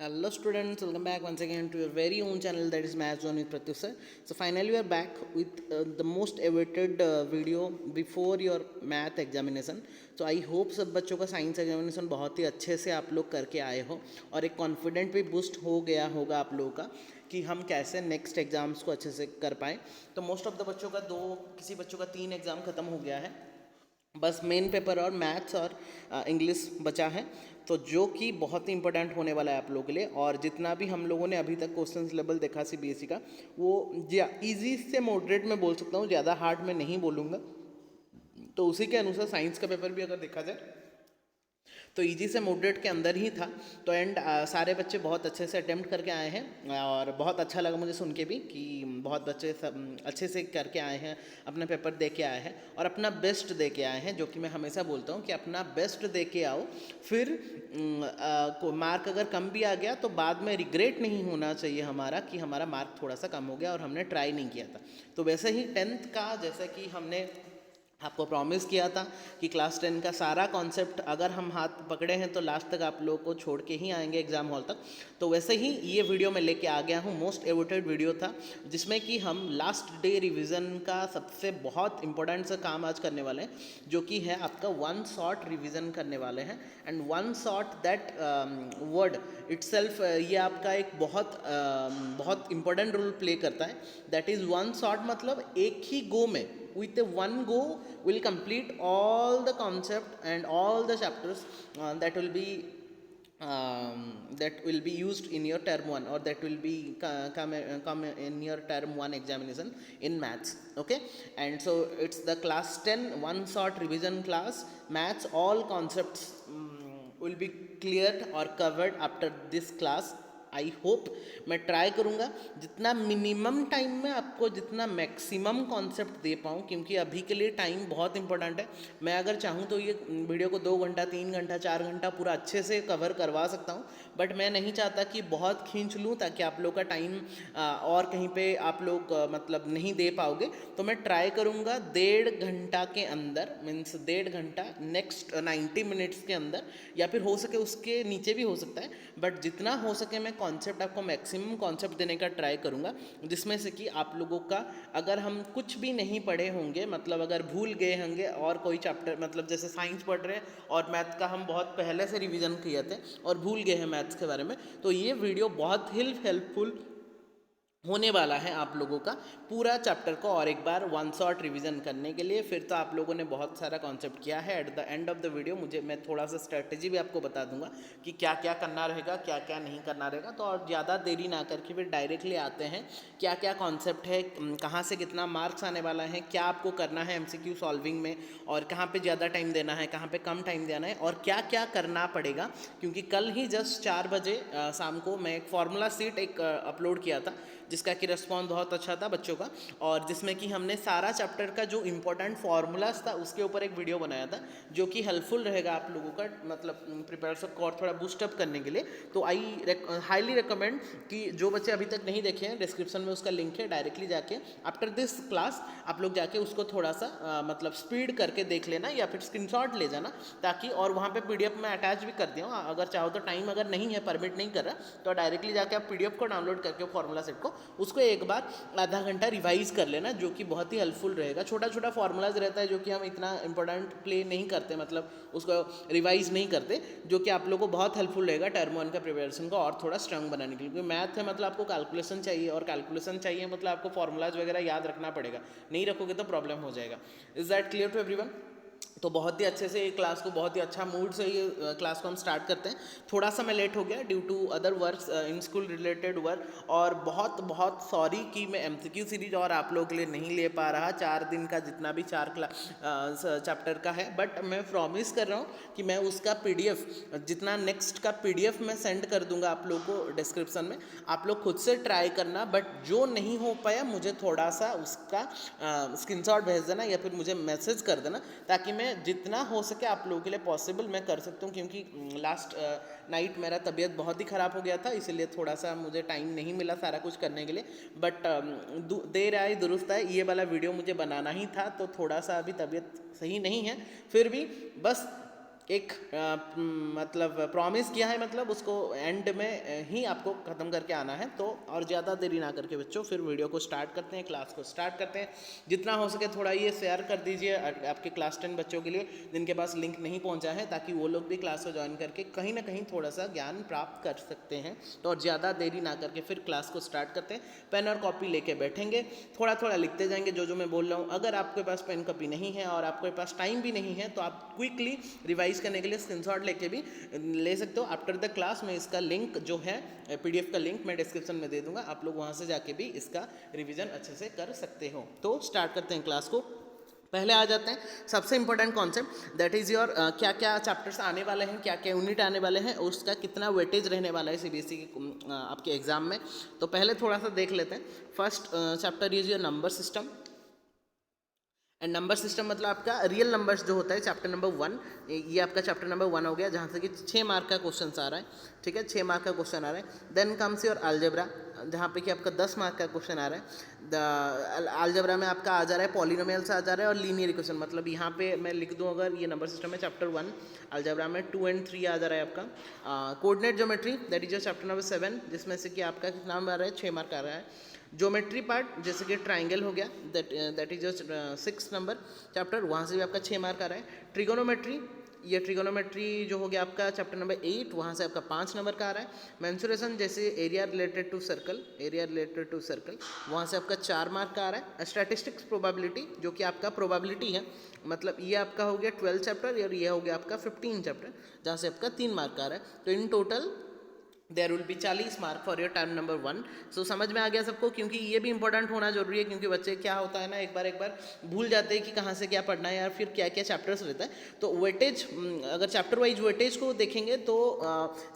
Hello students, welcome back once again to your very own channel, that is Math Zone with Pratyush sir. So finally we are back with the most awaited video before your math examination. So I hope सब बच्चों का science examination बहुत ही अच्छे से आप लोग करके आए हो और एक कॉन्फिडेंट भी बूस्ट हो गया होगा आप लोगों का कि हम कैसे नेक्स्ट एग्जाम्स को अच्छे से कर पाएँ. तो मोस्ट ऑफ द बच्चों का किसी बच्चों का 3 एग्ज़ाम ख़त्म हो गया है, बस मेन पेपर और मैथ्स और इंग्लिश बचा है. तो जो कि बहुत ही इंपॉर्टेंट होने वाला है आप लोगों के लिए. और जितना भी हम लोगों ने अभी तक क्वेश्चंस लेवल देखा सीबीएसई का, वो इजी से मॉडरेट में बोल सकता हूँ, ज़्यादा हार्ड में नहीं बोलूँगा. तो उसी के अनुसार साइंस का पेपर भी अगर देखा जाए तो इजी से मॉडरेट के अंदर ही था. तो सारे बच्चे बहुत अच्छे से अटेम्प्ट करके आए हैं और बहुत अच्छा लगा मुझे सुन के भी कि बहुत बच्चे सब अच्छे से करके आए हैं, अपना पेपर दे के आए हैं और अपना बेस्ट दे के आए हैं. जो कि मैं हमेशा बोलता हूँ कि अपना बेस्ट दे के आओ, फिर मार्क अगर कम भी आ गया तो बाद में रिग्रेट नहीं होना चाहिए हमारा कि हमारा मार्क थोड़ा सा कम हो गया और हमने ट्राई नहीं किया था. तो वैसे ही 10th का जैसे कि हमने आपको प्रॉमिस किया था कि क्लास 10 का सारा कॉन्सेप्ट अगर हम हाथ पकड़े हैं तो लास्ट तक आप लोगों को छोड़ के ही आएंगे एग्ज़ाम हॉल तक. तो वैसे ही ये वीडियो मैं लेके आ गया हूँ. मोस्ट एवोटेड वीडियो था जिसमें कि हम लास्ट डे रिवीजन का सबसे बहुत इंपॉर्टेंट सा काम आज करने वाले हैं, जो कि है आपका वन शॉट रिवीजन करने वाले हैं. And one shot that word itself ये आपका एक बहुत इंपॉर्टेंट रोल प्ले करता है. दैट इज़ वन शॉट मतलब एक ही गो में, with a one go will complete all the concept and all the chapters that will be used in your term 1, or that will be come in your term 1 examination in maths. Okay, and so it's the class 10 one shot revision class. Maths all concepts will be cleared or covered after this class. I hope मैं try करूँगा जितना minimum time में आपको जितना maximum concept दे पाऊँ, क्योंकि अभी के लिए टाइम बहुत इंपॉर्टेंट है. मैं अगर चाहूँ तो ये वीडियो को 2 घंटा 3 घंटा 4 घंटा पूरा अच्छे से कवर करवा सकता हूँ, बट मैं नहीं चाहता कि बहुत खींच लूँ ताकि आप लोग का टाइम और कहीं पे आप लोग मतलब नहीं दे पाओगे. तो मैं ट्राई करूँगा 1.5 घंटा के अंदर, मीन्स 1.5 घंटा नेक्स्ट 90 मिनट्स के अंदर, या फिर हो सके उसके नीचे भी हो सकता है, बट जितना हो सके मैं कॉन्सेप्ट आपको मैक्सिमम कॉन्सेप्ट देने का ट्राई करूँगा. जिसमें से कि आप लोगों का अगर हम कुछ भी नहीं पढ़े होंगे, मतलब अगर भूल गए होंगे और कोई चैप्टर, मतलब जैसे साइंस पढ़ रहे हैं और मैथ का हम बहुत पहले से रिवीजन किए थे और भूल गए हैं मैथ्स के बारे में, तो ये वीडियो बहुत हेल्पफुल होने वाला है आप लोगों का पूरा चैप्टर को और एक बार वन शॉट रिवीजन करने के लिए. फिर तो आप लोगों ने बहुत सारा कॉन्सेप्ट किया है. Eight the end of the video मैं थोड़ा सा स्ट्रेटजी भी आपको बता दूंगा कि क्या क्या करना रहेगा, क्या क्या नहीं करना रहेगा. तो और ज़्यादा देरी ना करके फिर डायरेक्टली आते हैं क्या क्या कॉन्सेप्ट है, कहाँ से कितना मार्क्स आने वाला है, क्या आपको करना है एमसीक्यू सॉल्विंग में, और कहाँ पे ज़्यादा टाइम देना है, कहाँ पे कम टाइम देना है, और क्या क्या करना पड़ेगा. क्योंकि कल ही जस्ट 4 बजे शाम को मैं एक फार्मूला सीट अपलोड किया था जिसका कि रिस्पॉन्स बहुत अच्छा था बच्चों का, और जिसमें कि हमने सारा चैप्टर का जो इंपॉर्टेंट फार्मूलाज था उसके ऊपर एक वीडियो बनाया था, जो कि हेल्पफुल रहेगा आप लोगों का मतलब प्रिपरेशन को और थोड़ा बूस्टअप करने के लिए. तो आई हाईली रिकमेंड कि जो बच्चे अभी तक नहीं देखे हैं, डिस्क्रिप्शन में उसका लिंक है, डायरेक्टली जाके आफ्टर दिस क्लास आप लोग जाके उसको थोड़ा सा मतलब स्पीड करके देख लेना या फिर स्क्रीनशॉट ले जाना, ताकि और वहाँ पे पीडीएफ में अटैच भी कर दिया हूँ. अगर चाहो तो, टाइम अगर नहीं है, परमिट नहीं कर रहा, तो डायरेक्टली जाके आप पीडीएफ को डाउनलोड करके फार्मूला सेट को उसको एक बार आधा घंटा रिवाइज कर लेना, जो कि बहुत ही हेल्पफुल रहेगा. छोटा छोटा फार्मूलाज रहता है जो कि हम इतना इंपॉर्टेंट प्ले नहीं करते, मतलब उसको रिवाइज नहीं करते, जो कि आप लोगों को बहुत हेल्पफुल रहेगा टर्म 1 का प्रिपरेशन को और थोड़ा स्ट्रांग बनाने के लिए. क्योंकि मैथ है मतलब आपको कैलकुलेशन चाहिए, और कैलकुलेशन चाहिए मतलब आपको फार्मूलाज वगैरह याद रखना पड़ेगा. नहीं रखोगे तो प्रॉब्लम हो जाएगा. Is that clear to everyone? तो बहुत ही अच्छे से ये क्लास को, बहुत ही अच्छा मूड से ये क्लास को हम स्टार्ट करते हैं. थोड़ा सा मैं लेट हो गया due to other works in school related work, और बहुत बहुत सॉरी कि मैं एमसीक्यू सीरीज और आप लोगों के लिए नहीं ले पा रहा 4 दिन का, जितना भी 4 चैप्टर का है. बट मैं प्रॉमिस कर रहा हूँ कि मैं उसका पीडीएफ, जितना नेक्स्ट का पीडीएफ मैं सेंड कर दूंगा आप लोगों को डिस्क्रिप्शन में. आप लोग खुद से ट्राई करना, बट जो नहीं हो पाया मुझे थोड़ा सा उसका स्क्रीनशॉट भेज देना या फिर मुझे मैसेज कर देना, ताकि मैं जितना हो सके आप लोगों के लिए पॉसिबल मैं कर सकता हूँ. क्योंकि लास्ट नाइट मेरा तबीयत बहुत ही ख़राब हो गया था, इसलिए थोड़ा सा मुझे टाइम नहीं मिला सारा कुछ करने के लिए. बट देर आए दुरुस्त आए, ये वाला वीडियो मुझे बनाना ही था, तो थोड़ा सा अभी तबीयत सही नहीं है, फिर भी बस एक मतलब प्रॉमिस किया है, मतलब उसको एंड में ही आपको ख़त्म करके आना है। तो और ज़्यादा देरी ना करके बच्चों फिर वीडियो को स्टार्ट करते हैं, क्लास को स्टार्ट करते हैं। जितना हो सके थोड़ा ये शेयर कर दीजिए आपके क्लास 10 बच्चों के लिए जिनके पास लिंक नहीं पहुंचा है, ताकि वो लोग भी क्लास को ज्वाइन करके कहीं ना कहीं थोड़ा सा ज्ञान प्राप्त कर सकते हैं। तो और ज़्यादा देरी ना करके फिर क्लास को स्टार्ट करते हैं। पेन और कॉपी लेके बैठेंगे, थोड़ा थोड़ा लिखते जाएंगे जो मैं बोल रहा हूँ। अगर आपके पास पेन कॉपी नहीं है और आपके पास टाइम भी नहीं है तो आप क्विकली रिवाइज करने के लिए स्क्रीनशॉट लेके भी ले सकते हो। आफ्टर द क्लास में इसका लिंक जो है पीडीएफ का लिंक मैं डिस्क्रिप्शन में दे दूंगा, आप लोग वहां से जाके भी इसका रिवीजन अच्छे से कर सकते हो। तो स्टार्ट करते हैं क्लास को। पहले आ जाते हैं सबसे important concept, that is your क्या क्या चैप्टर्स आने वाले हैं, क्या क्या यूनिट आने वाले हैं, उसका कितना वेटेज रहने वाला है सीबीएसई के आपके एग्जाम में। तो पहले थोड़ा सा देख लेते हैं। First chapter is your number system. And number system मतलब आपका रियल नंबर्स जो होता है चैप्टर नंबर 1, ये आपका चैप्टर नंबर 1 हो गया, जहाँ से कि 6 मार्क का क्वेश्चन आ रहा है। ठीक है, 6 मार्क का क्वेश्चन आ रहा है। देन कम्स योर अलजेब्रा, जहाँ पे कि आपका 10 मार्क का क्वेश्चन आ रहा है। द अलजेब्रा में आपका आ जा रहा है पॉलिनोमियल्स आ जा रहा है और लीनियर इक्वेशन। मतलब यहाँ पे मैं लिख दूँ, अगर ये नंबर सिस्टम है चैप्टर 1, अलजेब्रा में 2 और 3 आ जा रहा है आपका। Coordinate geometry that is your chapter number 7, जिसमें से कि आपका कितना आ रहा है, 6 मार्क आ रहा है। ज्योमेट्री पार्ट जैसे कि ट्राइंगल हो गया, that is just 6 number chapter, वहाँ से भी आपका 6 मार्क आ रहा है। ट्रिगोनोमेट्री, ये ट्रिगोनोमेट्री जो हो गया आपका चैप्टर नंबर 8, वहाँ से आपका 5 नंबर का आ रहा है। मेंसुरेशन जैसे area related to circle, area related to circle, वहाँ से आपका 4 मार्क का आ रहा है। स्टैटिस्टिक्स प्रोबेबिलिटी जो कि आपका प्रोबेबिलिटी है, मतलब ये आपका हो गया 12 चैप्टर और ये हो गया आपका 15 चैप्टर, जहाँ से आपका 3 मार्क का आ रहा है। तो in total there will be 40 mark for your term number 1। सो समझ में आ गया सबको, क्योंकि ये भी इंपॉर्टेंट होना जरूरी है, क्योंकि बच्चे क्या होता है ना, एक बार भूल जाते हैं कि कहाँ से क्या पढ़ना है या फिर क्या क्या चैप्टर्स रहता है। तो वेटेज, अगर चैप्टर वाइज वेटेज को देखेंगे तो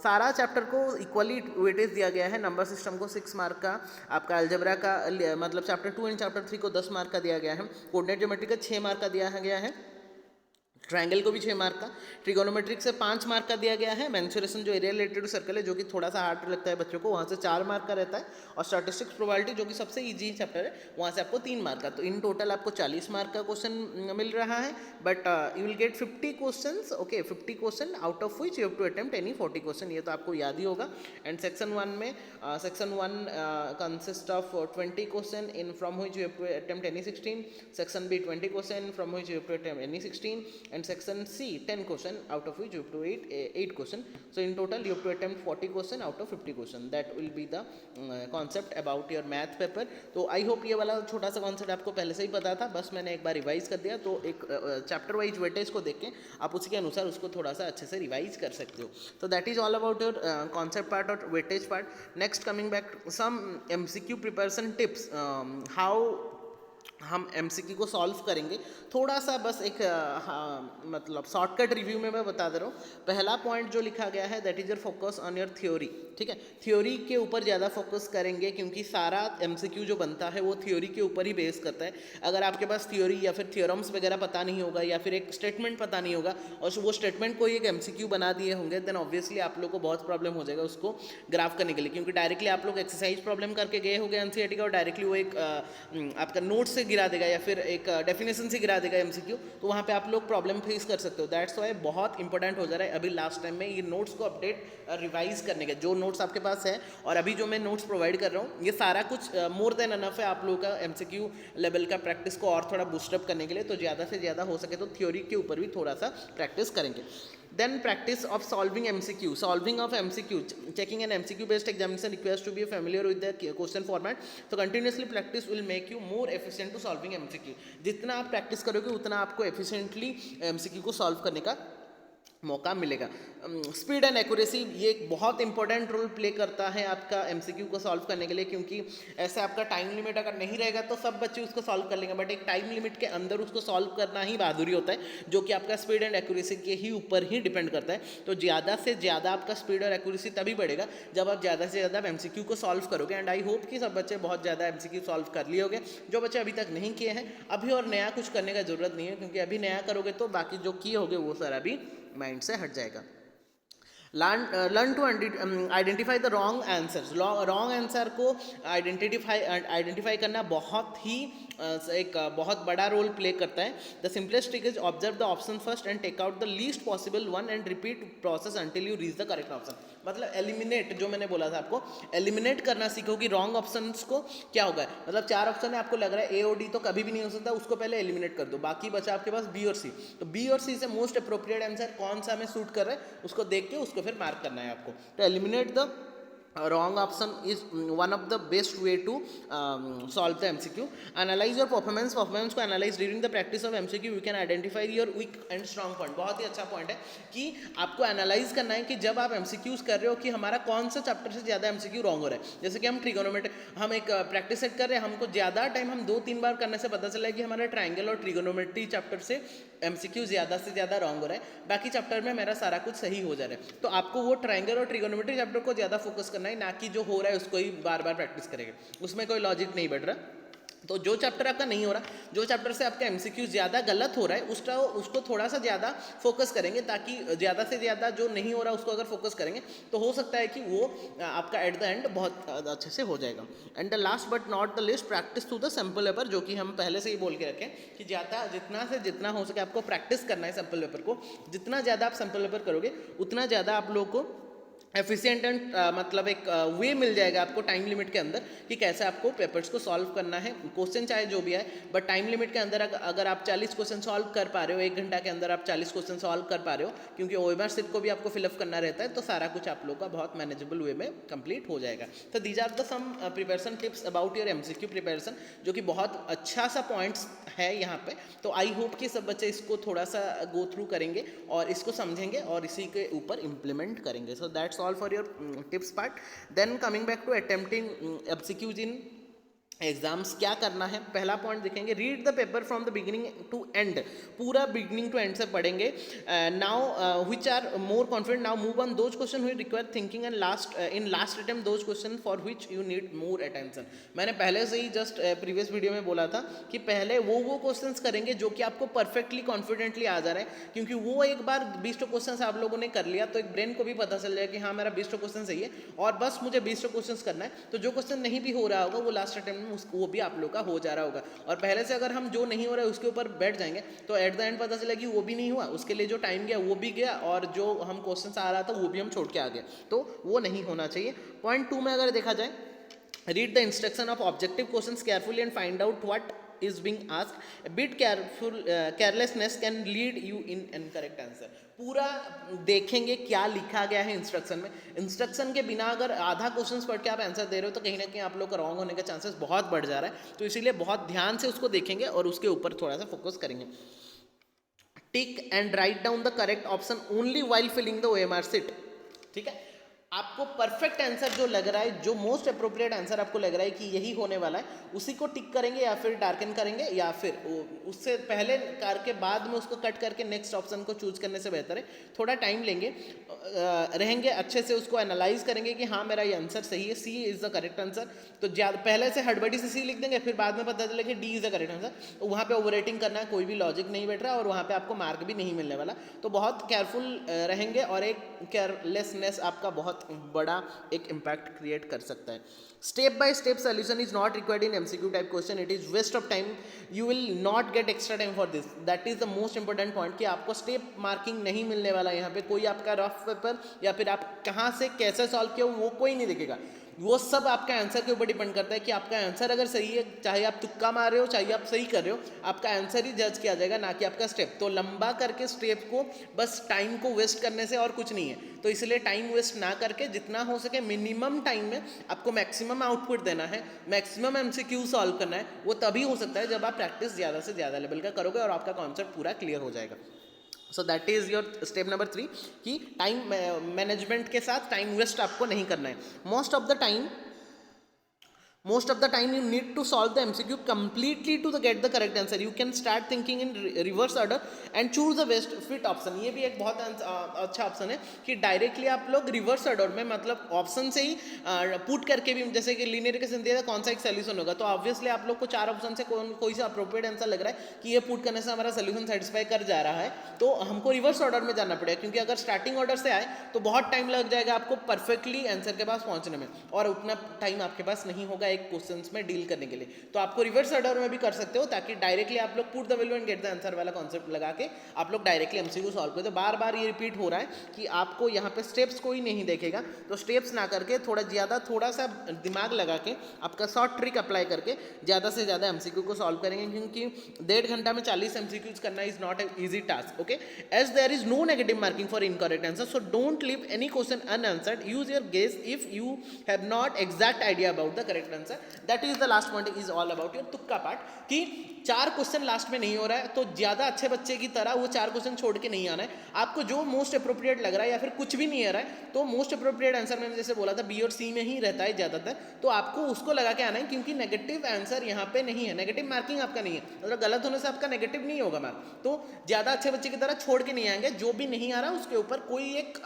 सारा चैप्टर को इक्वली वेटेज दिया गया है। नंबर सिस्टम को 6 मार्क का, आपका अलजेब्रा का मतलब चैप्टर 2 एंड चैप्टर 3 को 10 मार्क का दिया गया है। कोऑर्डिनेट ज्योमेट्री का 6 मार्क का दिया गया है। ट्रायंगल को भी 6 मार्क का, ट्रिगोनोमेट्रिक से 5 मार्क का दिया गया है। मेंसुरेशन जो एरिया रिलेटेड टू सर्कल है, जो कि थोड़ा सा हार्ड लगता है बच्चों को, वहाँ से 4 मार्क का रहता है। और स्टैटिस्टिक्स प्रोबेबिलिटी जो कि सबसे इजी चैप्टर है, वहाँ से आपको 3 मार्क का। तो इन टोटल आपको 40 मार्क का क्वेश्चन मिल रहा है। But you will get 50 question, okay 50 question out of which you have to attempt any 40 question, ये तो आपको याद ही होगा। एंड सेक्शन 1 में section 1 consist of 20 question in from which you have to attempt any 16, section B 20 question from which you have to attempt any 16, and section C 10 question out of which you have to 8 question. So in total you have to attempt 40 question out of 50 question. That will be the concept about your math paper. तो I hope ये वाला छोटा सा concept आपको पहले से ही पता था, बस मैंने एक बार रिवाइज कर दिया। तो एक चैप्टर वाइज वेटेज को देख के आप उसी के अनुसार उसको थोड़ा सा अच्छे से रिवाइज कर सकते हो। तो that is all about your concept part और weightage part. Next coming back some MCQ preparation tips, how हम MCQ को सॉल्व करेंगे। थोड़ा सा बस एक मतलब शॉर्टकट रिव्यू में मैं बता दे रहा हूँ। पहला पॉइंट जो लिखा गया है, that is your focus on your theory. ठीक है, थ्योरी के ऊपर ज़्यादा फोकस करेंगे, क्योंकि सारा MCQ जो बनता है वो थ्योरी के ऊपर ही बेस करता है। अगर आपके पास थ्योरी या फिर थ्योरम्स वगैरह पता नहीं होगा, या फिर एक स्टेटमेंट पता नहीं होगा और वो स्टेटमेंट को एक MCQ बना दिए होंगे, देन ऑब्वियसली आप लोग को बहुत प्रॉब्लम हो जाएगा उसको ग्राफ करने के लिए। क्योंकि डायरेक्टली आप लोग एक्सरसाइज प्रॉब्लम करके गए होंगे NCERT का, और डायरेक्टली वो एक आपका नोट से गिरा देगा या फिर एक डेफिनेशन से गिरा देगा MCQ, तो वहाँ पे आप लोग प्रॉब्लम फेस कर सकते हो। दैट्स वाई बहुत इंपॉर्टेंट हो जा रहा है अभी लास्ट टाइम में ये नोट्स को अपडेट रिवाइज करने का। जो नोट्स आपके पास है और अभी जो मैं नोट्स प्रोवाइड कर रहा हूँ, ये सारा कुछ मोर देन अनफ है आप लोगों का MCQ लेवल का प्रैक्टिस को और थोड़ा बूस्टअप करने के लिए। तो ज़्यादा से ज़्यादा हो सके तो थ्योरी के ऊपर भी थोड़ा सा प्रैक्टिस करेंगे। Then practice of solving MCQ. Solving of MCQ. Checking an MCQ based examination requires to be familiar with the question format. So continuously practice will make you more efficient to solving MCQ. जितना आप practice करोगे उतना आपको efficiently MCQ को solve करने का मौका मिलेगा। स्पीड एंड एक्यूरेसी ये एक बहुत इंपॉर्टेंट रोल प्ले करता है आपका MCQ को सॉल्व करने के लिए, क्योंकि ऐसे आपका टाइम लिमिट अगर नहीं रहेगा तो सब बच्चे उसको सॉल्व कर लेंगे, बट एक टाइम लिमिट के अंदर उसको सॉल्व करना ही बहादुरी होता है, जो कि आपका स्पीड एंड एक्यूरेसी के ही ऊपर ही डिपेंड करता है। तो ज़्यादा से ज़्यादा आपका स्पीड और एक्यूरेसी तभी बढ़ेगा जब आप ज़्यादा से ज़्यादा MCQ को सॉल्व करोगे। एंड आई होप कि सब बच्चे बहुत ज़्यादा MCQ सॉल्व कर लिए होंगे। जो बच्चे अभी तक नहीं किए हैं, अभी और नया कुछ करने का ज़रूरत नहीं है, क्योंकि अभी नया करोगे तो बाकी जो किए होगे वो सारा भी माइंड से हट जाएगा। Learn to identify the wrong answers. Wrong answer को आइडेंटिफाई करना बहुत ही एक बहुत बड़ा रोल प्ले करता है. The simplest trick is observe the option first and take out the least possible one and repeat process until you reach the correct option. मतलब eliminate, जो मैंने बोला था आपको, एलिमिनेट करना सीखो कि रॉन्ग ऑप्शंस को क्या होगा. मतलब 4 ऑप्शन है, आपको लग रहा है ए और डी तो कभी भी नहीं हो सकता, उसको पहले एलिमिनेट कर दो, बाकी बचा आपके पास बी और सी. तो बी और सी से मोस्ट अप्रोप्रिएट आंसर कौन सा हमें सूट कर रहा है उसको देख के उसको फिर मार्क करना है आपको. तो eliminate the wrong option is one of the best way to solve the MCQ. Analyze your performance को analyze during the practice of MCQ. You can identify your weak and strong point. बहुत ही अच्छा point है कि आपको analyse करना है कि जब आप MCQs कर रहे हो कि हमारा कौन सा चैप्टर से ज़्यादा MCQ रॉन्ग हो रहा है. जैसे कि हम ट्रिगोनोमेट्री, हम एक प्रैक्टिस सेट कर रहे हैं, हमको ज़्यादा टाइम हम 2-3 बार करने से पता चला है कि हमारा ट्राइंगल और ट्रिगोनोमेट्री चैप्टर से MCQ ज़्यादा से ज़्यादा रॉन्ग हो रहा है, बाकी चैप्टर में मेरा सारा कुछ सही हो जा रहा है. तो आपको वो ट्राइंगल और ट्रिगोनोमेट्री चैप्टर को ज़्यादा फोकस करना है, ना कि जो हो रहा है उसको ही बार बार प्रैक्टिस करेंगे, उसमें कोई लॉजिक नहीं बढ़ रहा. तो जो चैप्टर आपका नहीं हो रहा, जो चैप्टर से आपका MCQ ज़्यादा गलत हो रहा है, उसको थोड़ा सा ज़्यादा फोकस करेंगे, ताकि ज़्यादा से ज़्यादा जो नहीं हो रहा उसको अगर फोकस करेंगे तो हो सकता है कि वो आपका एट द एंड बहुत अच्छे से हो जाएगा. And the last but not the list, practice through the sample paper, जो कि हम पहले से ही बोल के रखें कि जितना से जितना हो सके आपको प्रैक्टिस करना है सैम्पल पेपर को. जितना ज़्यादा आप सैम्पल पेपर करोगे उतना ज़्यादा आप लोगों को एफिशिएंट एंड मतलब एक वे मिल जाएगा आपको टाइम लिमिट के अंदर कि कैसे आपको पेपर्स को सॉल्व करना है. क्वेश्चन चाहे जो भी आए, बट टाइम लिमिट के अंदर अगर आप 40 क्वेश्चन सॉल्व कर पा रहे हो, 1 घंटा के अंदर आप 40 क्वेश्चन सॉल्व कर पा रहे हो, क्योंकि OMR शीट को भी आपको फिलअप करना रहता है, तो सारा कुछ आप लोग का बहुत मैनेजेबल वे में कंप्लीट हो जाएगा. तो these are the some preparation tips about your MCQ preparation, जो कि बहुत अच्छा सा पॉइंट्स है यहाँ पे. तो आई होप कि सब बच्चे इसको थोड़ा सा गो थ्रू करेंगे और इसको समझेंगे और इसी के ऊपर इम्प्लीमेंट करेंगे. So that's all for your tips part. Then coming back to attempting MCQs in exams, क्या करना है. पहला पॉइंट देखेंगे, read the paper from the beginning to end, पूरा बिगिनिंग टू एंड से पढ़ेंगे. Now which are more confident, now move on those question which require thinking and last attempt those question for which you need more attention. मैंने पहले से ही just previous video में बोला था कि पहले वो क्वेश्चंस करेंगे जो कि आपको परफेक्टली कॉन्फिडेंटली आ जा रहे हैं, क्योंकि वो एक बार 20 क्वेश्चन आप लोगों ने कर लिया तो एक ब्रेन को भी पता चल जाएगा कि हाँ मेरा 20 क्वेश्चन सही है और बस मुझे 20 क्वेश्चन करना है. तो जो क्वेश्चन नहीं भी हो रहा होगा वो लास्ट अटेम्प्ट वो भी आप लोग का हो जा रहा होगा. और पहले से अगर हम जो नहीं हो रहा है उसके ऊपर बैठ जाएंगे तो एट द एंड पता चला कि वो भी नहीं हुआ, उसके लिए जो टाइम गया वो भी गया और जो हम क्वेश्चन आ रहा था वो भी हम छोड़ के आ गए. तो वो नहीं होना चाहिए. पॉइंट 2 में अगर देखा जाए, read the instruction of objective questions carefully and find out what is being asked. A bit carelessness can lead you in incorrect answer. पूरा देखेंगे क्या लिखा गया है इंस्ट्रक्शन में. इंस्ट्रक्शन के बिना अगर आधा क्वेश्चंस पढ़ के आप आंसर दे रहे हो तो कहीं ना कहीं आप लोग का रॉन्ग होने के चांसेस बहुत बढ़ जा रहा है. तो इसीलिए बहुत ध्यान से उसको देखेंगे और उसके ऊपर थोड़ा सा फोकस करेंगे. Tick and write down the correct option only while filling the OMR sheet. ठीक है, आपको परफेक्ट आंसर जो लग रहा है, जो मोस्ट अप्रोप्रिएट आंसर आपको लग रहा है कि यही होने वाला है, उसी को टिक करेंगे या फिर डार्कन करेंगे, या फिर उससे पहले करके बाद में उसको कट करके नेक्स्ट ऑप्शन को चूज करने से बेहतर है थोड़ा टाइम लेंगे, रहेंगे अच्छे से उसको एनालाइज करेंगे कि हाँ मेरा ये आंसर सही है, सी इज़ द करेक्ट आंसर. तो पहले से हड़बड़ी से सी लिख देंगे, फिर बाद में पता चले कि D is the correct answer, तो वहाँ पे ओवर रेटिंग करना कोई भी लॉजिक नहीं बैठ रहा और वहाँ पे आपको मार्क भी नहीं मिलने वाला. तो बहुत केयरफुल रहेंगे और एक केयरलेसनेस आपका बहुत बड़ा एक इम्पैक्ट क्रिएट कर सकता है. Step by step solution is not required in MCQ type question. It is waste of time. You will not get extra time for this. That is the most important point कि आपको step marking नहीं मिलने वाला. यहाँ पे कोई आपका rough paper या फिर आप कहाँ से कैसे सॉल्व किया वो कोई नहीं देखेगा. वो सब आपका आंसर के ऊपर डिपेंड करता है कि आपका आंसर अगर सही है, चाहे आप तुक्का मार रहे हो चाहे आप सही कर रहे हो, आपका आंसर ही जज किया जाएगा, ना कि आपका स्टेप. तो लंबा करके स्टेप को बस टाइम को वेस्ट करने से और कुछ नहीं है. तो इसलिए टाइम वेस्ट ना करके जितना हो सके मिनिमम टाइम में आपको मैक्सिमम आउटपुट देना है, मैक्सिमम MCQ सॉल्व करना है. वो तभी हो सकता है जब आप प्रैक्टिस ज़्यादा से ज़्यादा लेवल का करोगे और आपका कॉन्सेप्ट पूरा क्लियर हो जाएगा. So that is your step number 3 कि टाइम मैनेजमेंट के साथ टाइम वेस्ट आपको नहीं करना है. Most of the time you need to solve the MCQ completely to get the correct answer. You can start thinking in reverse order and choose the best fit option. ये भी एक बहुत अच्छा option है कि डायरेक्टली आप लोग reverse order में, मतलब ऑप्शन से ही पुट करके भी, जैसे कि लीनियर इक्वेशन दिया था कौन सा एक सोल्यूशन होगा, तो ऑब्वियसली आप लोग को 4 ऑप्शन से कोई सा अप्रोप्रिएट आंसर लग रहा है कि ये पुट करने से हमारा सोल्यूशन सेटिस्फाई कर जा रहा है, तो हमको रिवर्स ऑर्डर में जाना पड़ेगा. क्योंकि अगर स्टार्टिंग ऑर्डर से आए तो बहुत टाइम लग जाएगा आपको परफेक्टली आंसर के पास पहुंचने में और उतना टाइम आपके पास नहीं होगा एक क्वेश्चंस में डील करने के लिए। तो आपको रिवर्स ऑर्डर में भी कर सकते हो ताकि डायरेक्टली आप लोग put the value and gate the answer वाला कॉन्सेप्ट लगा के आप लोग डायरेक्टली एमसीक्यू सॉल्व करते हो। बार बार ये रिपीट हो रहा है कि आपको यहाँ पे स्टेप्स कोई नहीं देखेगा, तो स्टेप्स ना करके थोड़ा सा दिमाग लगा के आपका शॉर्ट ट्रिक अप्लाई करके ज़्यादा से ज़्यादा एमसीक्यू को सॉल्व करेंगे, क्योंकि 1.5 घंटा में 40 एमसीक्यूज करना is not a easy task. Okay, as there is no negative marking for incorrect answer, so don't leave any question unanswered, use your guess if you have not exact idea about the correct answer. That is the last point, is all about your तुक्का part, कि 4 question last में नहीं हो रहा है तो ज़्यादा अच्छे बच्चे की तरह वो 4 क्वेश्चन छोड़ के नहीं आना है। आपको जो मोस्ट अप्रोप्रिएट लग रहा है या फिर कुछ भी नहीं आ रहा है तो मोस्ट अप्रोप्रिएट आंसर मैंने जैसे बोला था बी और सी में ही रहता है ज़्यादातर, तो आपको उसको लगा के आना है, क्योंकि नेगेटिव आंसर यहाँ पे नहीं है, नेगेटिव मार्किंग आपका नहीं है, मतलब गलत होने से आपका नेगेटिव नहीं होगा मार्क। तो ज़्यादा अच्छे बच्चे की तरह छोड़ के नहीं आएंगे, जो भी नहीं आ रहा उसके ऊपर कोई एक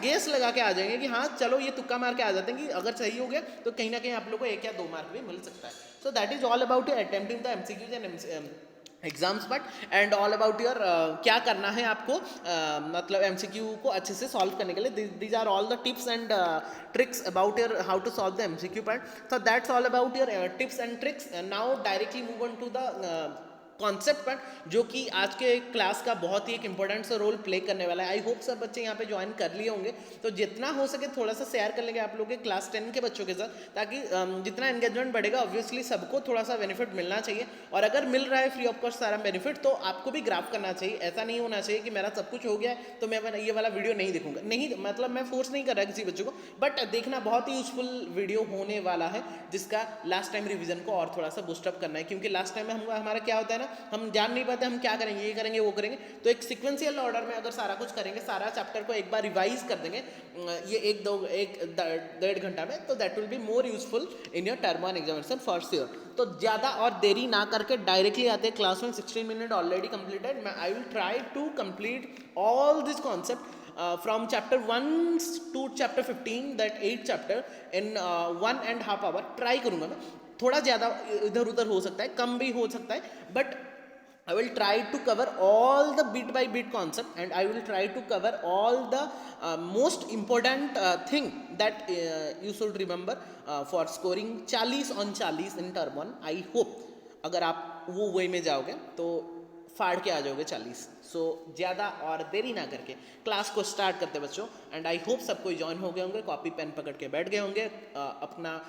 गेस लगा के आ जाएंगे कि हाँ चलो ये तुक्का मार के आ जाते हैं कि अगर सही हो गया तो कहीं ना कहीं आप लोग को 1 या 2 मार्क भी मिल सकता है। So that is all about your attempting the MCQs and exams but and all about your क्या करना है आपको मतलब एमसीक्यू को अच्छे से सॉल्व करने के लिए। These are all the tips and tricks about your how to solve the MCQ part. So that's all about your tips and tricks. Now directly move on to the concept पर, जो कि आज के class का बहुत ही एक important सा role play करने वाला है। आई होप सब बच्चे यहाँ पे ज्वाइन कर लिए होंगे, तो जितना हो सके थोड़ा सा शेयर कर लेंगे आप लोग के क्लास 10 के बच्चों के साथ, ताकि जितना एंगेजमेंट बढ़ेगा ऑब्वियसली सबको थोड़ा सा बेनिफिट मिलना चाहिए। और अगर मिल रहा है फ्री ऑफ कॉस्ट सारा बेनिफिट तो आपको भी ग्राफ करना चाहिए। ऐसा नहीं होना चाहिए कि मेरा सब कुछ हो गया है तो मैं ये वाला वीडियो नहीं देखूंगा, नहीं मतलब मैं फोर्स नहीं कर रहा किसी बच्चों को, बट देखना बहुत ही यूजफुल वीडियो होने वाला है जिसका लास्ट टाइम रिविजन को और थोड़ा सा बूस्टअप करना है। क्योंकि लास्ट टाइम में हमारा क्या होता है ना, हम जान नहीं पाते हम क्या करेंगे, ये करेंगे वो करेंगे, तो एक सिक्वेंशियल ऑर्डर में अगर सारा कुछ करेंगे, सारा चैप्टर को एक बार रिवाइज कर देंगे ये 1-1.5 घंटा में, तो that will be more useful in your term 1 examination for sure. तो ज़्यादा और देरी ना करके डायरेक्टली आते हैं क्लास में। 16 minute already completed. I will try to complete all this concept from chapter 1 to chapter 15, that 8 chapter in 1.5 hour try करूँगा मैं। थोड़ा ज़्यादा इधर उधर हो सकता है, कम भी हो सकता है, but I will try to cover all the bit by bit concept, and I will try to cover all the most important thing that you should remember for scoring 40 on 40 in term 1. I hope अगर आप वो वे में जाओगे तो फाड़ के आ जाओगे 40। सो ज़्यादा और देरी ना करके क्लास को स्टार्ट करते बच्चों, एंड आई होप सब कोई ज्वाइन हो गए होंगे, कॉपी पेन पकड़ के बैठ गए होंगे, अपना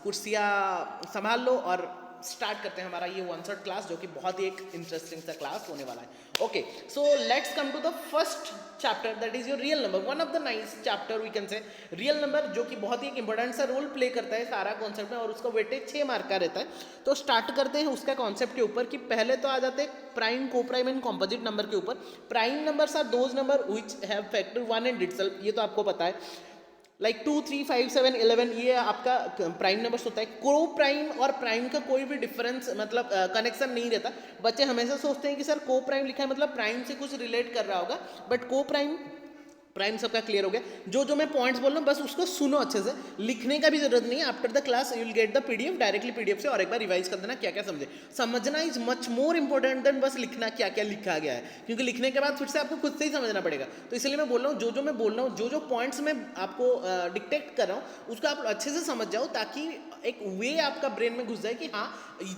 कुर्सियाँ संभाल लो और स्टार्ट करते हैं हमारा ये 1 शॉट क्लास, जो कि बहुत ही एक इंटरेस्टिंग सा क्लास होने वाला है। Okay, so let's come to the first chapter, that is your real number, one of the nice chapter we can say. Real number जो कि बहुत ही एक इंपॉर्टेंट सा रोल प्ले करता है सारा कॉन्सेप्ट में, और उसका वेटेज 6 मार्क का रहता है। तो स्टार्ट करते हैं उसका कॉन्सेप्ट के ऊपर, कि पहले तो आ जाते हैं प्राइम, को प्राइम एंड कॉम्पोजिट नंबर के ऊपर। Prime numbers are those number which have factor 1 and itself, ये तो आपको पता है, लाइक 2, 3, 5, 7, 11 ये आपका प्राइम नंबर्स होता है। को प्राइम और प्राइम का कोई भी डिफरेंस मतलब कनेक्शन नहीं रहता। बच्चे हमेशा सोचते हैं कि सर को प्राइम लिखा है मतलब प्राइम से कुछ रिलेट कर रहा होगा, बट को प्राइम प्राइम सबका क्लियर हो गया। जो मैं पॉइंट्स बोल रहा हूँ बस उसको सुनो अच्छे से, लिखने का भी जरूरत नहीं है। After the class you will get the PDF, directly PDF से और एक बार रिवाइज कर देना क्या क्या समझे। समझना is much more important than बस लिखना क्या क्या लिखा गया है, क्योंकि लिखने के बाद फिर से आपको खुद से ही समझना पड़ेगा। तो इसलिए मैं बोल रहा हूँ जो मैं बोल रहा हूँ, जो पॉइंट्स मैं आपको डिक्टेट कर रहा हूँ उसको आप अच्छे से समझ जाओ, ताकि एक वे आपका ब्रेन में घुस जाए कि हाँ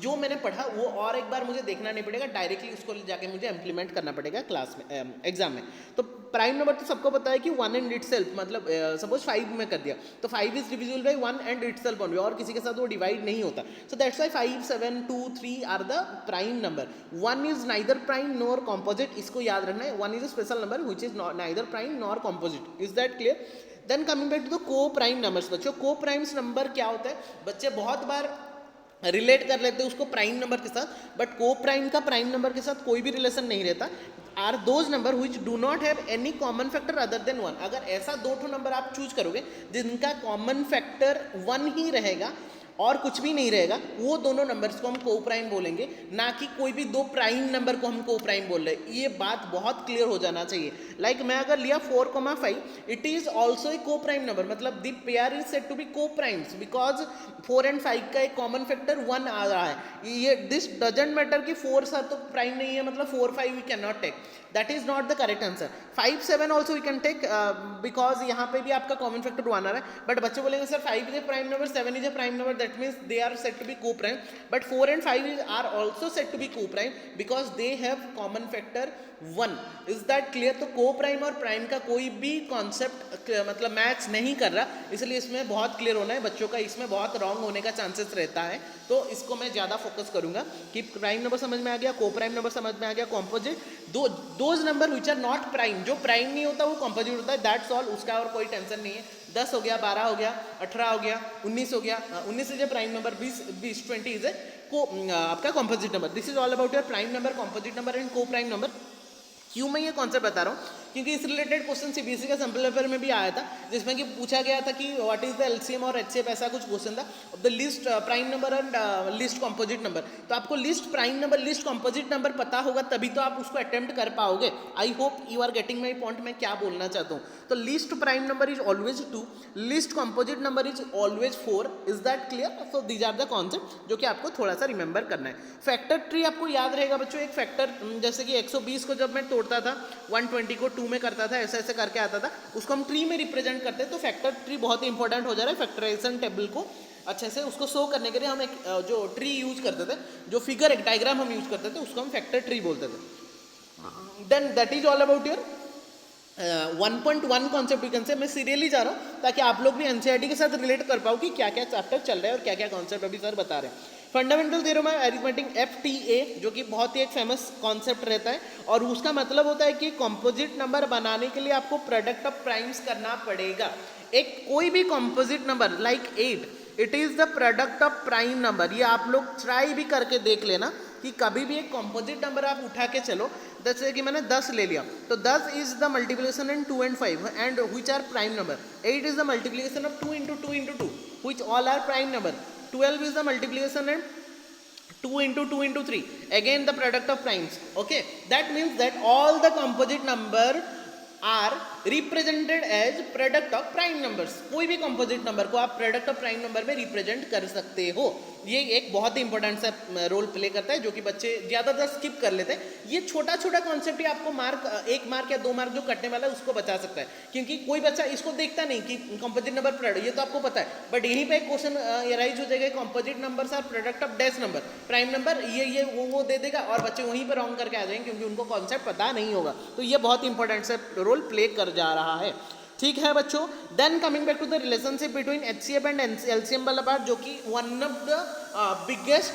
जो मैंने पढ़ा वो और एक बार मुझे देखना नहीं पड़ेगा, डायरेक्टली उसको जाके मुझे इम्प्लीमेंट करना पड़ेगा क्लास में, एग्जाम में। तो प्राइम नंबर तो सबको पता है कि 1 एंड इटसेल्फ, मतलब सपोज 5 में कर दिया तो 5 is divisible by 1 and itself only, और किसी के साथ वो डिवाइड नहीं होता। So that's why 5, 7, 2, 3 are the prime number. 1 is neither prime nor composite, इसको याद रखना है। 1 is a special number which is neither prime nor composite. Is that clear? Then coming back to the coprime numbers. बच्चों को primes number क्या होता है, बच्चे बहुत बार रिलेट कर लेते हैं उसको प्राइम नंबर के साथ, बट को प्राइम का प्राइम नंबर के साथ कोई भी रिलेशन नहीं रहता। Are those number which do not have any common factor other than 1। अगर ऐसा 2 नंबर आप चूज करोगे जिनका कॉमन फैक्टर 1 ही रहेगा और कुछ भी नहीं रहेगा, वो दोनों नंबर्स को हम को प्राइम बोलेंगे, ना कि कोई भी 2 प्राइम नंबर को हम को प्राइम बोल रहे हैं। ये बात बहुत क्लियर हो जाना चाहिए। लाइक मैं अगर लिया 4,5, it is also a coprime number, मतलब the pair is said to be coprimes because 4 and 5 का एक कॉमन फैक्टर 1 आ रहा है। ये दिस डजेंट मैटर कि 4 साथ तो प्राइम नहीं है, मतलब 4, 5 we can not take, that is not the correct answer. 5, 7 also we can take because यहाँ पे भी आपका कॉमन फैक्टर 1 आ रहा है, बट बच्चे बोलेंगे sir 5 is a prime number, 7 is a prime number, that means they are said to be co-prime, but 4 and 5 are also said to be co-prime because they have common factor 1. Is that clear? तो को prime और prime का कोई भी concept मतलब match नहीं कर रहा, इसलिए इसमें बहुत क्लियर होना है बच्चों का, इसमें बहुत रॉन्ग होने का चांसेस रहता है, तो इसको मैं ज़्यादा फोकस करूंगा कि प्राइम नंबर समझ में आ गया, को प्राइम नंबर समझ में आ गया, composite those number which are not prime, जो प्राइम नहीं होता वो कॉम्पोजिट होता है, दैट्स ऑल, उसका और कोई टेंशन नहीं है. 10 हो गया, 12 हो गया, 18 हो गया, 19 हो गया, 19 is a prime number, 20 20 is a को आपका composite number. This is all about your prime number, composite number and को प्राइम नंबर. क्यों मैं ये कॉन्सेप्ट बता रहा हूँ? क्योंकि इस रिलेटेड क्वेश्चन सीबीएसई का सैंपल पेपर में भी आया था, जिसमें कि पूछा गया था कि व्हाट इज द एलसीएम और एचसीएफ, ऐसा कुछ क्वेश्चन था, the least prime number and least composite number. तो आपको least prime number, least composite number पता होगा तभी तो आप उसको अटेम्प्ट कर पाओगे. I hope you are getting my point, मैं क्या बोलना चाहता हूँ. तो least prime number is always 2, least composite number is always 4. Is that clear? So these are the concept जो कि आपको थोड़ा सा रिमेंबर करना है. फैक्टर ट्री आपको याद रहेगा बच्चों, एक फैक्टर जैसे कि 120 को जब मैं तोड़ता था 120 को 2 में करता था, ऐसे ऐसे करके आता था, उसको हम ट्री में रिप्रेजेंट करते हैं. तो फैक्टर ट्री बहुत ही इंपॉर्टेंट हो जा रहा है. फैक्टराइजेशन टेबल को अच्छे से उसको शो करने के लिए हम एक जो ट्री यूज करते थे, जो फिगर एक डायग्राम हम यूज करते थे, उसको हम फैक्टर ट्री बोलते थे. Then that is all about your 1.1 concept. You can say मैं सीरियली जा रहा हूँ ताकि आप लोग भी एनसीईआरटी के साथ रिलेट कर पाओ कि क्या क्या चैप्टर चल रहा है और क्या क्या कॉन्सेप्ट अभी सर बता रहे हैं. Fundamental theorem of arithmetic FTA, जो कि बहुत ही एक फेमस कॉन्सेप्ट रहता है, और उसका मतलब होता है कि कंपोजिट नंबर बनाने के लिए आपको प्रोडक्ट ऑफ प्राइम्स करना पड़ेगा. एक कोई भी composite number like 8, it is the product of prime number. ये आप लोग ट्राई भी करके देख लेना कि कभी भी एक कंपोजिट नंबर आप उठा के चलो, जैसे कि मैंने 10 ले लिया, तो 10 is the multiplication in 2 and 5 and which are prime number. 8 is the multiplication of 2 into 2 into 2 which all are prime number. 12 is the multiplication and 2 into 2 into 3, again the product of primes. Okay, that means that all the composite number are represented as product of prime numbers. कोई भी composite number को आप product of prime number में represent कर सकते हो. ये एक बहुत ही इंपॉर्टेंट सा रोल प्ले करता है जो कि बच्चे ज़्यादातर स्किप कर लेते हैं. ये छोटा छोटा कॉन्सेप्ट ही आपको मार्क 1 मार्क या 2 मार्क जो कटने वाला है उसको बचा सकता है, क्योंकि कोई बच्चा इसको देखता नहीं कि कंपोजिट नंबर प्रोडक्ट, ये तो आपको पता है, बट यहीं पे एक क्वेश्चन राइज हो जाएगा, composite numbers are product of dash number, prime number, ये वो दे देगा और बच्चे वहीं पर रॉन्ग करके आ जाएंगे क्योंकि उनको कॉन्सेप्ट पता नहीं होगा. तो ये बहुत इंपॉर्टेंट सा रोल प्ले कर जा रहा है. ठीक है बच्चों. Then coming back to the relationship between HCF and LCM वाला पार्ट, जो कि one of the biggest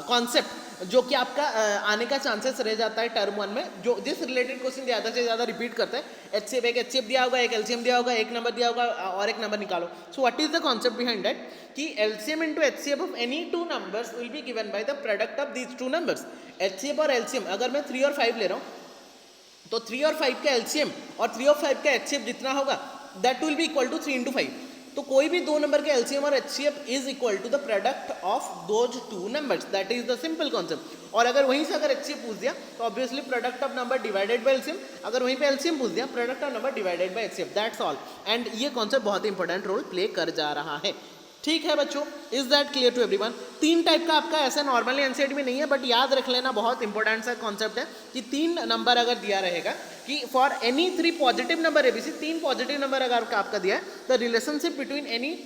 concept जो कि आपका आने का चांसेस रह जाता है टर्म 1 में, जो जिस रिलेटेड क्वेश्चन ज़्यादा से ज़्यादा रिपीट करता है. एचसीएफ, एक एचसीएफ दिया होगा, एक एलसीएम दिया होगा, एक नंबर दिया होगा और एक नंबर निकालो. So what is the concept behind that कि LCM into HCF of any 2 numbers will be given by the product of these 2 numbers. HCF और एलसीएम, अगर मैं 3 और 5 ले रहा हूँ तो 3 और 5 का एलसीएम और 3 और 5 का एचसीएफ जितना होगा that will be equal to 3 into 5. तो कोई भी 2 नंबर के एलसीएम और HCF is equal to the product of those 2 numbers. That is the simple concept. और अगर वहीं से अगर एचसीएफ पूछ दिया तो obviously product of number divided by LCM, अगर वहीं पे एलसीएम पूछ दिया product of number divided by HCF. That's all. And ये कॉन्सेप्ट बहुत ही इंपॉर्टेंट रोल प्ले कर जा रहा है. ठीक है बच्चों, is that clear to everyone? 3 type का आपका ऐसा नॉर्मली एनसीईआरटी में नहीं है, बट याद रख लेना, बहुत इंपॉर्टेंट सा कॉन्सेप्ट है कि 3 नंबर अगर दिया रहेगा कि for any 3 positive number ABC, 3 positive number अगर आपका दिया है, the relationship between any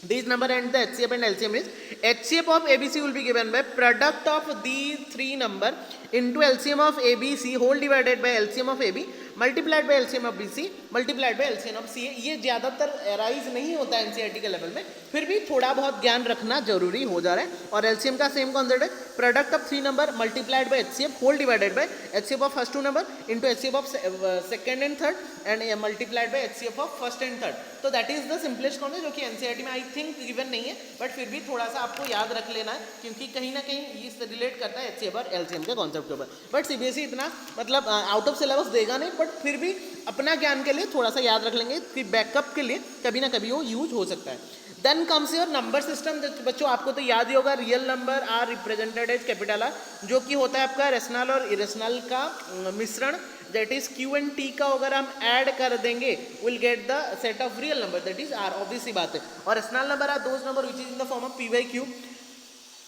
these number and the HCF and LCM is HCF of ABC will be given by product of these 3 number into LCM of ABC whole divided by LCM of AB multiplied by LCM of BC multiplied by LCM of CA. ये ज़्यादातर arise नहीं होता है NCERT के level में, फिर भी थोड़ा बहुत ज्ञान रखना जरूरी हो जा रहा है. और LCM का सेम कॉन्सेप्ट है, product of 3 number multiplied by HCF whole divided by HCF of first 2 number into HCF of second and third and multiplied by HCF of first and third. तो that is the simplest concept जो कि NCERT में I think given नहीं है, but फिर भी थोड़ा सा आपको याद रख लेना है क्योंकि कहीं ना कहीं इससे रिलेट करता है HCF और LCM के कॉन्सेप्ट के ऊपर. बट सीबीएसई इतना मतलब आउट ऑफ सिलेबस देगा नहीं, बट फिर भी अपना ज्ञान के लिए थोड़ा सा याद रख लेंगे कि बैकअप के लिए कभी ना कभी वो यूज हो सकता है. Then comes your number system. बच्चों आपको तो याद ही होगा, real number are represented as capital R, जो कि होता है आपका रेशनल और इरेशनल का मिश्रण. That is Q and T का अगर हम ऐड कर देंगे will get the set of real number, that is R. Obvious सी बात है. और rational number are those number which is in the form of P/Q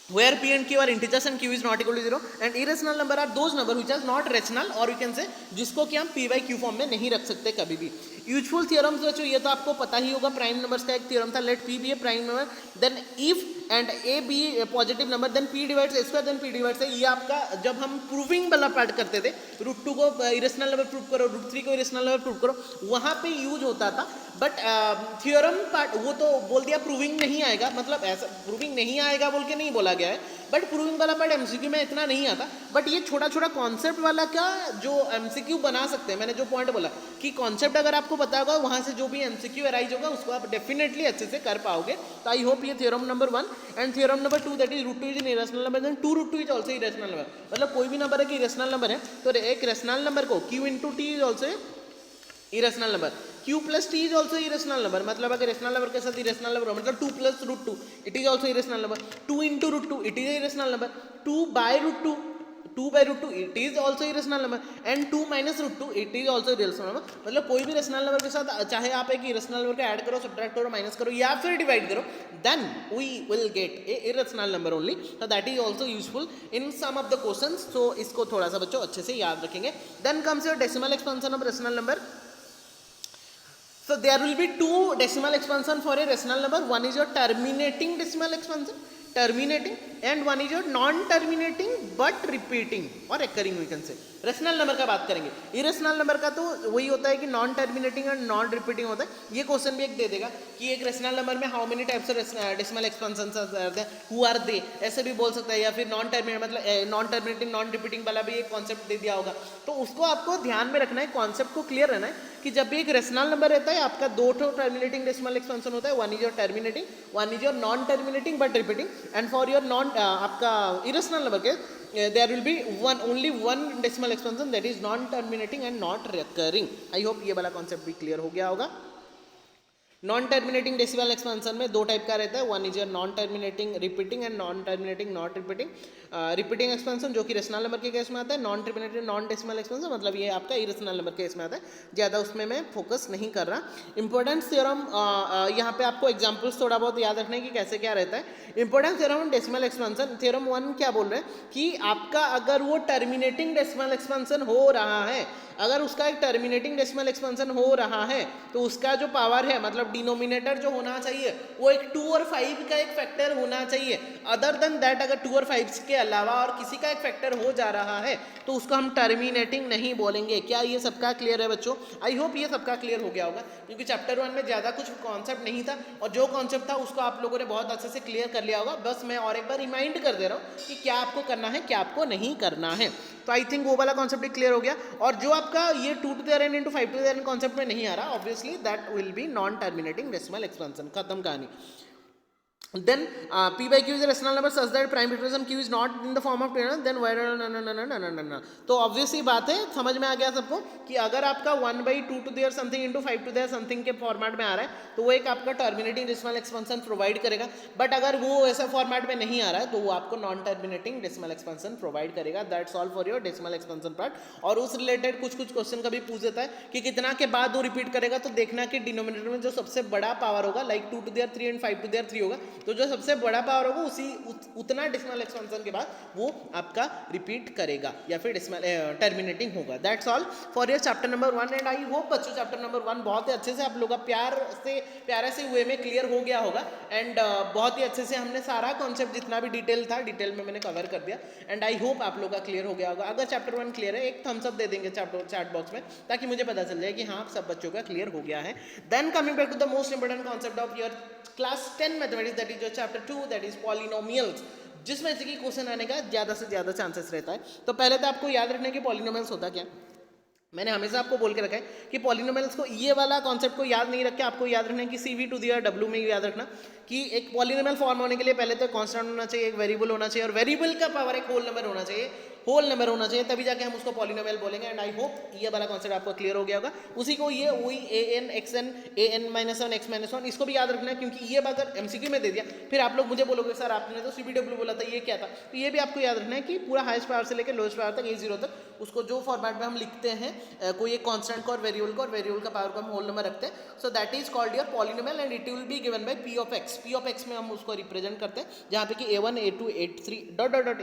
where P and Q are integers and Q is not equal to 0, and irrational number are those number which are not rational, और we can say जिसको कि हम P/Q form में नहीं रख सकते कभी भी. यूजफुल थियोरम्स बच्चों ये तो आपको पता ही होगा, प्राइम नंबर्स का एक थ्योरम था, let P be a prime number then if and A B positive number then P divides A square then P divides A. ये आपका जब हम प्रूविंग वाला पार्ट करते थे, रूट 2 को इरेशनल नंबर प्रूव करो, रूट 3 को इरेशनल नंबर प्रूव करो, वहाँ पे यूज होता था। बट थ्योरम पार्ट वो तो बोल दिया प्रूविंग नहीं आएगा, मतलब ऐसा प्रूविंग नहीं आएगा बोल के नहीं बोला गया है, बट प्रूविंग वाला पार्ट एमसीक्यू में इतना नहीं आता। बट ये छोटा छोटा कॉन्सेप्ट वाला का जो एमसीक्यू बना सकते हैं, मैंने जो पॉइंट बोला कि कॉन्सेप्ट अगर आपको पता होगा वहाँ से जो भी एमसीक्यू अराइज होगा उसको आप डेफिनेटली अच्छे से कर पाओगे। तो आई होप ये theorem number 1 and theorem number 2 that is root 2 is an irrational number then 2 root 2 is also irrational number. मतलब कोई भी नंबर है कि इरेशनल नंबर है तो एक रेशनल नंबर को q into T is also irrational number, q plus T is also irrational number. मतलब अगर रेशनल नंबर के साथ इरेशनल नंबर मतलब 2 plus root 2 it is also irrational number, 2 into root 2 it is irrational number, 2 by root 2 it is also irrational number and 2 minus root 2 it is also irrational number. मतलब कोई भी rational number के साथ चाहे आप एक irrational number को add करो, सब्ट्रैक्ट करो, माइनस करो या फिर डिवाइड करो, then we will get a irrational number only. So that is also useful in some of the questions. So इसको थोड़ा सा बच्चों अच्छे से याद रखेंगे। Then comes your decimal expansion of rational number. So there will be two decimal expansion for a rational number. One is your terminating decimal expansion, terminating, and one is your non-terminating but repeating or recurring we can say. Rational number का बात करेंगे। Irrational number का तो वही होता है कि non terminating और नॉन रिपीटिंग होता है। ये क्वेश्चन भी एक दे देगा कि एक रेशनल नंबर में how many types of decimal expansion आते हैं, हु आर दे, ऐसे भी बोल सकता है। या फिर नॉन टर्मिनेट मतलब नॉन टर्मिनेटिंग नॉन रिपीटिंग वाला भी एक कॉन्सेप्ट दे दिया होगा। तो उसको आपको ध्यान में रखना है, कॉन्सेप्ट को क्लियर रहना है कि जब भी एक रेशनल नंबर रहता है आपका दो टर्मिनेटिंग डेसिमल एक्सपेंशन होता है, one is your terminating, one is your non terminating but repeating. And for your non आपका इरेशनल नंबर के there will be only one decimal expansion that is non terminating and not recurring. I hope ये वाला concept भी clear हो गया होगा। Non terminating decimal expansion में दो टाइप का रहता है, one is your non terminating repeating and non terminating not repeating. Repeating expansion जो कि रेशनल नंबर के केस में आता है, non terminating non decimal expansion मतलब ये आपका इरेशनल नंबर के केस में आता है। ज़्यादा उसमें मैं फोकस नहीं कर रहा। इंपॉर्टेंस थ्योरम यहाँ पे आपको एग्जाम्पल्स थोड़ा बहुत याद रखने की कैसे क्या रहता है। Importance theorem decimal expansion theorem 1 क्या बोल रहे हैं कि आपका अगर वो टर्मिनेटिंग डेसिमल एक्सपेंशन हो रहा है, अगर उसका एक टर्मिनेटिंग डेसिमल एक्सपेंशन हो रहा है तो उसका जो पावर है मतलब डिनोमिनेटर जो होना चाहिए वो एक 2 और 5 का एक फैक्टर होना चाहिए। अदर देन दैट अगर 2 और 5 के अलावा और किसी का एक फैक्टर हो जा रहा है तो उसको हम टर्मिनेटिंग नहीं बोलेंगे। क्या ये सबका क्लियर है बच्चों? आई होप ये सबका क्लियर हो गया होगा, क्योंकि चैप्टर 1 में ज़्यादा कुछ कॉन्सेप्ट नहीं था और जो कॉन्सेप्ट था उसको आप लोगों ने बहुत अच्छे से क्लियर कर लिया होगा। बस मैं और एक बार रिमाइंड कर दे रहा हूँ कि क्या आपको करना है क्या आपको नहीं करना है। तो आई थिंक वो वाला कॉन्सेप्ट भी क्लियर हो गया। और जो आपका ये 2 to the n into 5 to the n concept में नहीं आ रहा, obviously that will B non terminating decimal expansion, खत्म कहानी। Then p by q is a rational number such that prime iteration q is not in the form of then no। तो obviously बात है, समझ में आ गया सबको कि अगर आपका 1/2 to the something into 5 to the something के फॉर्मेट में आ रहा है तो वो एक आपका टर्मिनेटिंग डेसिमल एक्सपेंशन प्रोवाइड करेगा। बट अगर वो ऐसा फॉर्मेट में नहीं आ रहा है तो वो आपको non terminating decimal expansion provide करेगा। That's all for your decimal expansion part. और उस रिलेटेड कुछ क्वेश्चन का भी पूछ देता है कि कितना के बाद वो रिपीट करेगा, तो देखना कि डिनोमिनेटर में जो सबसे बड़ा पावर होगा like 2 to the 3 and 5 to the 3 होगा, तो जो सबसे बड़ा पावर होगा उतना डेसिमल एक्सपेंशन के बाद वो आपका रिपीट करेगा या फिर डेसिमल टर्मिनेटिंग होगा। That's all for your chapter number 1 and I hope बच्चों चैप्टर नंबर 1 बहुत ही अच्छे से आप लोग का प्यारे से वे में क्लियर हो गया होगा। एंड बहुत ही अच्छे से हमने सारा कॉन्सेप्ट जितना भी डिटेल था डिटेल में मैंने कवर कर दिया एंड आई होप आप लोग का क्लियर हो गया होगा। अगर चैप्टर 1 क्लियर है एक थम्स अप दे देंगे चैट बॉक्स में ताकि मुझे पता चल जाए कि हाँ सब बच्चों का क्लियर हो गया है। Then coming back to the most important concept of your class 10 mathematics that is your chapter 2 that is polynomials, जिसमें से कि क्वेश्चन आने का ज़्यादा से ज़्यादा चांसेस रहता है। तो पहले तो आपको याद रखना है कि पॉलिनोमियल्स होता क्या। मैंने हमेशा आपको बोल के रखा है कि पॉलिनोमियल्स को ये वाला कॉन्सेप्ट को याद नहीं रख के आपको याद रखना है कि CV टू दी W में याद रखना कि एक पॉलिनोमियल फॉर्म होने के लिए पहले तो कांस्टेंट होना चाहिए, एक वेरिएबल होना चाहिए और वेरिएबल का पावर एक होल नंबर होना चाहिए, तभी जाके हम उसको पॉलिनोमियल बोलेंगे। एंड आई होप ये वाला कॉन्सेप्ट आपको क्लियर हो गया होगा। उसी को ये वही an xn an-1 x-1 इसको भी याद रखना है, क्योंकि ये अगर MCQ में दे दिया फिर आप लोग मुझे बोलोगे सर आपने तो CBW बोला था ये क्या था, तो ये भी आपको याद रखना है कि पूरा हाईएस्ट पावर से लेकर लोएस्ट पावर तक A0 तक उसको जो फॉर्मेट में हम लिखते हैं कोई एक कांस्टेंट को और वेरिएबल का पावर को हम होल नंबर रखते हैं, सो that is called your polynomial and it will be given by p of x में हम उसको रिप्रेजेंट करते हैं, जहाँ पे कि a1 a2 a3 ...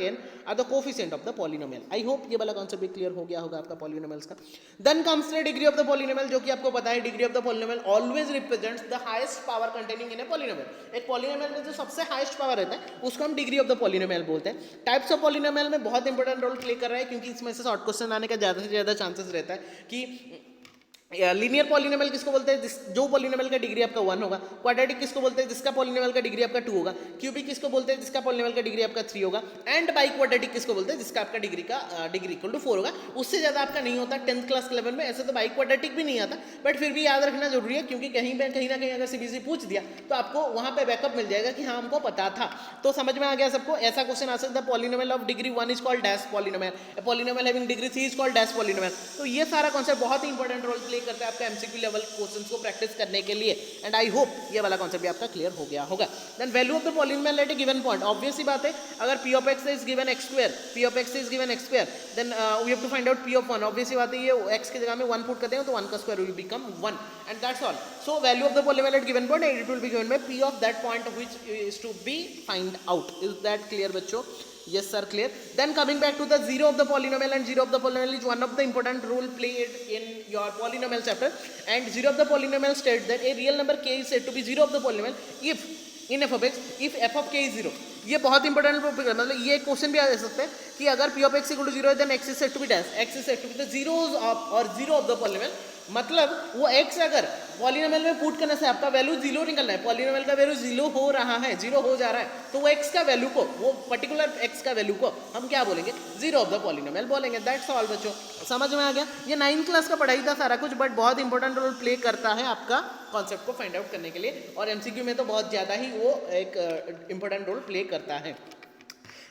an are the coefficient of the polynomial. Polynomial. I hope ये वाला कॉन्सेप्ट भी क्लियर हो गया होगा आपका पॉलिनोमियल्स का। Then comes the degree of the polynomial, जो कि आपको पता है degree of the polynomial always represents the highest power containing in a polynomial. एक पॉलिनोमियल में जो सबसे हाईएस्ट पावर रहता है उसको हम डिग्री ऑफ द पॉलिनोमियल बोलते हैं। टाइप्स ऑफ पॉलिनोमियल में बहुत इंपॉर्टेंट रोल प्ले कर रहा है, क्योंकि इसमें से शॉर्ट क्वेश्चन आने का ज़्यादा से ज़्यादा चांसेस रहता है कि लीनियर पॉलिनोमियल किसको बोलते हैं, जो पॉलिनोमियल का डिग्री आपका 1 होगा। क्वाड्रेटिक किसको बोलते हैं, जिसका पॉलिनोमियल का डिग्री आपका 2 होगा। क्यूबिक किसको बोलते हैं, जिसका पॉलिनोमियल का डिग्री आपका 3 होगा। एंड बाई क्वाड्रेटिक किसको बोलते हैं, जिसका आपका डिग्री इक्वल टू 4 होगा। उससे ज़्यादा आपका नहीं होता 10th क्लास के लेवल में। ऐसे तो बाई क्वाड्रेटिक भी नहीं आता, बट फिर भी याद रखना जरूरी है, क्योंकि कहीं ना कहीं अगर सीबीएसई पूछ दिया तो आपको वहाँ पे बैकअप मिल जाएगा कि हाँ हमको पता था। तो समझ में आ गया सबको। ऐसा क्वेश्चन आ सकता है, polynomial of degree 1 is called dash polynomial, polynomial having degree 3 is called dash polynomial. तो ये सारा कॉन्सेप्ट बहुत ही इंपॉर्टेंट रोल प्ले करता है आपका एमसीक्यू लेवल क्वेश्चंस को प्रैक्टिस करने के लिए। एंड आई होप ये वाला कॉन्सेप्ट भी आपका क्लियर हो गया होगा। Then value of the polynomial at a given point, obvious सी बात है, अगर p of x is given x square, p of x is given x square, then we have to find out p of 1। Obvious सी बात है, ये x की जगह में 1 पुट करते हैं तो 1 का square will become 1 and that's all. So value of the polynomial at given point, it will be given by p of that point which is to be find out। Is that clear बच्चों? Yes sir, clear. Then coming back to the zero of the polynomial, and zero of the polynomial is one of the important role played in your polynomial chapter. And zero of the polynomial states that a real number k is said to be zero of the polynomial if in f of x if f of k is 0। ये बहुत important, मतलब ये question भी आ सकते हैं कि अगर p of x equal to 0 है then x is said to be dash, x is said to be the zeros of or zero of the polynomial। मतलब वो x अगर पॉलिनोमियल में पुट करने से आपका वैल्यू 0 निकलना है, पॉलिनोमियल का वैल्यू 0 हो रहा है, 0 हो जा रहा है, तो वो x का वैल्यू को, वो पर्टिकुलर x का वैल्यू को हम क्या बोलेंगे, जीरो ऑफ द पॉलिनोमियल बोलेंगे। दैट्स ऑल बच्चों, समझ में आ गया? ये 9th क्लास का पढ़ाई था सारा कुछ, बट बहुत इंपॉर्टेंट रोल प्ले करता है आपका कॉन्सेप्ट को फाइंड आउट करने के लिए, और एमसीक्यू में तो बहुत ज़्यादा ही वो एक इंपॉर्टेंट रोल प्ले करता है।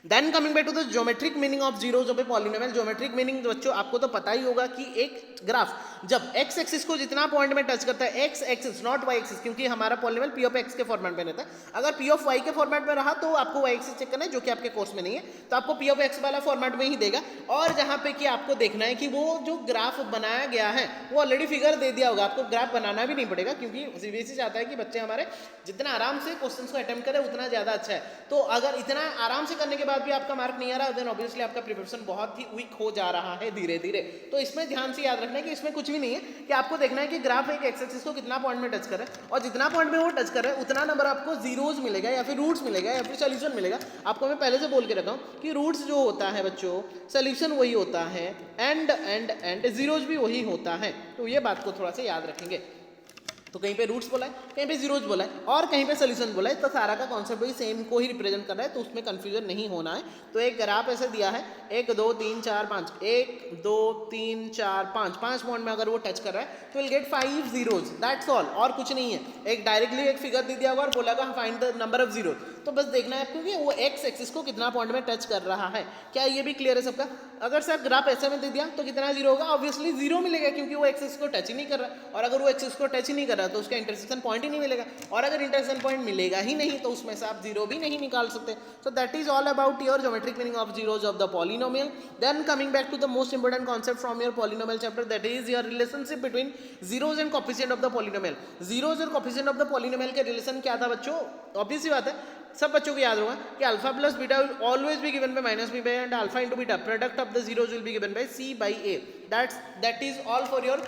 Then coming back to the geometric meaning of zeros of a polynomial. Geometric meaning बच्चों आपको तो पता ही होगा कि एक ग्राफ जब x एक्सिस को जितना पॉइंट में टच करता है, x axis not y axis, क्योंकि हमारा पॉलिनोमियल p ऑफ x के फॉर्मेट में रहता है। अगर p ऑफ y के फॉर्मेट में रहा तो आपको y एक्सिस चेक करना है, जो कि आपके कोर्स में नहीं है, तो आपको p ऑफ x वाला फॉर्मेट में ही देगा। और जहां पे कि आपको देखना है कि वो जो ग्राफ बनाया गया है वो ऑलरेडी फिगर दे दिया होगा, आपको ग्राफ बनाना भी नहीं पड़ेगा, क्योंकि सीबीएसई चाहता है कि बच्चे हमारे जितना आराम से क्वेश्चंस को अटेम्प्ट करें उतना ज़्यादा अच्छा है। तो अगर इतना आराम से करने के बाद भी आपका मार्क नहीं आ रहा, देन ऑब्वियसली आपका प्रिपरेशन बहुत ही वीक हो जा रहा है धीरे धीरे। तो इसमें ध्यान से याद रखना है कि इसमें कुछ भी नहीं है, कि आपको देखना है कि ग्राफ एक एक्स एक्सिस को कितना पॉइंट में टच कर रहा है, और जितना पॉइंट में वो टच कर रहा है उतना नंबर आपको जीरोज मिलेगा, या फिर रूट्स मिलेगा, या फिर सोल्यूशन मिलेगा। आपको मैं पहले से बोल के रखा हूँ कि रूट्स जो होता है बच्चों, सोल्यूशन वही होता है, एंड जीरोज भी वही होता है। तो ये बात को थोड़ा सा याद रखेंगे। तो कहीं पे रूट्स बोला है, कहीं पे जीरोज बोला है, और कहीं पे सोल्यूशन बोला है, तो सारा का कॉन्सेप्ट भी सेम को ही रिप्रेजेंट कर रहा है, तो उसमें कंफ्यूजन नहीं होना है। तो एक ग्राफ ऐसे दिया है 1 2 3 4 5, 1 2 3 4 5, 5 पॉइंट में अगर वो टच कर रहा है तो will gate 5 zeros, that's all, और कुछ नहीं है। एक डायरेक्टली एक फिगर दे दिया होगा और बोला होगा find the number of zero, तो बस देखना है आपको कि वो एक्स एक्सिस को कितना पॉइंट में टच कर रहा है। क्या ये भी क्लियर है सबका? अगर सर ग्राफ ऐसे में दे दिया तो कितना जीरो होगा? ऑब्वियसली जीरो मिलेगा, क्योंकि वो एक्सिस को टच ही नहीं कर रहा, और अगर वो एक्सिस को टच ही नहीं कर रहा तो उसका इंटरसेक्शन पॉइंट ही नहीं मिलेगा, और अगर इंटरसेक्शन पॉइंट मिलेगा ही नहीं तो उसमें से आप जीरो भी नहीं निकाल सकते। So that is all about your geometric meaning of zeros of the polynomial. Then coming back to the most important concept from your polynomial chapter, that is your relationship between zeros and coefficient of the polynomial. Zeros और coefficient of the polynomial के relation क्या था बच्चों? Obvious सी बात है, सब बच्चों को याद होगा कि alpha plus beta will always be given by minus b by and alpha into beta, product of the zeros will be given by c by a. That is all for your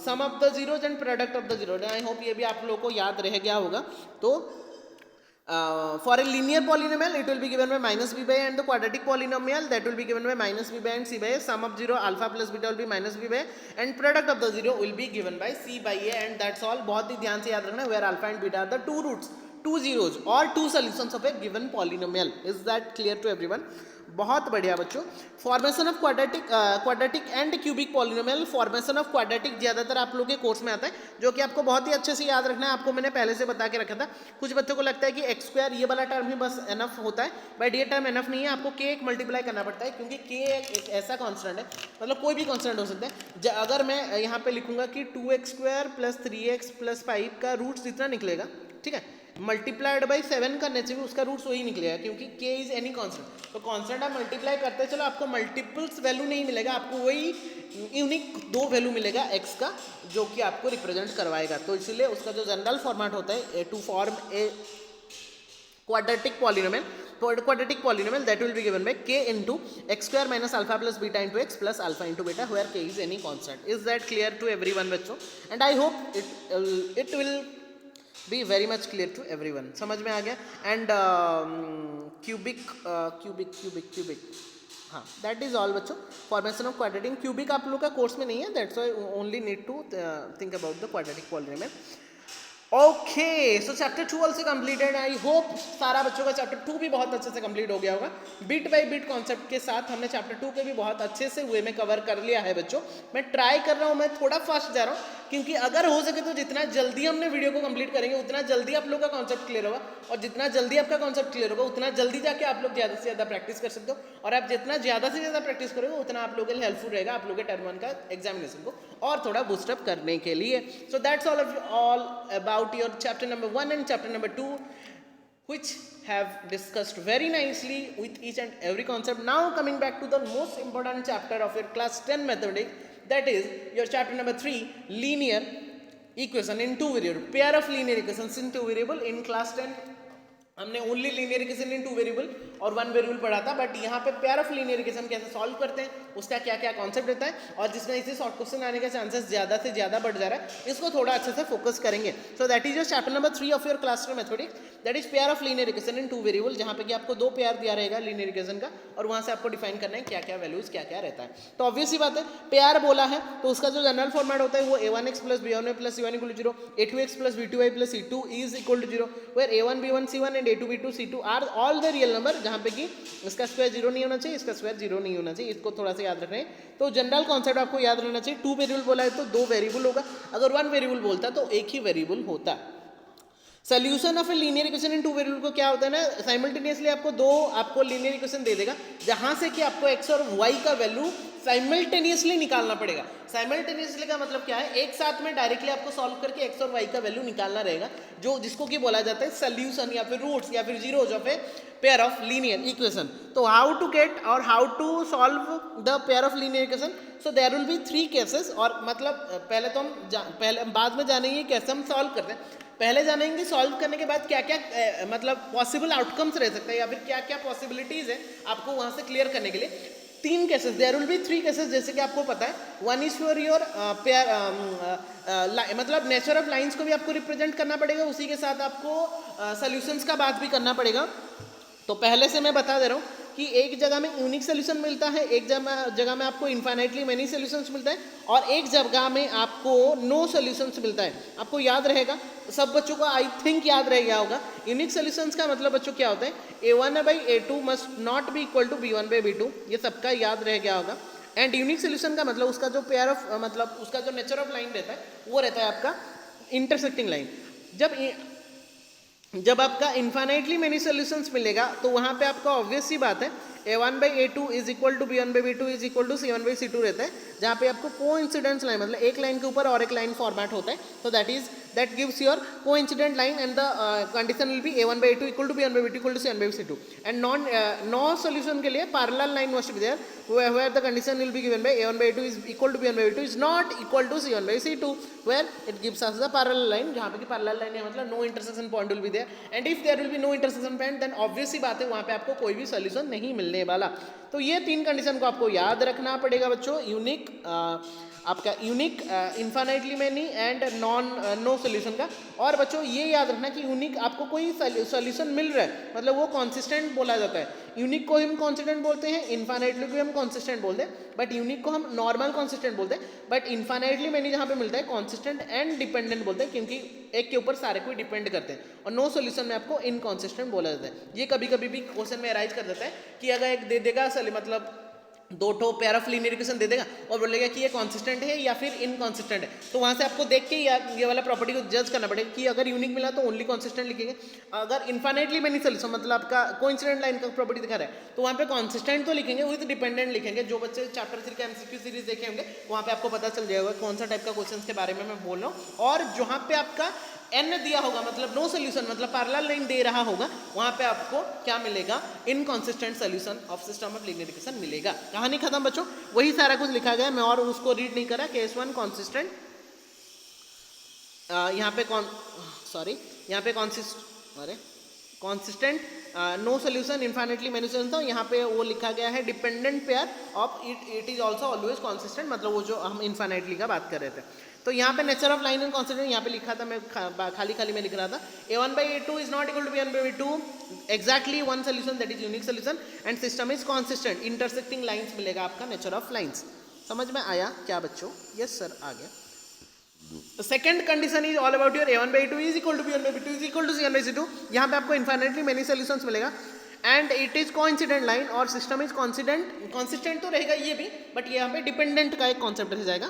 sum of the zeros and product of the zeros. I hope ये भी आप लोगों को याद रह गया होगा। तो for a linear polynomial it will be given by minus b by a, and the quadratic polynomial that will be given by minus b by a and c by a. Sum of 0 alpha plus beta will be minus b by a and product of the 0 will be given by c by a, and that's all. बहुत ही ध्यान से याद रखना, where alpha and beta are the two roots, two zeros or two solutions of a given polynomial. Is that clear to everyone? बहुत बढ़िया बच्चों। Formation of quadratic and cubic polynomial. Formation of quadratic ज़्यादातर आप लोगों के course में आता है, जो कि आपको बहुत ही अच्छे से याद रखना है। आपको मैंने पहले से बता के रखा था। कुछ बच्चों को लगता है कि एक्स स्क्वायर ये वाला टर्म ही बस एनफ होता है, बट ये टर्म एनफ नहीं है, आपको के एक मल्टीप्लाई करना पड़ता है, क्योंकि के एक ऐसा कॉन्स्टेंट है, मतलब कोई भी कॉन्स्टेंट हो सकता है। अगर मैं यहाँ पे लिखूंगा कि 2x square plus 3x plus 5 का रूट्स जितना निकलेगा, ठीक है, मल्टीप्लाइड बाई 7 करने से भी उसका रूट्स वही निकलेगा, क्योंकि k इज एनी कांस्टेंट। तो कांस्टेंट आप मल्टीप्लाई करते चलो, आपको मल्टीपल्स वैल्यू नहीं मिलेगा, आपको वही यूनिक दो वैल्यू मिलेगा x का, जो कि आपको रिप्रेजेंट करवाएगा। तो इसलिए उसका जो जनरल फॉर्मेट होता है to form a quadratic polynomial, quadratic polynomial that will be given by k into x square minus alpha plus beta into x plus alpha into beta where k is any constant. Is that clear to everyone बच्चों? And I hope it will be very much clear to everyone. समझ में आ गया? And cubic हाँ, that is all बच्चों. Formation of quadratic cubic आप लोग का कोर्स में नहीं है, that's why only need to think about the quadratic polynomial. Okay, so chapter 2 also completed. I hope सारा बच्चों का चैप्टर 2 भी बहुत अच्छे से कंप्लीट हो गया होगा. बिट बाय बिट कॉन्सेप्ट के साथ हमने चैप्टर 2 के भी बहुत अच्छे से वे में कवर कर लिया है बच्चों. मैं ट्राई कर रहा हूँ, मैं थोड़ा फास्ट जा रहा हूँ, क्योंकि अगर हो सके तो जितना जल्दी हमने वीडियो को कंप्लीट करेंगे उतना जल्दी आप लोग का कॉन्सेप्ट क्लियर होगा, और जितना जल्दी आपका कॉन्सेप्ट क्लियर होगा उतना जल्दी जाके आप लोग ज़्यादा से ज़्यादा प्रैक्टिस कर सकते हो. और आप जितना ज़्यादा से ज़्यादा प्रैक्टिस करोगे उतना आप लोगों के लिए हेल्पफुल रहेगा आप लोग के टर्म 1 का एग्जामिनेशन को और थोड़ा बूस्टअप करने के लिए. सो that's all about your chapter number 1 and chapter number 2, which have discussed very nicely with each and every concept. Now coming back to the most important chapter of your class 10 mathematics, that is your chapter number 3, linear equation in two variable, pair of linear equations in two variable. In class 10 हमने only linear equation in 2 variable और 1 variable पढ़ा था, but यहाँ पे pair of linear equation कैसे solve करते हैं, उसका क्या क्या कॉन्सेप्ट रहता है, और जिसमें इसे शॉर्ट क्वेश्चन आने के चांसेस ज़्यादा से ज़्यादा बढ़ जा रहा है, इसको थोड़ा अच्छे से फोकस करेंगे. सो that is your chapter number 3 of your class 10 mathematics, that is pair of linear equation in 2 variable, जहाँ पे कि आपको 2 पेयर दिया रहेगा लीनियर इक्वेशन का, और वहाँ से आपको डिफाइन करना है क्या क्या वैल्यूज क्या क्या रहता है. तो ऑब्वियस ही बात है, पेयर बोला है तो उसका जो जनरल फॉर्मेट होता है वो a1x plus b1y plus c1 equal to 0, a2x plus b2y plus c2 is equal to 0, where a1 b1 c1 and a2 b2 c2 are all the real number, जहाँ पे कि इसका स्क्वायर 0 नहीं होना चाहिए, इसका स्क्वायर 0 नहीं होना चाहिए. इसको थोड़ा सा याद रखना है. तो जनरल कॉन्सेप्ट आपको याद रहना चाहिए. 2 वेरिएबल बोला है तो 2 वेरिएबल होगा, अगर 1 वेरिएबल बोलता तो एक ही वेरिएबल होता. Solution of A linear equation in 2 variable को क्या होता है ना, साइमल्टेनियसली आपको लीनियर इक्वेशन दे देगा, जहां से कि आपको x और y का वैल्यू साइमल्टेनियसली निकालना पड़ेगा. साइमल्टेनियसली का मतलब क्या है, एक साथ में डायरेक्टली आपको सॉल्व करके x और y का वैल्यू निकालना रहेगा, जो जिसको कि बोला जाता है सोल्यूशन या फिर रूट्स या फिर zeros of a pair of linear equation. तो हाउ टू गेट और how to solve the pair of linear equation, so there will be 3 cases. और मतलब पहले तो हम बाद में जानेंगे कैसे हम सॉल्व करते हैं, पहले जानेंगे सॉल्व करने के बाद क्या क्या मतलब पॉसिबल आउटकम्स रह सकता है या फिर क्या क्या पॉसिबिलिटीज है आपको वहां से क्लियर करने के लिए. 3 cases, there will be 3 cases, जैसे कि आपको पता है. One is for your pair, मतलब नेचर ऑफ लाइंस को भी आपको रिप्रेजेंट करना पड़ेगा, उसी के साथ आपको सॉल्यूशंस का बात भी करना पड़ेगा. तो पहले से मैं बता दे रहा हूँ कि एक जगह में यूनिक सोल्यूशन मिलता है, एक जगह में आपको इन्फाइनाइटली मेनी सोल्यूशंस मिलता है, और एक जगह में आपको नो सोल्यूशंस मिलता है. आपको याद रहेगा, सब बच्चों को आई थिंक याद रह गया होगा. यूनिक सोल्यूशंस का मतलब बच्चों क्या होता है, a1/a2 must not be equal to b1/b2, ये सबका याद रह गया होगा. एंड यूनिक सोल्यूशन का मतलब उसका जो पेयर ऑफ मतलब उसका जो नेचर ऑफ लाइन रहता है वो रहता है आपका इंटरसेक्टिंग लाइन. जब आपका इन्फाइनाइटली मेनी सोल्यूशंस मिलेगा तो वहाँ पे आपका ऑब्वियस सी बात है a1/a2 is equal to b1/b2 is equal to c1/c2 रहता है, जहाँ पे आपको कोइंसिडेंस लाइन मतलब एक लाइन के ऊपर और एक लाइन फॉर्मेट होता है. तो that gives your coincident line, and the condition will be a1/a2 equal to b1/b2 equal to c1/c2. And no solution के लिए parallel line must be there where the condition will be given by a1/a2 is equal to b1/b2 is not equal to c1/c2, where it gives us the parallel line, जहाँ पे कि parallel line है मतलब no intersection point will be there, and if there will be no intersection point then obvious सी बात है वहाँ पे आपको कोई भी solution नहीं मिलने वाला. तो ये 3 कंडीशन को आपको याद रखना पड़ेगा बच्चों. यूनिक आपका unique infinitely many and no solution का. और बच्चों ये याद रखना कि यूनिक आपको कोई सोल्यूशन मिल रहा है मतलब वो कॉन्सिस्टेंट बोला जाता है. यूनिक को हम कॉन्सिस्टेंट बोलते हैं, इन्फाइनाइटली को हम कॉन्सिस्टेंट बोलते हैं, बट यूनिक को हम नॉर्मल कॉन्सिस्टेंट बोलते हैं. बट इन्फाइनाइटली मैनी जहाँ पे मिलता है कॉन्सिस्टेंट एंड डिपेंडेंट बोलते हैं, क्योंकि एक के ऊपर सारे कोई डिपेंड करते हैं. और नो सोल्यूशन में आपको इनकॉन्सिस्टेंट बोला जाता है. ये कभी कभी भी क्वेश्चन में अराइज कर देता है कि अगर एक दे देगा मतलब 2 ठो पेयर ऑफ लीनियर इक्वेशन दे देगा और बोलेगा कि ये कॉन्सिस्टेंट है या फिर इनकॉन्सिस्टेंट है, तो वहाँ से आपको देख के ये वाला प्रॉपर्टी को जज करना पड़ेगा कि अगर यूनिक मिला तो ओनली कॉन्सिस्टेंट लिखेंगे, अगर इन्फाइनाइटली मेनी सोल्यूशन मतलब आपका कोइंसिडेंट लाइन का प्रॉपर्टी दिखा रहा है तो वहाँ पे कॉन्सिस्टेंट तो लिखेंगे, विद डिपेंडेंट लिखेंगे. जो बच्चे चैप्टर 3 का एमसीक्यू सीरीज देखे होंगे वहाँ पे आपको पता चल जाएगा कौन सा टाइप का क्वेश्चन के बारे में मैं बोल रहा हूँ. और जहाँ पे आपका n दिया होगा मतलब नो सोल्यूशन मतलब पैरेलल लाइन दे रहा होगा, वहां पे आपको क्या मिलेगा, inconsistent solution of system of linear equation मिलेगा. कहानी खत्म बच्चों, वही सारा कुछ लिखा गया, मैं और उसको रीड नहीं करा. केस 1 कॉन्सिस्टेंट, यहाँ पे consistent no solution infinitely many solution था, यहाँ पे वो लिखा गया है dependent pair of it is also always consistent, मतलब वो जो हम इन्फाइनेटली का बात कर रहे थे। तो यहाँ पे nature of line and consistent यहाँ पे लिखा था, मैं खाली में लिख रहा था a1/a2 is not equal to b1/b2 exactly one solution that is unique solution and system is consistent, intersecting lines मिलेगा आपका नेचर ऑफ लाइन्स। समझ में आया क्या बच्चों? यस सर, आ गया। The second condition is all about your a1/a2 is equal to b1/b2 is equal to c1/c2। यहाँ पे आपको इन्फाइनेटली मेनी सोल्यूशंस मिलेगा and it is coincident line और सिस्टम इज कॉन्सिस्टेंट तो रहेगा ये भी, बट ये यहाँ पे डिपेंडेंट का एक कॉन्सेप्ट रह जाएगा।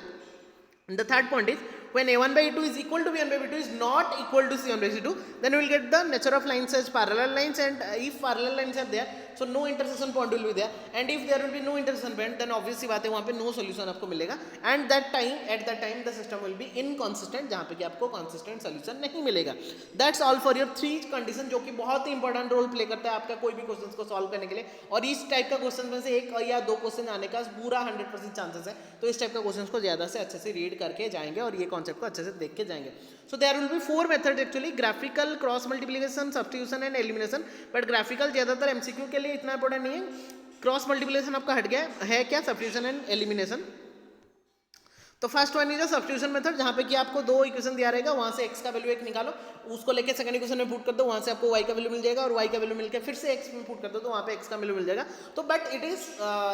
The third point is when a1/a2 is equal to b1/b2 is not equal to c1/c2, then we will get the nature of lines as parallel lines, and if parallel lines are there, so no intersection point will be there, and if there will be no intersection point, then obviously बात है वहाँ पे no solution आपको मिलेगा, and at that time the system will be inconsistent, जहाँ पे कि आपको consistent solution नहीं मिलेगा। That's all for your 3 condition, जो कि बहुत ही इंपॉर्टेंट रोल प्ले करता है आपका कोई भी क्वेश्चन को सॉल्व करने के लिए, और इस टाइप का क्वेश्चन में से 1 या 2 क्वेश्चन आने का पूरा 100% चांसेस है। तो इस टाइप का क्वेश्चन को ज़्यादा से अच्छे से रीड करके जाएंगे और ये कॉन्सेप्ट को अच्छे से देख के जाएंगे। So there will be 4 methods actually, graphical, cross multiplication, substitution and elimination, but graphical ज़्यादातर एमसीक्यू के लिए इतना इंपॉर्टेंट नहीं है। क्रॉस मल्टीप्लिकेशन आपका हट गया है क्या, सब्स्टिट्यूशन एंड एलिमिनेशन। तो first one is a substitution method, जहाँ पे कि आपको 2 इक्वेशन दिया रहेगा, वहाँ से x का वैल्यू 1 निकालो, उसको लेके सेकंड इक्वेशन में पुट कर दो, वहाँ से आपको y का वैल्यू मिल जाएगा, और y का वैल्यू मिलकर फिर से x में पुट कर दो तो वहाँ पे x का वैल्यू मिल जाएगा। तो but it is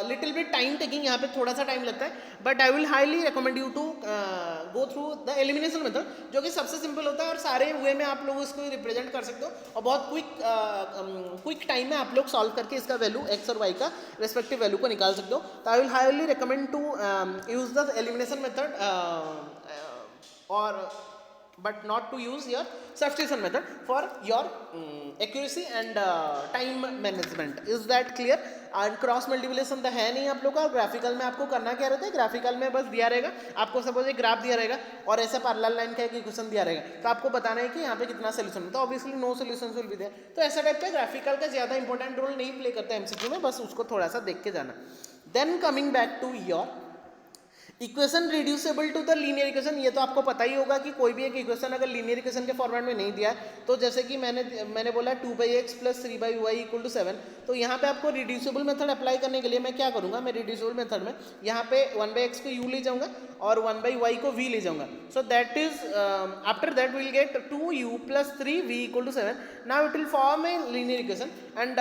little bit time taking, यहाँ पे थोड़ा सा टाइम लगता है, but I will highly recommend you to go through the elimination method, जो कि सबसे सिंपल होता है और सारे वे में आप लोग इसको रिप्रेजेंट कर सकते हो, और बहुत क्विक टाइम में आप लोग सॉल्व करके इसका वैल्यू x और y का रेस्पेक्टिव वैल्यू को निकाल सकते हो। तो I will highly recommend to use the elimination method or but not to use your substitution method for your accuracy and time management। is that clear? and cross multiplication तो है नहीं आप लोग का। ग्राफिकल में आपको करना क्या रहता है, ग्राफिकल में बस दिया रहेगा आपको, सपोज एक ग्राफ दिया रहेगा और ऐसा पैरेलल लाइन का एक इक्वेशन दिया रहेगा, तो आपको बताना है कि यहाँ पे कितना सोल्यूशन है, तो obviously no solution will be there. तो ऐसा टाइप का ग्राफिकल का ज़्यादा इंपॉर्टेंट रोल नहीं प्ले करता है एमसीक्यू में, बस उसको थोड़ा सा देख के जाना। Then coming back to your equation reducible to the linear equation, ये तो आपको पता ही होगा कि कोई भी एक इक्वेशन अगर लीनियर इक्वेशन के फॉर्मेट में नहीं दिया है, तो जैसे कि मैंने बोला 2/x + 3/y = 7, तो यहाँ पे आपको रिड्यूसेबल मेथड अप्लाई करने के लिए मैं क्या करूँगा, मैं रिड्यूसेबल मेथड में यहाँ पे 1/x को u ले जाऊँगा और 1/y को v ले जाऊँगा। So that is after that will get 2u + 3v = 7। Now it will form a linear equation, and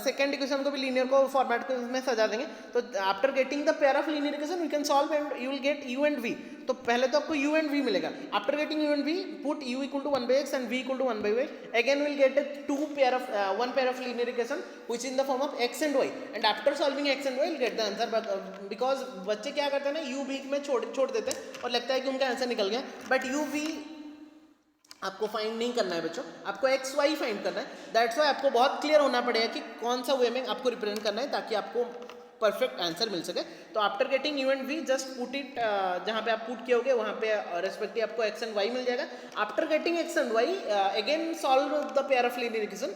second equation को भी लीनियर को फॉर्मेट में सजा देंगे। तो after getting the pair of linear equation we can solve and you will get u and v। तो पहले तो आपको u and v मिलेगा, after getting u and v put u = 1/x and v = 1/y, again we will get one pair of linear equation which in the form of x and y, and after solving x and y we will get the answer, because बच्चे क्या करते हैं ना, u v में छोड़ देते हैं और लगता है कि उनका आंसर निकल गया, बट u v आपको फाइंड नहीं करना है बच्चों, आपको एक्स वाई फाइंड करना है। दैट्स वाई आपको बहुत क्लियर होना पड़ेगा कि कौन सा वे में आपको रिप्रेजेंट करना है ताकि आपको परफेक्ट आंसर मिल सके। तो after getting u and v just put it, जहाँ पे आप पुट किए होगे वहाँ पे रेस्पेक्टिव आपको एक्स एंड वाई मिल जाएगा। After getting x and y again solve the pair of linear equation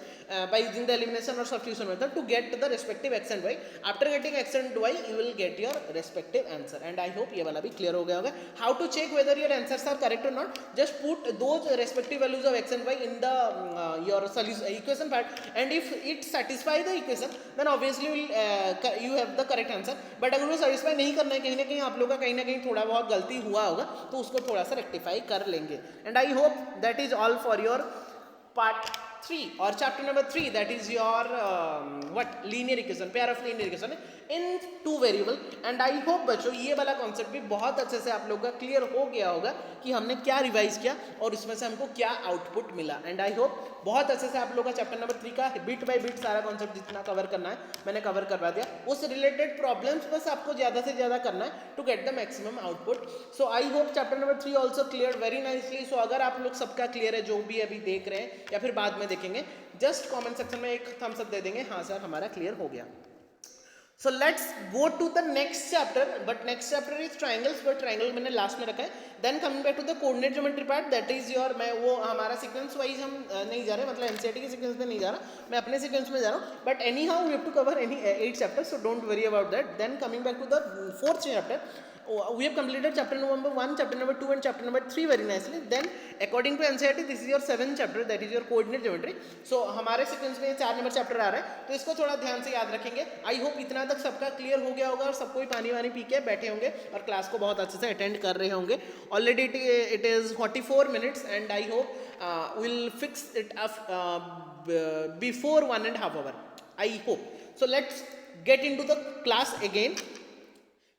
by using the elimination or substitution method to get the respective x and y. After getting x and y you will get your respective answer, and I hope ये वाला भी clear हो गया होगा। How to check whether your answers are correct or not? Just put those respective values of x and y in the your equation part, and if it satisfy the equation then obviously you have the correct answer। but अगर वो satisfy नहीं करना है, कहीं ना कहीं आप लोग का कहीं ना कहीं थोड़ा बहुत गलती हुआ होगा, तो उसको थोड़ा सा rectify कर लेंगे। And I hope that is all for your part 3 or chapter number 3, that is your linear equation, pair of linear equation in 2 variable। and I hope बच्चों ये वाला कॉन्सेप्ट भी बहुत अच्छे से आप लोगों का क्लियर हो गया होगा कि हमने क्या रिवाइज किया और इसमें से हमको क्या आउटपुट मिला। एंड आई होप बहुत अच्छे से आप लोगों का चैप्टर नंबर 3 का बिट बाय बिट सारा कॉन्सेप्ट जितना कवर करना है मैंने कवर करवा दिया। उस रिलेटेड प्रॉब्लम्स बस आपको ज़्यादा से ज़्यादा करना है to get the maximum output. So I hope chapter number 3 also clear very nicely. So अगर आप लोग सबका क्लियर है, जो भी अभी देख रहे हैं या फिर बाद में देखेंगे, जस्ट कमेंट सेक्शन में एक थम्स अप दे देंगे, हाँ सर हमारा क्लियर हो गया। So let's go to the next chapter, but next chapter is triangles, but triangle मैंने लास्ट में रखा है। Then coming back to the coordinate geometry part, that is your, मैं वो हमारा सीक्वेंस वाइज हम नहीं जा रहे, मतलब एनसीईआरटी के सीक्वेंस में नहीं जा रहा, मैं अपने सीक्वेंस में जा रहा हूँ, but anyhow we have to cover any 8 chapters, so don't worry about that. Then coming back to the fourth chapter, we have completed chapter number 1, chapter number 2 and chapter number 3 very nicely. Then according to NCERT this is your 7th chapter, that is your coordinate geometry. So हमारे sequence में 4 number chapter आ रहा है, तो इसको थोड़ा ध्यान से याद रखेंगे. आई होप इतना तक सबका क्लियर हो गया होगा और सब कोई पानी वानी पी के बैठे होंगे और क्लास को बहुत अच्छे से अटेंड कर रहे होंगे. Already it is 44 minutes and I hope will fix it up before 1.5 hour, I hope. So let's get into the class again.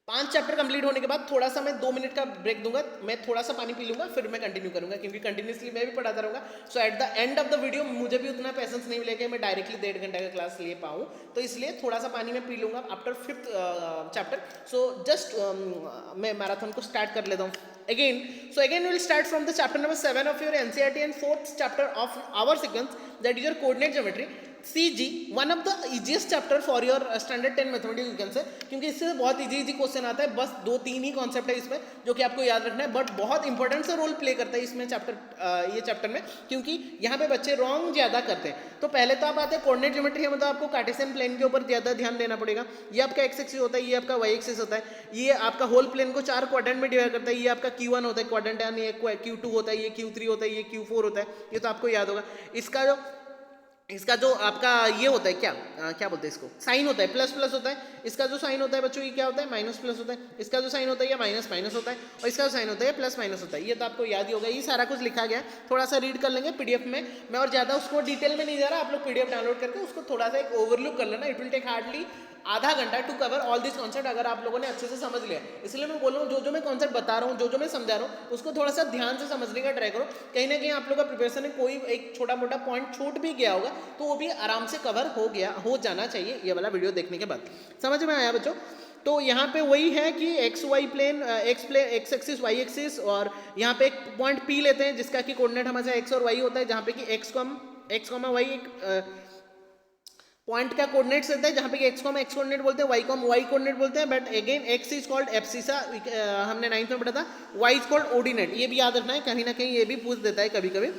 5 chapter complete होने के बाद थोड़ा सा मैं 2 मिनट का ब्रेक दूंगा, मैं थोड़ा सा पानी पी लूंगा, फिर मैं कंटिन्यू करूंगा, क्योंकि कंटिन्यूसली मैं भी पढ़ाता रहूंगा. So at the end of the video मुझे भी उतना पेशेंस नहीं मिलेगा, मैं डायरेक्टली 1.5 घंटे का क्लास ले पाऊँ, तो इसलिए थोड़ा सा पानी मैं पी लूंगा after 5th chapter. So just मैं मैराथन को स्टार्ट कर लेता हूँ again. So again we will start from the chapter number 7 of your NCERT and 4th chapter of our sequence, that is your coordinate geometry. CG, one of the easiest chapter for your standard 10 mathematics you can say, क्योंकि इससे बहुत easy question आता है, बस 2-3 ही concept है इसमें जो कि आपको याद रखना है, बट बहुत इंपॉर्टेंट सा रोल प्ले करता है इसमें ये चैप्टर में, क्योंकि यहाँ पे बच्चे रॉन्ग ज़्यादा करते हैं. तो पहले तो आप आते हैं कोऑर्डिनेट ज्योमेट्री है, मतलब आपको कार्टेशियन प्लेन के ऊपर ज़्यादा ध्यान देना पड़ेगा. ये आपका एक्स एक्सिस होता है, ये आपका वाई एक्सिस होता है, ये आपका होल प्लेन को 4 क्वाड्रेंट में डिवाइड करता है. ये आपका Q1 होता है क्वाड्रेंट, यानी Q2 होता है, ये Q3 होता है, ये Q4 होता है, ये तो आपको याद होगा. इसका जो आपका ये होता है क्या बोलते हैं इसको, साइन होता है, प्लस प्लस होता है. इसका जो साइन होता है बच्चों ये क्या होता है, माइनस प्लस होता है. इसका जो साइन होता है ये माइनस माइनस होता है, और इसका जो साइन होता है प्लस माइनस होता है. ये तो आपको याद ही होगा, ये सारा कुछ लिखा गया है, थोड़ा सा रीड कर लेंगे पीडीएफ में. मैं और ज़्यादा उसको डिटेल में नहीं जा रहा, आप लोग पीडीएफ डाउनलोड करके उसको थोड़ा सा एक ओवरलुक कर लेना. इट विल टेक हार्डली आधा घंटा to cover all this concept, अगर आप लोगों ने अच्छे से समझ लिया. इसलिए मैं बोल रहा हूँ जो मैं कॉन्सेप्ट बता रहा हूँ, जो मैं समझा रहा हूँ, उसको थोड़ा सा ध्यान से समझने का ट्राई करो. कहीं ना कहीं आप लोग का प्रिपरेशन में कोई एक छोटा मोटा पॉइंट छूट भी गया होगा, तो वो भी आराम से कवर हो जाना चाहिए ये वाला वीडियो देखने के बाद. समझ में आया बच्चों? तो यहाँ पे वही है कि X Y plane, X axis Y axis, और यहाँ पे एक पॉइंट पी लेते हैं जिसका कि कोऑर्डिनेट हमारे एक्स और वाई होता है, जहाँ पे कि एक्स वाई एक पॉइंट का कोऑर्डिनेट्स रहता है, जहाँ पे एक्स कोऑर्डिनेट बोलते हैं, वाई कोऑर्डिनेट बोलते हैं. But again x is called abscissa, हमने 9th में पढ़ा था. वाई इज कॉल्ड ऑर्डिनेट, ये भी याद रखना है, कहीं ना कहीं ये भी पूछ देता है कभी कभी.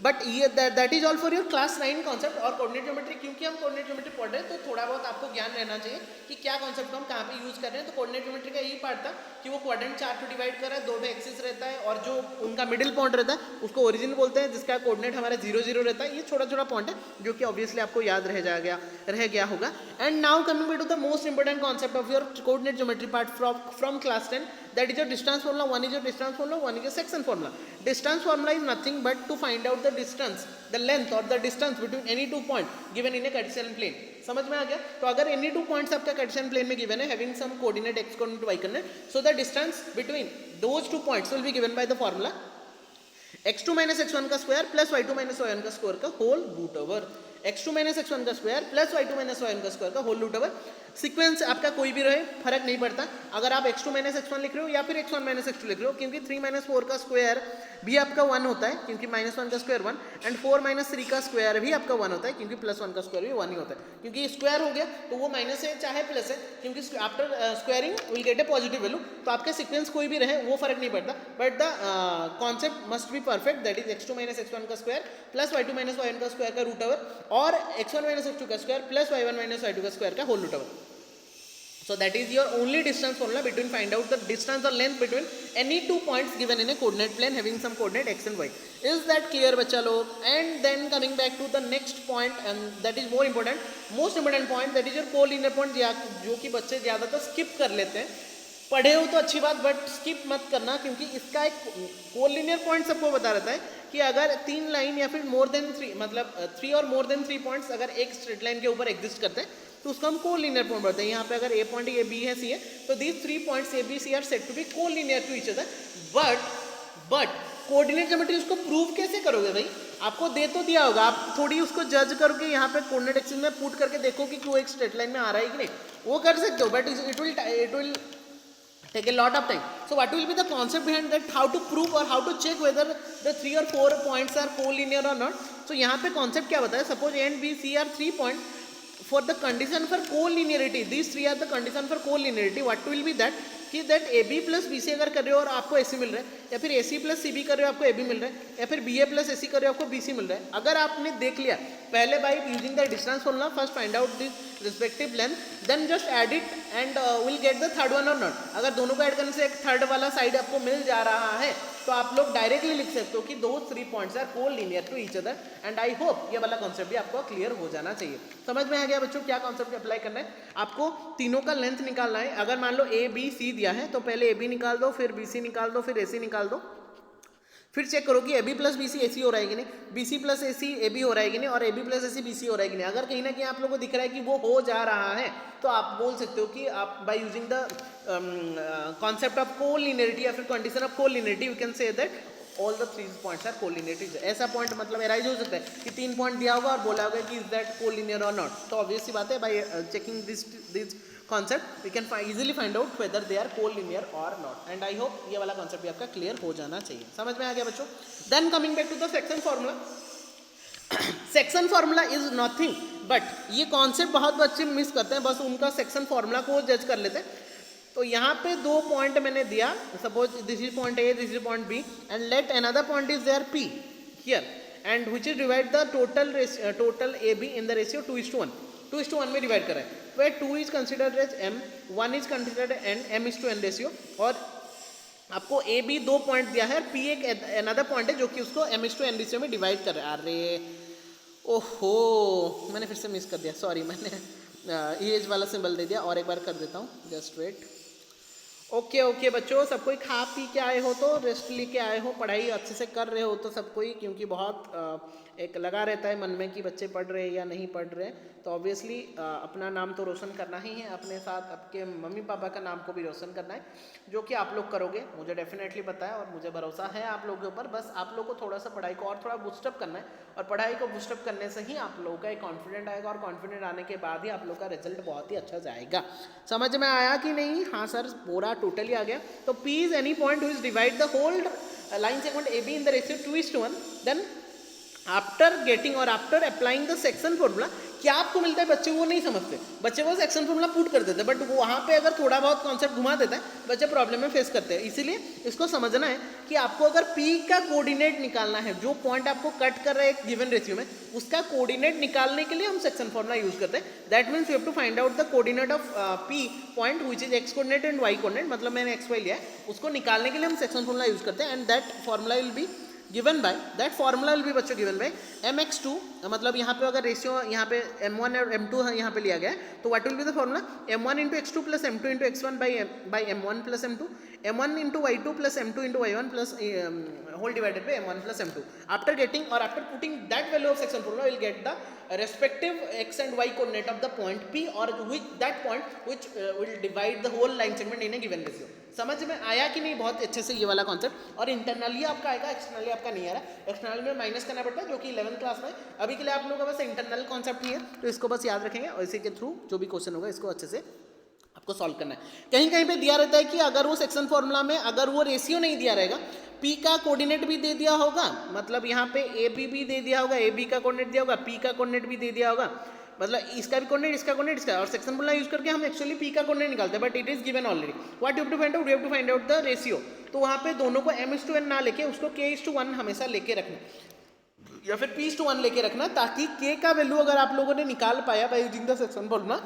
बट ये that is all for your class 9 concept और कोऑर्डिनेट ज्योमेट्री. क्योंकि हम कोऑर्डिनेट ज्योमेट्री पढ़ रहे हैं तो थोड़ा बहुत आपको ज्ञान रहना चाहिए कि क्या कॉन्सेप्ट को हम कहाँ पे यूज कर रहे हैं. तो कोऑर्डिनेट ज्योमेट्री का यही पार्ट था कि वो क्वाड्रेंट 4 को डिवाइड कर रहा है, 2 पे एक्सिस रहता है, और जो उनका मिडिल पॉइंट रहता है उसको ओरिजिन बोलते हैं, जिसका कोऑर्डिनेट हमारा 0 0 रहता है. ये छोटा छोटा पॉइंट है जो कि ऑब्वियसली आपको याद रह गया होगा. And now coming to the most important concept of your coordinate geometry part from class 10, that is your distance formula. One is your distance formula, one is your section formula. Distance formula is nothing but to find out the distance, the length or the distance between any 2 points given in a Cartesian plane. समझ में आ गया? तो अगर any 2 points आपका Cartesian plane में given है having some coordinate x coordinate y coordinate, so the distance between those 2 points will be given by the formula x2 minus x1 का square plus y2 minus y1 का square का whole root over. x2 minus x1 का square plus y2 minus y1 का square का whole root over. Sequence आपका कोई भी रहे फर्क नहीं पड़ता, अगर आप x2 माइनस x1 लिख रहे हो या फिर x1 माइनस x2 लिख रहे हो, क्योंकि 3 माइनस 4 का स्क्वायर भी आपका 1 होता है, क्योंकि माइनस 1 का स्क्वायर 1, एंड 4 माइनस 3 का स्क्वायर भी आपका 1 होता है, क्योंकि प्लस 1 का स्क्वायर भी 1 ही होता है. क्योंकि स्क्वायर हो गया तो वो माइनस है चाहे प्लस है, क्योंकि after squaring will get A positive value. तो आपका सीक्वेंस कोई भी रहे वो फर्क नहीं पड़ता, but the concept must be perfect, that is x2 minus x1 का square plus y2 minus y1 का स्क्वायर का रूट ओवर, और x1 माइनस x2 का square plus y1 minus y2 का स्क्वायर का whole root over. So that is your only distance formula between find out the distance or length between any 2 points given in a coordinate plane having some coordinate x and y. Is that clear बच्चा लोग? And then coming back to the next point, and that is more important, most important point, that is your collinear point, जो कि बच्चे ज़्यादातर skip कर लेते हैं. पढ़े हो तो अच्छी बात, बट स्किप मत करना, क्योंकि इसका एक कोलिनियर पॉइंट सबको बता रहता है कि अगर 3 लाइन या फिर मोर देन 3, मतलब 3 और मोर देन 3 पॉइंट्स अगर एक स्ट्रेट लाइन के ऊपर एग्जिस्ट करते हैं तो उसको हम कोलिनियर पॉइंट बोलते हैं. यहाँ पे अगर ए पॉइंट ए बी है सी है, तो these 3 points A B C are said to be collinear to each other. But coordinate geometry उसको प्रूव कैसे करोगे भाई? आपको दे तो दिया होगा, आप थोड़ी उसको जज करके यहाँ पे कोऑर्डिनेट एक्सिस में पुट करके देखो कि वो एक स्ट्रेट लाइन में आ रहा है कि नहीं, वो कर सकते हो, but it will take a lot of time. So what will be the concept behind that, how to prove or how to check whether the 3 or 4 points are collinear or not. So यहाँ पे concept क्या बताया, suppose A and B C are 3 points, for the condition for collinearity, these 3 are the condition for collinearity. What will be that कि that A B plus B C अगर कर रहे हो और आपको ए सी मिल रहा है, या फिर ए सी प्लस सी बी कर रहे हो आपको ए बी मिल रहा है, या फिर बी ए प्लस ए सी कर रहे हो आपको बी सी मिल रहा है, अगर आपने देख लिया पहले by using the distance formula first find out this respective length, then just add it and will get the third one और नॉट। अगर दोनों को ऐड करने से एक थर्ड वाला साइड आपको मिल जा रहा है तो आप लोग डायरेक्टली लिख सकते हो कि दो 3 points are collinear to each other, and I hope ये वाला कॉन्सेप्ट भी आपको क्लियर हो जाना चाहिए। समझ में आ गया बच्चों क्या कॉन्सेप्ट अप्लाई करना है? आपको तीनों का लेंथ निकालना है। अगर मान लो ए बी सी दिया है तो पहले ए बी निकाल दो, फिर बी सी निकाल दो, फिर ए सी निकाल दो, फिर चेक करो कि A B plus B C A C हो रहा है कि नहीं, B C plus A C A B हो रहा है कि नहीं, और A B plus A C B C हो रहा है कि नहीं। अगर कहीं ना कहीं आप लोगों को दिख रहा है कि वो हो जा रहा है तो आप बोल सकते हो कि आप by using the concept of collinearity या फिर condition of collinearity you can say that all the 3 points are collinear. ऐसा पॉइंट मतलब एराइज हो सकता है कि 3 पॉइंट दिया होगा और बोला होगा कि इज दैट कोलिनियर और नॉट। तो ऑब्वियस सी बात है bye checking this concept we can easily find out whether they are collinear or not, and I hope ये वाला concept भी आपका clear हो जाना चाहिए। समझ में आ गया बच्चों? Then coming back to the section formula, section formula is nothing but ये concept बहुत बच्चे मिस करते हैं, बस उनका section formula को जज कर लेते हैं। तो यहाँ पे 2 पॉइंट मैंने दिया, suppose this is point A, this is point B, and let another point is there P here, and which is divide the total A B in the ratio 2:1, 2:1 में डिवाइड करें, where 2 is considered as m, 1 is considered n, m:n ratio, और आपको A B 2 point दिया है, P एक another point है जो कि उसको m:n रेशियो में डिवाइड कर रहा है। अरे ओहो मैंने फिर से मिस कर दिया, सॉरी, मैंने इरेज वाला सिंबल दे दिया, और एक बार कर देता हूँ, जस्ट वेट। ओके बच्चों, सब कोई खा पी के आए हो तो रेस्ट लेके आए हो, पढ़ाई अच्छे से कर रहे हो तो सब कोई, क्योंकि बहुत एक लगा रहता है मन में कि बच्चे पढ़ रहे हैं या नहीं पढ़ रहे, तो ऑब्वियसली अपना नाम तो रोशन करना ही है, अपने साथ आपके मम्मी पापा का नाम को भी रोशन करना है, जो कि आप लोग करोगे, मुझे डेफिनेटली पता है और मुझे भरोसा है आप लोगों के ऊपर। बस आप लोग को थोड़ा सा पढ़ाई को और थोड़ा बूस्टअप करना है, और पढ़ाई को बूस्टअप करने से ही आप लोगों का एक कॉन्फिडेंट आएगा, और कॉन्फिडेंट आने के बाद ही आप लोग का रिजल्ट बहुत ही अच्छा जाएगा। समझ में आया कि नहीं? हाँ सर, पूरा टोटली आ गया। तो P is any point which divide the whole line segment AB in the ratio 2:1, then after getting और after applying the section formula, क्या आपको मिलता है? बच्चे वो नहीं समझते, बच्चे वो सेक्शन फॉर्मूला पुट कर देते हैं, बट वहाँ पे अगर थोड़ा बहुत कॉन्सेप्ट घुमा देता है बच्चे प्रॉब्लम में फेस करते हैं। इसीलिए इसको समझना है कि आपको अगर P का कोऑर्डिनेट निकालना है, जो पॉइंट आपको कट कर रहा है एक गिवन रेशियो में, उसका कोऑर्डिनेट निकालने के लिए हम सेक्शन फॉर्मूला यूज करते हैं। That means you have to find out the coordinate of P point which is X coordinate and Y coordinate, मतलब मैंने एक्स वाई लिया है, उसको निकालने के लिए हम सेक्शन फॉर्मूला यूज करते हैं, and that formula will be given bye, that formula will be बच्चों गिवन बाय mx2, मतलब यहाँ पे अगर रेशियो यहाँ पे m1 और m2 यहाँ पे लिया गया है, तो what will be the formula? m1 into x2 plus m2 into x1 by m1 plus m2, m1 into y2 plus m2 into y1 plus whole divided by m1 plus m2। After getting और after putting that value of section formula will get the respective x and y coordinate of the point P, or which that point which will divide the whole line segment in a given ratio। समझ में आया कि नहीं? बहुत अच्छे से ये वाला कॉन्सेप्ट, और इंटरनली आपका आएगा, एक्सटर्नली आपका नहीं आ रहा। एक्सटर्नल में माइनस करना पड़ता है, जो कि 11th क्लास में। अभी के लिए आप लोगों का बस इंटरनल कॉन्सेप्ट ही है, तो इसको बस याद रखेंगे, और इसी के थ्रू जो भी क्वेश्चन होगा इसको अच्छे से आपको सॉल्व करना है। कहीं कहीं पे दिया रहता है कि अगर वो सेक्शन फॉर्मूला में अगर वो रेशियो नहीं दिया रहेगा, P का कोऑर्डिनेट भी दे दिया होगा, मतलब यहाँ पे AB भी दे दिया होगा, AB का कोऑर्डिनेट दिया होगा, P का कोऑर्डिनेट भी दे दिया होगा, मतलब इसका भी कोऑर्डिनेट, इसका कोऑर्डिनेट, इसका, और सेक्शन फॉर्मूला यूज करके हम एक्चुअली P का कोऑर्डिनेट निकालते हैं, but it is given already. What you have to find out? You have to find out the ratio. तो वहाँ पे दोनों को m:n ना लेके उसको k:1 हमेशा लेके रखना, या फिर p:1 लेके रखना, ताकि k का वैल्यू अगर आप लोगों ने निकाल पाया bye using the section formula,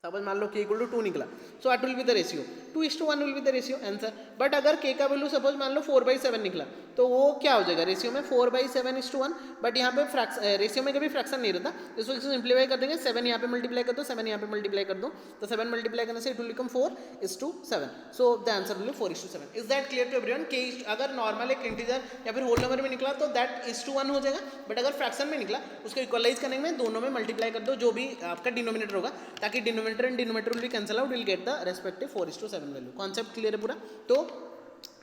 suppose मान लो k इक्वल टू 2 निकला, so what will be the ratio? 2:1 will be the ratio answer. But अगर k का वैल्यू सपोज मान लो 4/7 निकला, तो वो क्या हो जाएगा रेशियो में? 4/7:1। बट यहाँ पे रेशियो में कभी फ्रैक्शन नहीं रहता, इसको सिंप्लीफाई कर देंगे, 7 यहाँ पे मल्टीप्लाई कर दो, 7 यहाँ पे मल्टीप्लाई कर दो, तो 7 मल्टीप्लाई करने से it will become 4:7। So the answer will be 4:7। Is that clear to everyone? k अगर नॉर्मल एक इंटीजर या फिर होल नंबर में निकला तो दैट 1:1 हो जाएगा, बट अगर फ्रैक्शन में निकला उसको इक्वलाइज करने में दोनों में मल्टीप्लाई कर दो, जो भी आपका डिनोमिनेटर होगा, ताकि denominator and denominator will be cancel out, will get the respective 4:7 value. Concept clear है पूरा? तो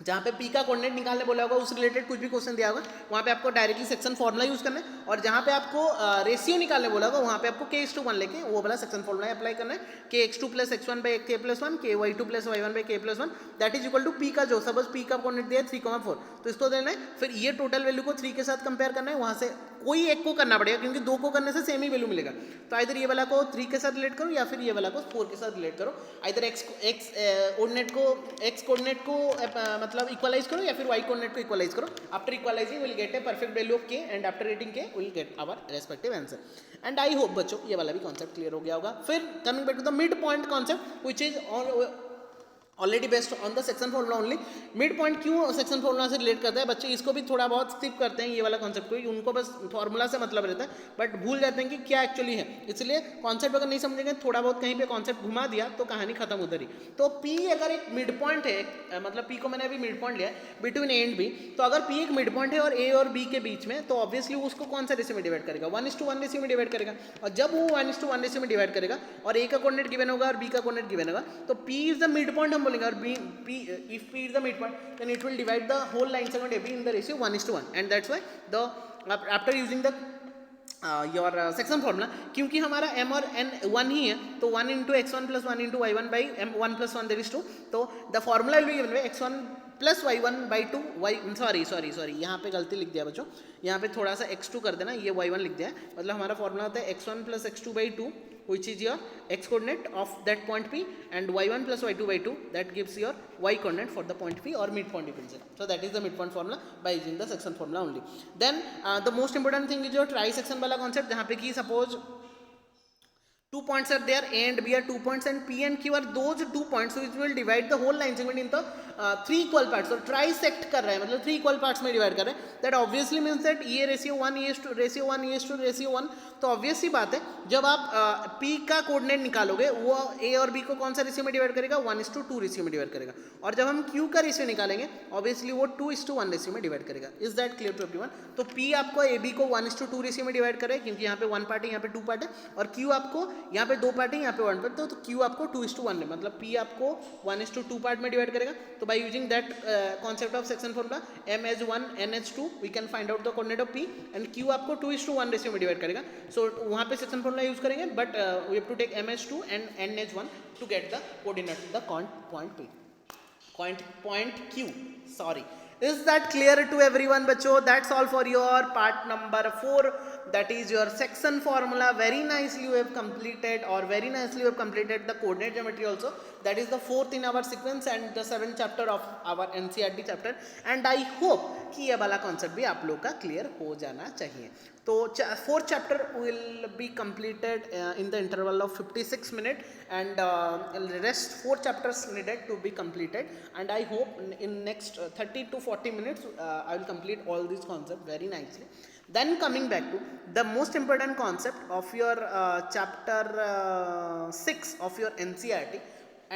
जहाँ पे पी का कोऑर्डिनेट निकालने बोला होगा उस रिलेटेड कुछ भी क्वेश्चन दिया होगा वहाँ पे आपको डायरेक्टली सेक्शन फॉर्मूला यूज करना है, और जहाँ पे आपको रेशियो निकालने बोला होगा वहाँ पे आपको k:1 लेके वो वाला सेक्शन फॉर्मूला अप्लाई करना है, kx2 + x1 / k+1 ky2 + y1 / k+1 that is equal to P का जो सपोज पी का कोऑर्डिनेट दिया है 3,4 तो इसको देना है, फिर ये टोटल वैल्यू को 3 के साथ कंपेयर करना है, वहाँ से कोई एक को करना पड़ेगा क्योंकि दो को करने से सेम ही वैल्यू मिलेगा, तो इधर ये वाला को 3 के साथ रिलेट करो या फिर ये वाला को 4 के साथ रिलेट करो, इधर x कोऑर्डिनेट को मतलब इक्वलाइज करो या फिर y कोऑर्डिनेट को इक्वलाइज करो, after equalising will get a perfect value of k and after getting k will get our respective answer, and I hope बच्चों ये वाला भी कॉन्सेप्ट क्लियर हो गया होगा। फिर coming back to the mid point concept which is already based on the section formula only. Mid point क्यों section formula से रिलेट करता है, बच्चे इसको भी थोड़ा बहुत स्किप करते हैं ये वाला कॉन्सेप्ट को, उनको बस फॉर्मूला से मतलब रहता है बट भूल जाते हैं कि क्या एक्चुअली है, इसलिए कॉन्सेप्ट अगर नहीं समझेंगे थोड़ा बहुत कहीं पे कॉन्सेप्ट घुमा दिया तो कहानी खत्म उधर ही। तो पी अगर एक मिड पॉइंट है, मतलब पी को मैंने अभी मिड पॉइंट लिया है बिटवीन ए एंड बी, तो अगर पी एक मिड पॉइंट है और ए और बी के बीच में तो ऑब्वियसली उसको कौन सा रेशियो में डिवाइड करेगा, 1:1 रेशियो में डिवाइड करेगा, और जब वो 1:1 रेशियो में डिवाइड करेगा और ए का कोऑर्डिनेट गिवन होगा और बी का कोऑर्डिनेट गिवन होगा तो P is the mid point हम बोलेंगे, और if P is the midpoint then it will divide the whole line segment AB in the ratio 1:1 and that's why the after using the your section formula, क्योंकि हमारा m और n 1 ही है तो 1 × x1 + 1 × y1 by m 1 + 1 there is 2, तो the formula will be given by x1 + y1 by 2 y sorry यहाँ पे गलती लिख दिया बच्चों, यहाँ पे थोड़ा सा x2 कर देना, ये y1 लिख दिया है, मतलब हमारा फॉर्मूला होता है x1 + x2 by 2 which is your x coordinate of that point P and y1 + y2 by 2 that gives your y coordinate for the point P or midpoint you can say. So that is the midpoint formula by using the section formula only. Then the most important thing is your trisection वाला concept, जहाँ पे कि suppose 2 points are there, A and B are 2 points and P and Q are those 2 points which will divide the whole line segment into 3 equal parts, so trisect कर रहा है मतलब 3 equal parts में divide कर रहा है, that obviously means that ये ratio 1 is to ratio 1, तो obvious सी बात है जब आप P का कोऑर्डिनेट निकालोगे वो A और B को कौन सा रेशियो में डिवाइड करेगा, 1:2 रेशियो में डिवाइड करेगा, और जब हम Q का रेशियो निकालेंगे ऑब्वियसली वो 2:1 रेशियो में डिवाइड करेगा। Is that clear to everyone? तो P आपको AB को 1:2 रेशियो में डिवाइड करे क्योंकि यहाँ पे 1 पार्ट है यहाँ पे 2 पार्ट है, और Q आपको यहाँ पे 2 पार्ट है यहाँ पे 1 पार्ट, तो Q आपको 2:1 है, मतलब P आपको 1:2 पार्ट में डिवाइड करेगा। तो by using that concept of section formula m as 1 n as 2 we can find out the coordinate of P and Q आपको 2:1 रेशियो में डिवाइड करेगा, सो वहाँ पे सेक्शन फॉर्मूला यूज करेंगे but we have to take m as 2 and n as 1 to get the coordinate of the point P, point Q, sorry. Is that clear to everyone बच्चों? That's all for your part number 4, that is your section formula. Very nicely you have completed, or very nicely you have completed the coordinate geometry also. That is the 4th in our sequence and the 7th chapter of our NCERT chapter, and I hope कि ये वाला concept भी आप लोग का clear हो जाना चाहिए। तो 4th chapter will be completed in the interval of 56 minutes and rest 4 chapters needed to be completed, and I hope in next 30 to 40 minutes I will complete all these concepts very nicely. Then coming back to the most important concept of your chapter 6 of your NCERT,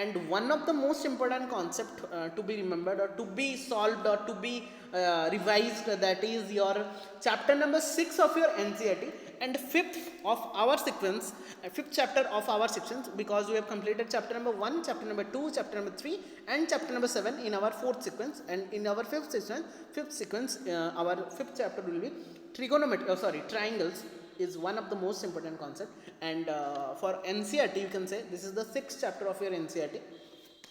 and one of the most important concept to be remembered or to be solved or to be revised, that is your chapter number 6 of your NCERT and 5th of our sequence, 5th chapter of our sections, because we have completed chapter number 1, chapter number 2, chapter number 3 and chapter number 7 in our 4th sequence, and in our 5th sequence our 5th chapter will be trigonometry, triangles is one of the most important concept, and for NCERT you can say this is the 6th chapter of your NCERT,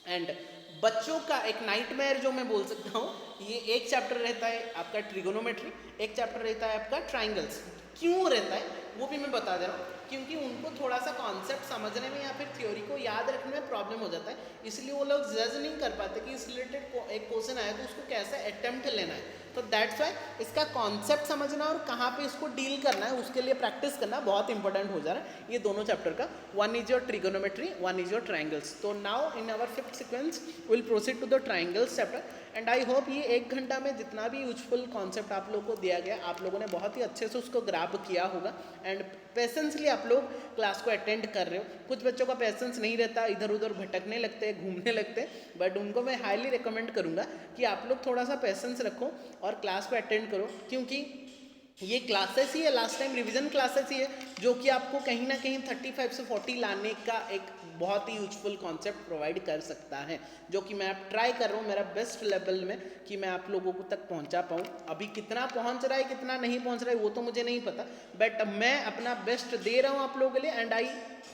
and बच्चों का एक nightmare जो मैं बोल सकता हूँ, ये एक चैप्टर रहता है आपका ट्रिगोनोमेट्री, एक चैप्टर रहता है आपका ट्राइंगल्स। क्यों रहता है वो भी मैं बता दे रहा हूँ, क्योंकि उनको थोड़ा सा कॉन्सेप्ट समझने में या फिर थ्योरी को याद रखने में प्रॉब्लम हो जाता है, इसलिए वो लोग जज नहीं कर पाते कि इस रिलेटेड एक क्वेश्चन आया तो उसको कैसे अटेम्प्ट लेना है। तो दैट्स वाई इसका कॉन्सेप्ट समझना और कहाँ पे इसको डील करना है उसके लिए प्रैक्टिस करना बहुत इंपॉर्टेंट हो जा रहा है ये दोनों चैप्टर का। One is your trigonometry, one is your triangles. तो now in our 5th sequence will proceed to the triangles chapter, and I hope ये 1 घंटा में जितना भी यूजफुल कॉन्सेप्ट आप लोगों को दिया गया आप लोगों ने बहुत ही अच्छे से उसको ग्राब किया होगा, एंड पेशेंसली आप लोग क्लास को अटेंड कर रहे हो। कुछ बच्चों का पेशेंस नहीं रहता, इधर उधर भटकने लगते हैं, घूमने लगते हैं, बट उनको मैं हाईली रिकमेंड करूँगा कि आप लोग थोड़ा सा पेशेंस रखो और क्लास को अटेंड करो, क्योंकि ये क्लासेस ही है, लास्ट टाइम रिवीजन क्लासेस ही है, जो कि आपको कहीं ना कहीं 35 से 40 लाने का एक बहुत ही यूजफुल कॉन्सेप्ट प्रोवाइड कर सकता है, जो कि मैं अब ट्राई कर रहा हूँ मेरा बेस्ट लेवल में कि मैं आप लोगों को तक पहुँचा पाऊँ। अभी कितना पहुँच रहा है कितना नहीं पहुँच रहा है वो तो मुझे नहीं पता, बट मैं अपना बेस्ट दे रहा हूँ आप लोगों के लिए, एंड आई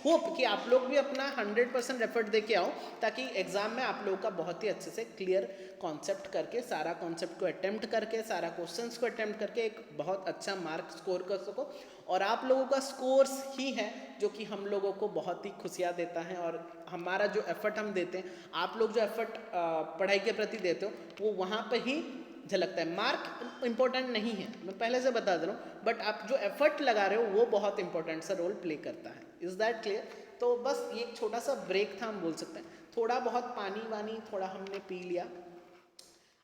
होप कि आप लोग भी अपना 100% एफर्ट दे के आओ, ताकि एग्जाम में आप लोगों का बहुत ही अच्छे से क्लियर कॉन्सेप्ट करके, सारा कॉन्सेप्ट को अटेम्प्ट करके, सारा क्वेश्चंस को अटेम्प्ट करके एक बहुत अच्छा मार्क स्कोर कर सको। और आप लोगों का स्कोर्स ही है जो कि हम लोगों को बहुत ही खुशियाँ देता है, और हमारा जो एफर्ट हम देते हैं, आप लोग जो एफर्ट पढ़ाई के प्रति देते हो वो वहाँ पे ही झलकता है। मार्क इंपॉर्टेंट नहीं है, मैं पहले से बता दे रहा हूँ, बट आप जो एफर्ट लगा रहे हो वो बहुत इंपॉर्टेंट सा रोल प्ले करता है। Is that clear? तो बस ये एक छोटा सा ब्रेक था हम बोल सकते हैं, थोड़ा बहुत पानी वानी थोड़ा हमने पी लिया।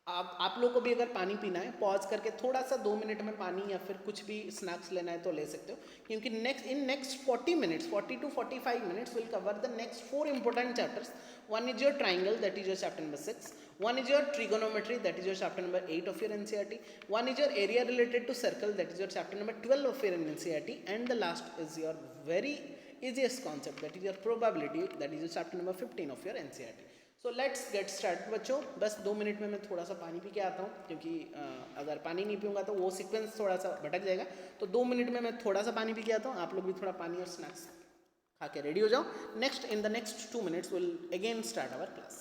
आप लोग को भी अगर पानी पीना है पॉज करके थोड़ा सा 2 मिनट में पानी या फिर कुछ भी स्नैक्स लेना है तो ले सकते हो, क्योंकि next 40 minutes 40 to 45 minutes will cover the next 4 important chapters. One is your triangle, that is your chapter number 6. One is your trigonometry, that is your chapter number 8 of your NCERT. One is your area related to circle, that is your chapter number 12 of your NCERT. And the last is your very easiest concept, that is your probability, that is your chapter number 15 of your NCERT. So let's get start बच्चों। बस 2 minute में मैं थोड़ा सा पानी P के आता हूँ, क्योंकि अगर पानी नहीं पीऊँगा तो वो सीक्वेंस थोड़ा सा भटक जाएगा। तो 2 मिनट में मैं थोड़ा सा पानी पी के आता हूँ, आप लोग भी थोड़ा पानी और स्नैक्स खा के रेडी हो जाओ। Next in the next 2 minutes will again start our class.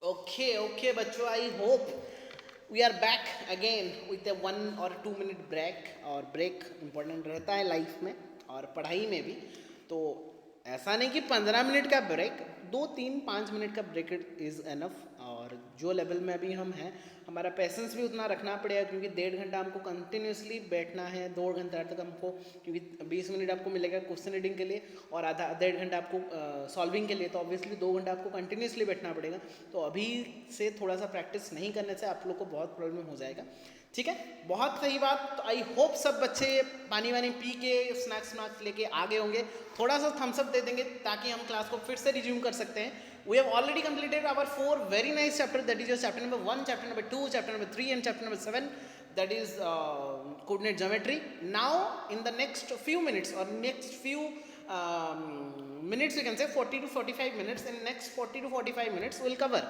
Okay, okay बच्चों, I hope we are back again with a 1 or 2 minute break. और ब्रेक इम्पोर्टेंट रहता है लाइफ में और पढ़ाई में भी, तो ऐसा नहीं कि 15 मिनट का ब्रेक, 2 3 5 मिनट का ब्रेक इज़ एनफ। और जो लेवल में अभी हम हैं, हमारा पेशेंस भी उतना रखना पड़ेगा, क्योंकि 1.5 घंटा हमको कंटिन्यूसली बैठना है, 2 घंटा तक हमको, क्योंकि 20 मिनट आपको मिलेगा क्वेश्चन रीडिंग के लिए और आधा 1.5 घंटा आपको सॉल्विंग के लिए, तो ऑब्वियसली 2 घंटा आपको कंटिन्यूसली बैठना पड़ेगा। तो अभी से थोड़ा सा प्रैक्टिस नहीं करने से आप लोग को बहुत प्रॉब्लम हो जाएगा, ठीक है? बहुत सही बात। तो आई होप सब बच्चे पानी वानी पी के स्नैक्स स्नैक्स लेके आगे होंगे, थोड़ा सा थम्सअप दे देंगे ताकि हम क्लास को फिर से रिज्यूम कर सकते हैं। We have already completed our 4 very nice chapters, that is your chapter number 1, chapter number 2, chapter number 3 and chapter number 7, that is coordinate geometry. Now in the next few minutes or next few minutes, you can say 40 to 45 minutes, in next 40 to 45 minutes we'll cover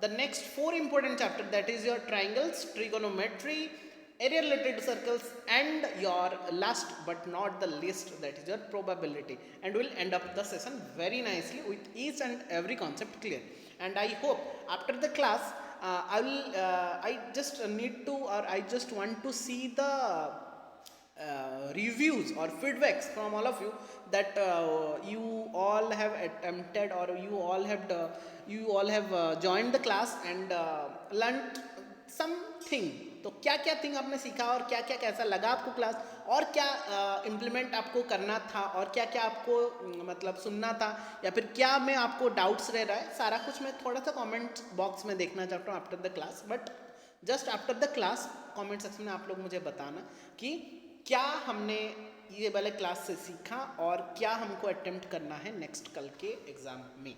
the next 4 important chapters, that is your triangles, trigonometry, area related to circles, and your last but not the least, that is your probability. And we'll end up the session very nicely with each and every concept clear. And I hope after the class I just need to, or I just want to see the reviews or feedbacks from all of you, that you all have attempted, or you all have joined the class and learnt something। तो क्या क्या thing आपने सीखा और क्या क्या कैसा लगा आपको क्लास, और क्या इम्प्लीमेंट आपको करना था, और क्या क्या आपको मतलब सुनना था, या फिर क्या में आपको डाउट्स रह रहा है, सारा कुछ मैं थोड़ा सा कमेंट बॉक्स में देखना चाहता हूँ after the class. But just after the class comment section में आप लोग मुझे बताना कि क्या हमने ये वाले क्लास से सीखा और क्या हमको अटेम्प्ट करना है नेक्स्ट कल के एग्ज़ाम में।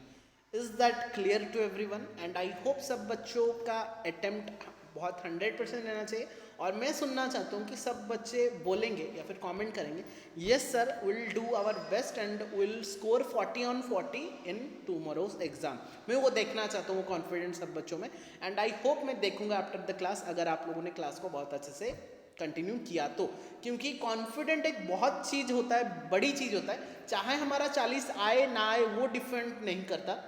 Is that clear to everyone? And I hope सब बच्चों का अटेम्प्ट बहुत 100% रहना चाहिए। और मैं सुनना चाहता हूँ कि सब बच्चे बोलेंगे या फिर कमेंट करेंगे, yes sir will do our best and will score 40 on 40 in tomorrow's exam. मैं वो देखना चाहता हूँ, वो कॉन्फिडेंस सब बच्चों में। एंड आई होप मैं देखूंगा आफ्टर द क्लास, अगर आप लोगों ने क्लास को बहुत अच्छे से कंटिन्यू किया तो, क्योंकि कॉन्फिडेंट एक बहुत चीज़ होता है, बड़ी चीज़ होता है। चाहे हमारा 40 आए ना आए वो डिफरेंट नहीं करता,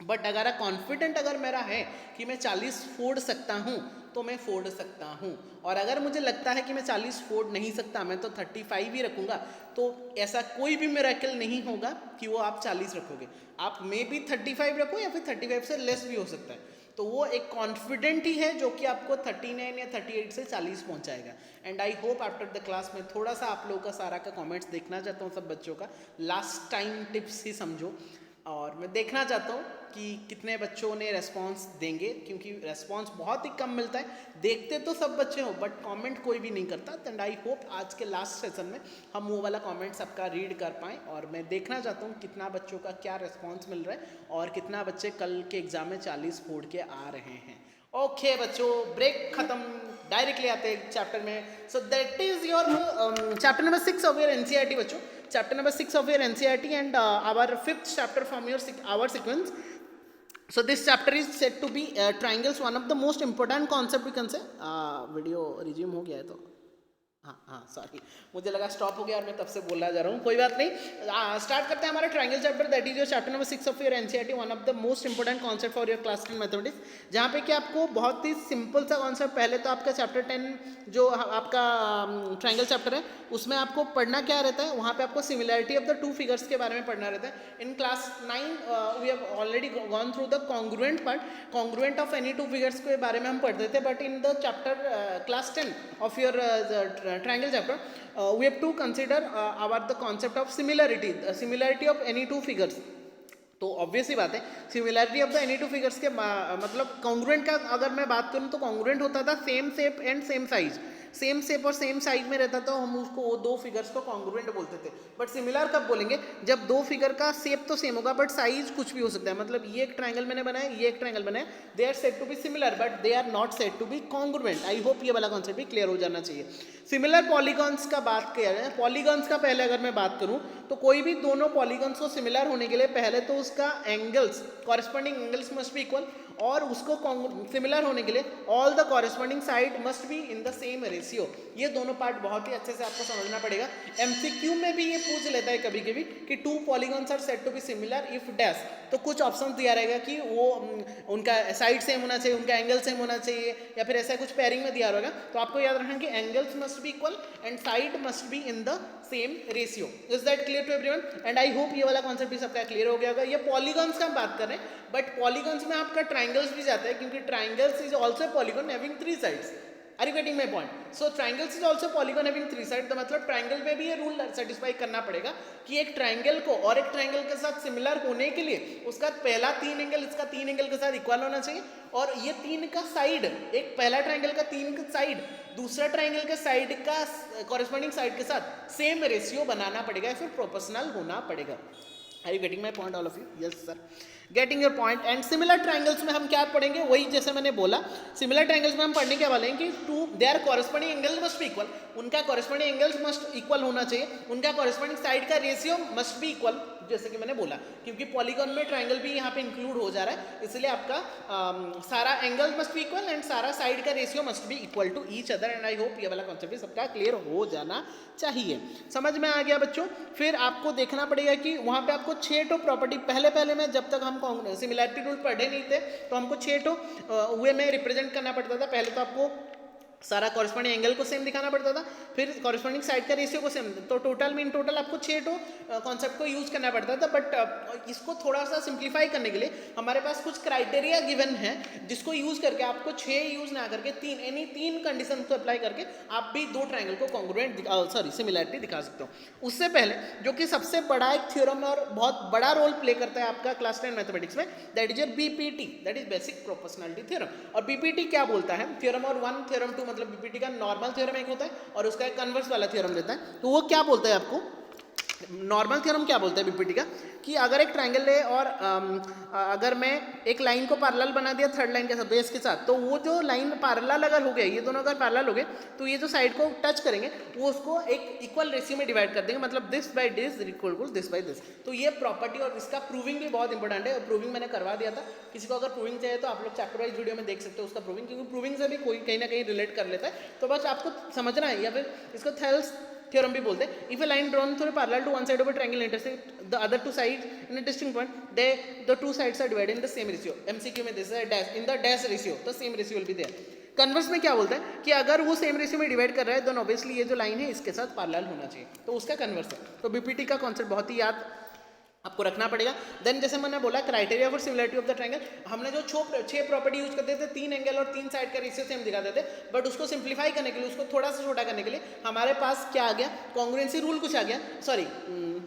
बट अगर कॉन्फिडेंट अगर मेरा है कि मैं 40 फोड़ सकता हूँ तो मैं फोड़ सकता हूँ, और अगर मुझे लगता है कि मैं 40 फोड़ नहीं सकता, मैं तो 35 ही रखूँगा, तो ऐसा कोई भी मिरेकल नहीं होगा कि वो आप 40 रखोगे। आप मे बी 35 रखो या फिर 35 से लेस भी हो सकता है। तो वो एक कॉन्फिडेंट ही है जो कि आपको 39 या 38 से 40 पहुंचाएगा। And I hope after the class में थोड़ा सा आप लोगों का सारा का कमेंट्स देखना चाहता हूँ सब बच्चों का। लास्ट टाइम टिप्स ही समझो, और मैं देखना चाहता हूँ कि कितने बच्चों ने रेस्पॉन्स देंगे, क्योंकि रेस्पॉन्स बहुत ही कम मिलता है। देखते तो सब बच्चे हो बट कमेंट कोई भी नहीं करता। एंड आई होप आज के लास्ट सेशन में हम वो वाला कमेंट सबका रीड कर पाएँ, और मैं देखना चाहता हूँ कितना बच्चों का क्या रेस्पॉन्स मिल रहा है और कितना बच्चे कल के एग्ज़ाम में 40 फोड़ के आ रहे हैं। ओके बच्चों, ब्रेक खत्म, डायरेक्टली आते हैं चैप्टर में। सो that is your chapter number 6 of your NCERT बच्चों, chapter number 6 of your NCERT and our 5th chapter from your our sequence. So this chapter is said to be triangles, one of the most important concept we can say. Video resume हो गया है तो हाँ sorry, मुझे लगा stop हो गया और मैं तब से बोलना जा रहा हूँ, कोई बात नहीं। स्टार्ट करते हैं हमारा triangle chapter, that is your chapter number 6 of your NCERT, one of the most important concept for your class 10 mathematics, जहाँ पे कि आपको बहुत ही सिंपल सा कॉन्सेप्ट, पहले तो आपका चैप्टर 10 जो आपका ट्रायंगल चैप्टर है उसमें आपको पढ़ना क्या रहता है, वहाँ पे आपको similarity of the two figures के बारे में पढ़ना रहता है। In class 9 we have already gone through the congruent part, congruent of any two figures के बारे में हम पढ़ते थे, but in the chapter class 10 of your triangle chapter we have to consider about the concept of similarity of any two figures। तो obvious ही बात है, similarity of the any two figures के मतलब कॉन्ग्रुएंट का अगर मैं बात करूं तो कॉन्ग्रुएंट होता था same shape and same size, same shape और सेम साइज में रहता था, हम उसको वो दो फिगर्स को कॉन्ग्रुएंट बोलते थे। बट सिमिलर कब बोलेंगे, जब दो फिगर का शेप तो सेम होगा बट साइज कुछ भी हो सकता है। मतलब ये एक ट्रायंगल मैंने बनाया, ये एक ट्रायंगल बनाया, they are said to be similar but they are not said to be congruent. I hope ये वाला कॉन्सेप्ट भी क्लियर हो जाना चाहिए। सिमिलर पॉलीगॉन्स का बात कर रहे हैं, पॉलीगॉन्स का पहले अगर मैं बात करूं तो कोई भी दोनों पॉलीगॉन्स को सिमिलर होने के लिए पहले तो उसका angles, corresponding angles must be equal, और उसको सिमिलर होने के लिए all the corresponding side must be in the same ratio. ये दोनों पार्ट बहुत ही अच्छे से आपको समझना पड़ेगा। एमसीक्यू में भी ये पूछ लेता है कभी कभी कि two polygons are said to be similar if dash, तो कुछ ऑप्शन दिया रहेगा कि वो उनका साइड सेम होना चाहिए, उनका एंगल सेम होना चाहिए, या फिर ऐसा कुछ पेयरिंग में दिया रहेगा। तो आपको याद रखना कि angles must be equal and side must be in the same ratio. Is that clear to everyone? And I hope ये वाला कॉन्सेप्ट भी सबका क्लियर हो गया होगा। ये पॉलीगॉन्स का हम बात कर रहे हैं, बट पॉलीगॉन्स में आपका ट्रायंगल्स भी जाता है, क्योंकि triangles is also polygon having 3 sides. Are you getting my point? So triangles is also polygon having 3 side, तो मतलब ट्रायंगल में भी ये रूल सेटिस्फाई करना पड़ेगा कि एक ट्रायंगल को और एक ट्रायंगल के साथ सिमिलर होने के लिए उसका पहला 3 एंगल इसका 3 एंगल के साथ इक्वल होना चाहिए, और ये 3 का साइड, एक पहला ट्रायंगल का 3 का साइड दूसरा ट्रायंगल के साइड का कॉरेस्पॉन्डिंग साइड के साथ सेम रेशियो बनाना पड़ेगा या फिर प्रोपोर्शनल होना पड़ेगा। Are you getting my point all of you? Yes sir, getting your point. And similar triangles में हम क्या पढ़ेंगे, वही जैसे मैंने बोला, सिमिलर ट्रायंगल्स में हम पढ़ने क्या वाले हैं कि two their corresponding angles must be equal, उनका कॉरेस्पॉन्डिंग एंगल्स मस्ट इक्वल होना चाहिए, उनका कॉरेस्पॉन्डिंग साइड का रेशियो मस्ट बी इक्वल, जैसे कि मैंने बोला, क्योंकि पॉलीगॉन में ट्रायंगल भी यहाँ पे इंक्लूड हो जा रहा है, इसलिए आपका सारा angle must be equal and सारा साइड का ratio must be equal to each other. And I hope ये वाला कॉन्सेप्ट भी सबका क्लियर हो जाना चाहिए। समझ में आ गया बच्चों? फिर आपको देखना पड़ेगा कि वहाँ पे आपको 6 टो प्रॉपर्टी, पहले में जब तक हम सिमिलैरिटी रूल पढ़े नहीं थे तो हमको 6 टो वे में रिप्रेजेंट करना पड़ता था। पहले तो आपको सारा कॉरेस्पॉन्डिंग एंगल को सेम दिखाना पड़ता था, फिर कॉरेस्पॉन्डिंग साइड का रेशियो को सेम, तो टोटल में इन टोटल आपको 6 टो कॉन्सेप्ट को यूज करना पड़ता था। बट इसको थोड़ा सा सिंप्लीफाई करने के लिए हमारे पास कुछ क्राइटेरिया गिवन है, जिसको यूज करके आपको 6 यूज ना करके 3 कंडीशन को अप्लाई करके आप भी 2 ट्रायंगल को कॉन्ग्रुएंट सिमिलैरिटी दिखा सकते हो। उससे पहले जो कि सबसे बड़ा एक थ्योरम और बहुत बड़ा रोल प्ले करता है आपका क्लास 10 मैथमेटिक्स में, that is your BPT, that is basic proportionality theorem. और बीपीटी क्या बोलता है, थ्योरम और 1 थ्योरम 2, मतलब बीपीटी का नॉर्मल थ्योरम एक होता है और उसका एक कन्वर्स वाला थ्योरम रहता है। तो वो क्या बोलता है आपको, नॉर्मल थ्योरम क्या बोलता है बीपीटी का, कि अगर एक ट्रायंगल है और अगर मैं एक लाइन को पैरेलल बना दिया थर्ड लाइन के साथ, बेस के साथ, तो वो जो लाइन पैरेलल अगर हो गए, ये दोनों अगर पैरेलल हो गए, तो ये जो साइड को टच करेंगे वो उसको एक इक्वल रेशियो में डिवाइड कर देंगे, मतलब this by this equal to this by this. तो ये प्रॉपर्टी और इसका प्रूविंग भी बहुत इंपॉर्टेंट है, और प्रूविंग मैंने करवा दिया था। किसी को अगर प्रूविंग चाहिए तो आप लोग चैप्टर वाइज वीडियो में देख सकते हो उसका प्रूविंग, क्योंकि प्रूविंग से भी कोई कहीं ना कहीं रिलेट कर लेता है। तो बस आपको समझना है, या फिर इसको थेल्स थ्योरम भी बोलते हैं। If a line drawn through parallel to one side of a triangle intersect the other 2 sides in a distinct point, they the 2 sides are divided in the same ratio. MCQ में this is dash in the dash ratio, the same ratio will be there. Converse में क्या बोलता है कि अगर वो same ratio में divide कर रहा है, देन ऑब्वियसली ये जो लाइन है इसके साथ पैरेलल होना चाहिए, तो उसका कन्वर्स है। तो बीपीटी का कॉन्सेप्ट बहुत ही याद आपको रखना पड़ेगा। देन जैसे मैंने बोला criteria for similarity of the triangle, हमने जो 6 प्रॉपर्टी यूज करते थे, 3 एंगल और 3 साइड का रेशियो सेम दिखाते थे, बट उसको सिंप्लीफाई करने के लिए, उसको थोड़ा सा छोटा करने के लिए हमारे पास क्या आ गया, कॉन्ग्रुएंसी रूल कुछ आ गया, सॉरी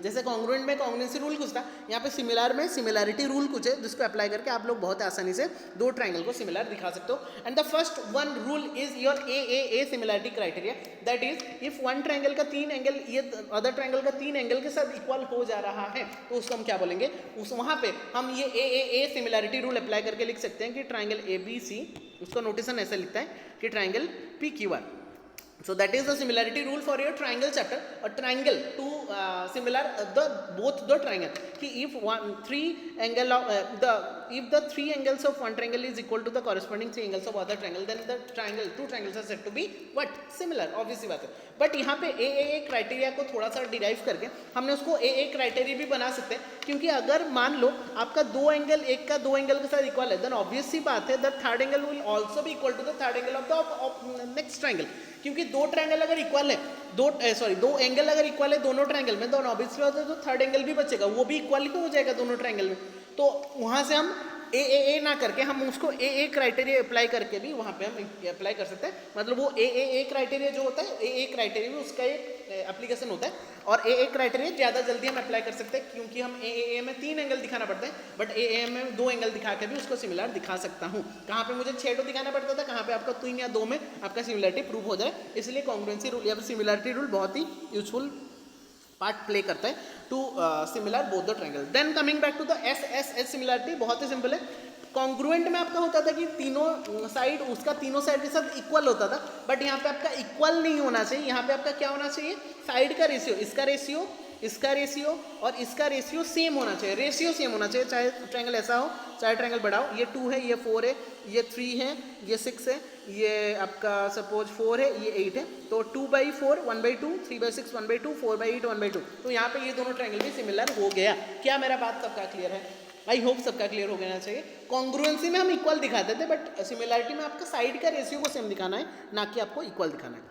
जैसे कॉन्ग्रुएंट में कॉन्ग्रुएंसी रूल कुछ था, यहाँ पे सिमिलर में सिमिलैरिटी रूल कुछ है, जिसको अप्लाई करके आप लोग बहुत आसानी से दो ट्राइंगल को सिमिलर दिखा सकते हो. And the first one rule is your A similarity criteria. That is if one triangle का तीन एंगल ये अदर ट्राइंगल का तीन एंगल के साथ इक्वल हो जा रहा है तो उसको हम क्या बोलेंगे, उस वहाँ पे हम ये ए सिमिलैरिटी रूल अप्लाई करके लिख सकते हैं कि ट्राइंगल ए बी सी, उसका नोटेशन ऐसे लिखता है कि triangle P Q R. So that is the similarity rule for your triangle chapter. A triangle two similar both the triangle. If the three angles of one triangle is equal to the corresponding three angles of other triangle, then the two triangles are said to be what? Similar. Obviously बात है. But यहाँ पे ए criteria को थोड़ा सा derive करके हमने उसको ए क्राइटेरिया भी बना सकते हैं, क्योंकि अगर मान लो आपका दो एंगल एक का दो एंगल के साथ इक्वल है, देन ऑब्वियस सी बात है the third angle will also be equal to the third angle of the next triangle. क्योंकि दो ट्राइंगल अगर इक्वल है, दो एंगल अगर इक्वल है दोनों ट्राइंगल में, तो ऑब्वियसली बात है जो थर्ड एंगल भी बचेगा वो भी इक्वल ही हो जाएगा दोनों ट्राइंगल में. तो वहाँ से हम ए ना करके हम उसको ए क्राइटेरिया अप्लाई करके भी वहाँ पे हम अप्लाई कर सकते हैं. मतलब वो ए क्राइटेरिया जो होता है ए क्राइटेरिया भी उसका एक एप्लीकेशन होता है, और ए क्राइटेरिया ज़्यादा जल्दी हम अप्लाई कर सकते हैं, क्योंकि हम ए में तीन एंगल दिखाना पड़ता है, बट ए में दो एंगल दिखा के भी उसको सिमिलर दिखा सकता हूँ. कहाँ पे मुझे 6 दिखाना पड़ता था, कहाँ पे आपका 3 या 2 में आपका सिमिलरिटी प्रूव हो जाए. इसलिए कॉन्ग्रुएंसी रूल या फिर सिमिलरिटी रूल बहुत ही यूजफुल पार्ट प्ले करता है to similar both the triangle. Then coming back to the S similarity, बहुत ही सिंपल है. कॉन्ग्रुएंट में आपका होता था कि तीनों साइड उसका तीनों साइड के साथ इक्वल होता था, बट यहाँ पे आपका इक्वल नहीं होना चाहिए. यहाँ पे आपका क्या होना चाहिए, साइड का रेशियो, इसका रेशियो और इसका रेशियो सेम होना चाहिए. रेशियो सेम होना चाहिए, चाहे ट्रायंगल ऐसा हो चाहे ट्रायंगल बड़ा हो. ये 2 है, ये 4 है, ये 3 है, ये 6 है, ये आपका सपोज 4 है, ये 8 है. तो 2/4 1/2, 3/6 1/2, 4/8 1/2. तो यहाँ पे ये दोनों ट्रायंगल भी सिमिलर हो गया. क्या मेरा बात सबका क्लियर है? आई होप सबका क्लियर हो गया चाहिए. कॉन्ग्रुएंसी में हम इक्वल दिखाते थे, बट सिमिलरिटी में आपका साइड का रेशियो को सेम दिखाना है, ना कि आपको इक्वल दिखाना है.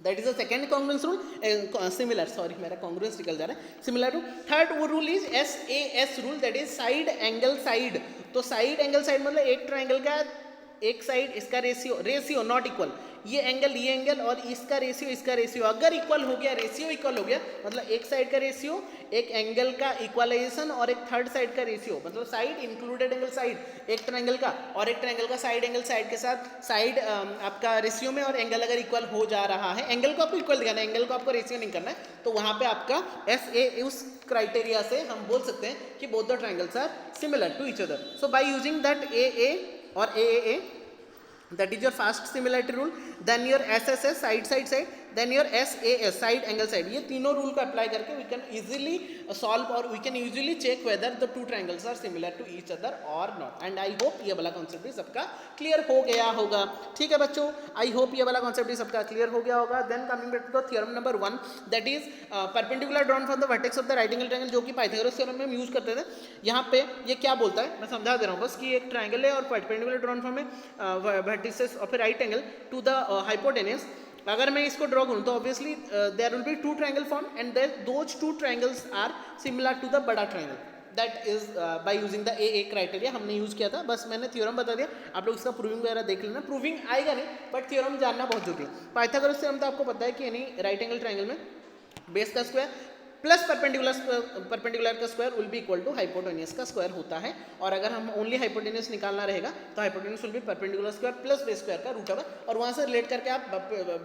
That is the second congruence rule. Similar, sorry मेरा कॉन्ग्रुएंस निकल जा रहा है. Similar rule. थर्ड वो rule is SAS rule, that is side angle side. तो साइड एंगल साइड मतलब एक ट्राइंगल का एक साइड इसका रेशियो नॉट इक्वल, ये एंगल और इसका रेशियो अगर इक्वल हो गया, रेशियो इक्वल हो गया, मतलब एक साइड का रेशियो, एक एंगल का इक्वलाइजेशन और एक थर्ड साइड का रेशियो, मतलब साइड इंक्लूडेड एंगल साइड एक ट्रायंगल का और एक ट्रायंगल का साइड एंगल साइड के साथ साइड आपका रेशियो में, और एंगल अगर इक्वल हो जा रहा है, एंगल को आपको इक्वल दिखाना है, एंगल को आपको रेशियो नहीं करना है, तो वहाँ पे आपका SA उस क्राइटेरिया से हम बोल सकते हैं कि both the triangles are similar to each other. So by using that AA और AAA, that is your first similarity rule. Then your SSS side, then your SAS side angle side. ये तीनों rule को apply करके we can easily solve और we can usually check whether the two triangles are similar to each other or not. And I hope ये वाला concept भी सबका clear हो गया होगा. ठीक है बच्चों, आई होप ये वाला कॉन्सेप्ट भी सबका क्लियर हो गया होगा. Then coming back to the theorem number 1, that is perpendicular drawn from the vertex of the right angle triangle, जो कि पाइथागोरस थ्योरम में हम यूज करते थे. यहाँ पे ये क्या बोलता है मैं समझा दे रहा हूँ बस, कि एक ट्रायंगल है और perpendicular drawn from vertices of a right angle to the hypotenuse. अगर मैं इसको ड्रॉ करूँ तो obviously there will be two triangle form and those two triangles are similar to the बड़ा triangle. That is by using the AA criteria हमने use किया था. बस मैंने थ्योरम बता दिया, आप लोग इसका प्रूविंग वगैरह देख लेना. प्रूविंग आएगा नहीं, बट थ्योरम जानना बहुत जरूरी है. पाइथागोरस थ्योरम तो आपको पता है कि यानी राइट एंगल ट्रायंगल में बेस का स्क्वायर प्लस परपेंडिकुलर का square will be equal to hypotenuse का स्क्वायर होता है. और अगर हम ओनली हाइपोटेन्यूज निकालना रहेगा तो hypotenuse will be perpendicular square plus base square का रूट ओवर, और वहाँ से रिलेट करके आप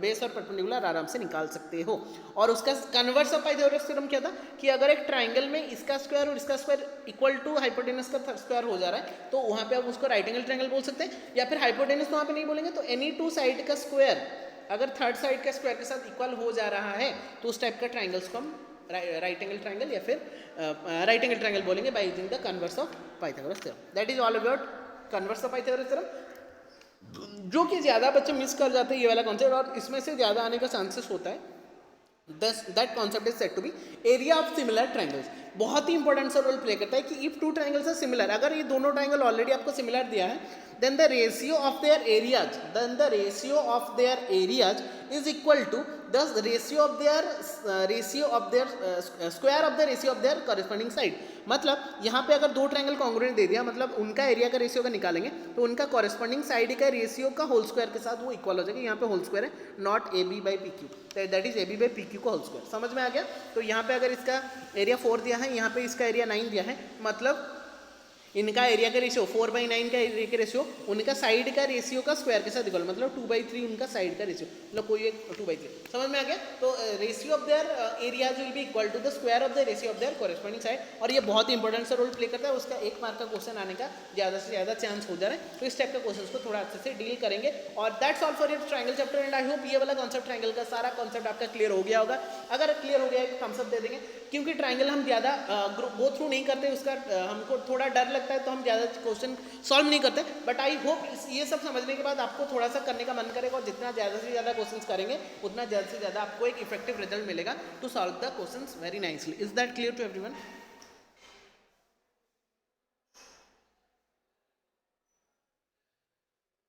बेस और परपेंडिकुलर आराम से निकाल सकते हो. और उसका कन्वर्स ऑफ पाइथागोरस थ्योरम क्या था कि अगर एक ट्राइंगल में इसका स्क्वायर और इसका स्क्वायर इक्वल टू हाइपोटेन्यूज का स्क्वायर हो जा रहा है, तो वहाँ पे आप उसको राइट एंगल ट्रायंगल बोल सकते हैं, या फिर हाइपोटेन्यूज तो वहाँ पे नहीं बोलेंगे, तो एनी टू साइड का स्क्वायर अगर थर्ड साइड का स्क्वायर के साथ इक्वल हो जा रहा है, तो उस टाइप का ट्राइंगल्स को हम राइट एंगल ट्रायंगल या फिर राइट एंगल ट्रायंगल बोलेंगे bye using the converse of Pythagoras theorem. That is all about converse of Pythagoras theorem, जो कि ज़्यादा बच्चे मिस कर जाते हैं ये वाला कॉन्सेप्ट, और इसमें से ज़्यादा आने का चांसेस होता है. That concept is said to be area of similar triangles. बहुत ही इंपॉर्टेंट सा रोल प्ले करता है कि if two triangles are similar, अगर ये दोनों ट्रायंगल ऑलरेडी आपको सिमिलर दिया है, then the ratio of their areas is equal to the ratio of their square of the ratio of their corresponding side. मतलब यहाँ पे अगर दो ट्रायंगल कॉन्ग्रुएंट दे दिया, मतलब उनका एरिया का रेशियो अगर निकालेंगे तो उनका कॉरेस्पॉन्डिंग साइड का रेशियो का होल स्क्वायर के साथ वो इक्वल हो जाएगा। यहाँ पे होल स्क्वायर है, not A B by P Q, that is A B by P Q का होल स्क्वायर। समझ में आ गया? तो यहाँ पे अगर इसका एरिया 4 दिया है, यहाँ पे इसका एरिया 9 दिया है, मतलब इनका एरिया का रेशियो 4/9 का एरिया का रेशियो उनका साइड का रेशियो का स्क्वायर के साथ इक्वल, मतलब 2/3 उनका साइड का रेशियो, मतलब कोई एक 2/3। समझ में आ गया? तो ratio of their areas will be equal to the square of the ratio of their corresponding side. और ये बहुत ही इंपॉर्टेंट सा रोल प्ले करता है, उसका 1 मार्क का क्वेश्चन आने का ज़्यादा से ज़्यादा चांस हो जा रहा है। तो इस टाइप के क्वेश्चन को थोड़ा अच्छे से डील करेंगे। और that's all for your triangle chapter, and I hope ये वाला कॉन्सेप्ट ट्रायंगल का सारा कॉन्सेप्ट आपका क्लियर हो गया होगा। अगर क्लियर हो गया है तो थम्स अप दे देंगे, क्योंकि ट्रायंगल हम ज़्यादा गो थ्रू नहीं करते, उसका हमको थोड़ा डर लगता है तो हम ज़्यादा क्वेश्चन सॉल्व नहीं करते। बट आई होप ये सब समझने के बाद आपको थोड़ा सा करने का मन करेगा, और जितना ज़्यादा से ज़्यादा क्वेश्चंस करेंगे उतना ज़्यादा से ज़्यादा आपको एक इफेक्टिव रिजल्ट मिलेगा to solve the questions very nicely. Is that clear to everyone?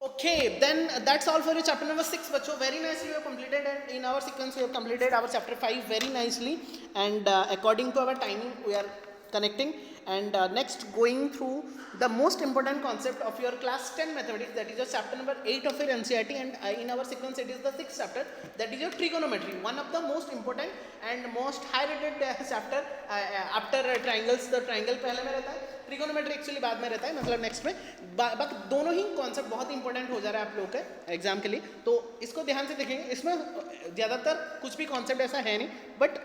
Okay, then that's all for your chapter number 6, बच्चों. Very nicely you have completed, and in our sequence we have completed our chapter 5 very nicely, and according to our timing we are connecting, and next going through the most important concept of your class 10 mathematics, that is your chapter number 8 of your NCERT, and in our sequence it is the 6th chapter, that is your trigonometry, one of the most important and most high rated chapter after triangles. The triangle पहले में रहता है, trigonometry actually बाद में रहता है, मतलब next में। बाकी दोनों ही कॉन्सेप्ट बहुत इंपॉर्टेंट हो जा रहा है आप लोगों के एग्जाम के लिए, तो इसको ध्यान से देखेंगे। इसमें ज़्यादातर कुछ भी कॉन्सेप्ट ऐसा है नहीं, बट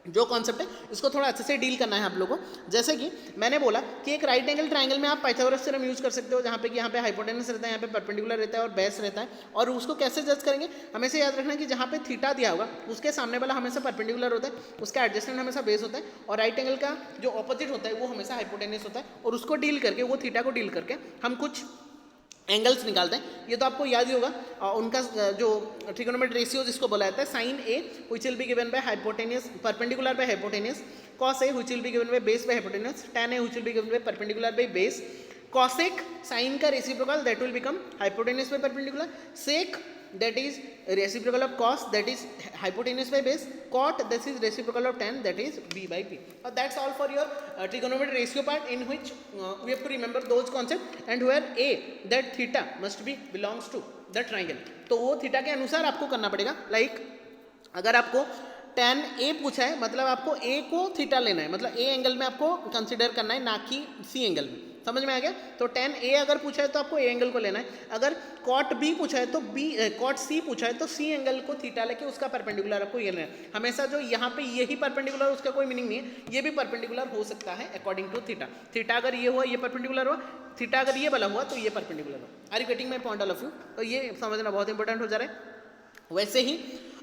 जो कॉन्सेप्ट है इसको थोड़ा अच्छे से डील करना है आप लोगों को। जैसे कि मैंने बोला कि एक राइट एंगल ट्रायंगल में आप पाइथागोरस थ्योरम यूज कर सकते हो, जहाँ पे कि यहाँ पे हाइपोटेनस रहता है, यहाँ पे परपेंडिकुलर रहता है और बेस रहता है। और उसको कैसे जज करेंगे, हमेशा याद रखना कि जहाँ पे थीटा दिया होगा उसके सामने वाला हमेशा परपेंडिकुलर होता है, उसका एडजस्टमेंट हमेशा बेस होता है, और राइट एंगल का जो ऑपोजिट होता है वो हमेशा हाइपोटेनस होता है। और उसको डील करके, वो थीटा को डील करके हम कुछ एंगल्स निकालते हैं। ये तो आपको याद ही होगा, उनका जो ट्रिगोनोमेट्री रेशियो जिसको बोला जाता है, sine A which will be given by hypotenuse perpendicular by hypotenuse, cos A which will be given by base by hypotenuse, tan A which will be given by perpendicular by base, cosec sine का reciprocal that will become hypotenuse by perpendicular, sec that is reciprocal of cos that is hypotenuse by base, cot this is reciprocal of tan that is b by p. That's all for your trigonometry ratio part, in which we have to remember those concepts, and where a that theta must be belongs to the triangle, तो वो theta के अनुसार आपको करना पड़ेगा। Like अगर आपको tan a पूछा है, मतलब आपको a को थीटा लेना है, मतलब a एंगल में आपको कंसिडर करना है, ना कि c एंगल में। समझ में आ गया? तो tan a अगर पूछा है तो आपको a एंगल को लेना है। अगर cot b पूछा है तो cot c पूछा है तो c एंगल को थीटा लेके उसका परपेंडिकुलर आपको ये लेना है। हमेशा जो यहाँ पे यही परपेंडिकुलर, उसका कोई मीनिंग नहीं है, ये भी परपेंडिकुलर हो सकता है अकॉर्डिंग टू थीटा। थीटा अगर ये हुआ ये परपेंडिकुलर हुआ, थीटा अगर ये वाला हुआ तो ये परपेंडिकुलर हुआ। Are you getting my point all of you? तो ये समझना बहुत इंपॉर्टेंट हो जा रहा है। वैसे ही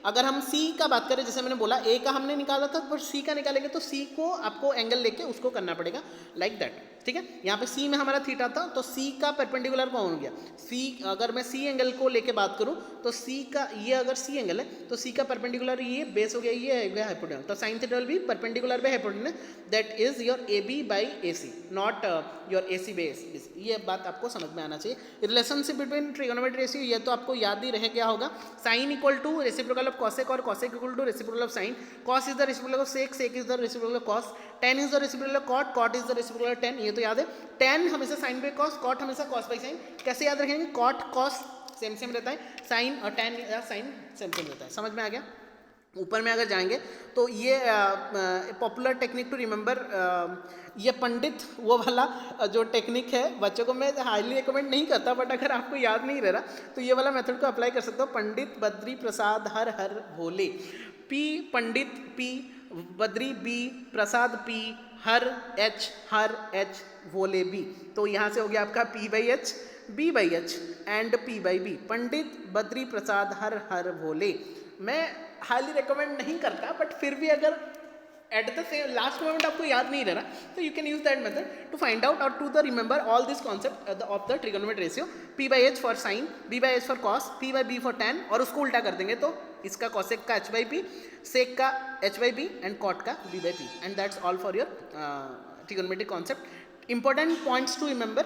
अगर हम C का बात करें, जैसे मैंने बोला A का हमने निकाला था, पर C का निकालेंगे तो C को आपको एंगल लेके उसको करना पड़ेगा, लाइक दैट। ठीक है, यहाँ पे C में हमारा थीटा था, तो C का परपेंडिकुलर कौन हो गया? C, अगर मैं C एंगल को लेके बात करूँ तो C का ये अगर C एंगल है तो C का परपेंडिकुलर ये बेस हो गया, ये हो गया हाइपोटेनस, तो sine theta will be perpendicular by hypotenuse, that is your AB by AC, not your AC by AC। ये बात आपको समझ में आना चाहिए। रिलेशनशिप बिटवीन ट्रिगोनोमेट्री रेशियो ये तो आपको याद ही रहे, क्या होगा? Sine equal to reciprocal of cosec, और cosec equal to reciprocal of sine, cos is the reciprocal of sec, sec is the reciprocal of cos, tan is the reciprocal of cot, cot is the reciprocal of tan। ये तो याद है। tan हमेशा sine by cos, cot हमेशा cos by sine. कैसे याद रखेंगे? Cot cos same same रहता है, साइन और tan या साइन सेम सेम रहता है। समझ में आ गया? ऊपर में अगर जाएंगे तो ये पॉपुलर टेक्निक टू रिमेंबर, ये पंडित वो वाला जो टेक्निक है, बच्चों को मैं हाईली रिकमेंड नहीं करता, बट अगर आपको याद नहीं रह रहा तो ये वाला मेथड को अप्लाई कर सकते हो। Pandit Badri Prasad Har Har Bhole, P Pandit P, Badri B, Prasad P, Har H Bhole B. तो यहाँ से हो गया आपका P by H, B by H and P by B. Pandit Badri Prasad Har Har Bhole. मैं हाईली रिकमेंड नहीं करता, बट फिर भी अगर at the same last moment आपको याद नहीं रह रहा तो you can use that method to find out और to the remember all this concept of the trigonometry ratio. P by H for sine, B by H for cos, P by B for tan, और उसको उल्टा कर देंगे तो इसका cosec का H by P, sec का H by B and cot का B by P, and that's all for your trigonometry concept. Important points to remember: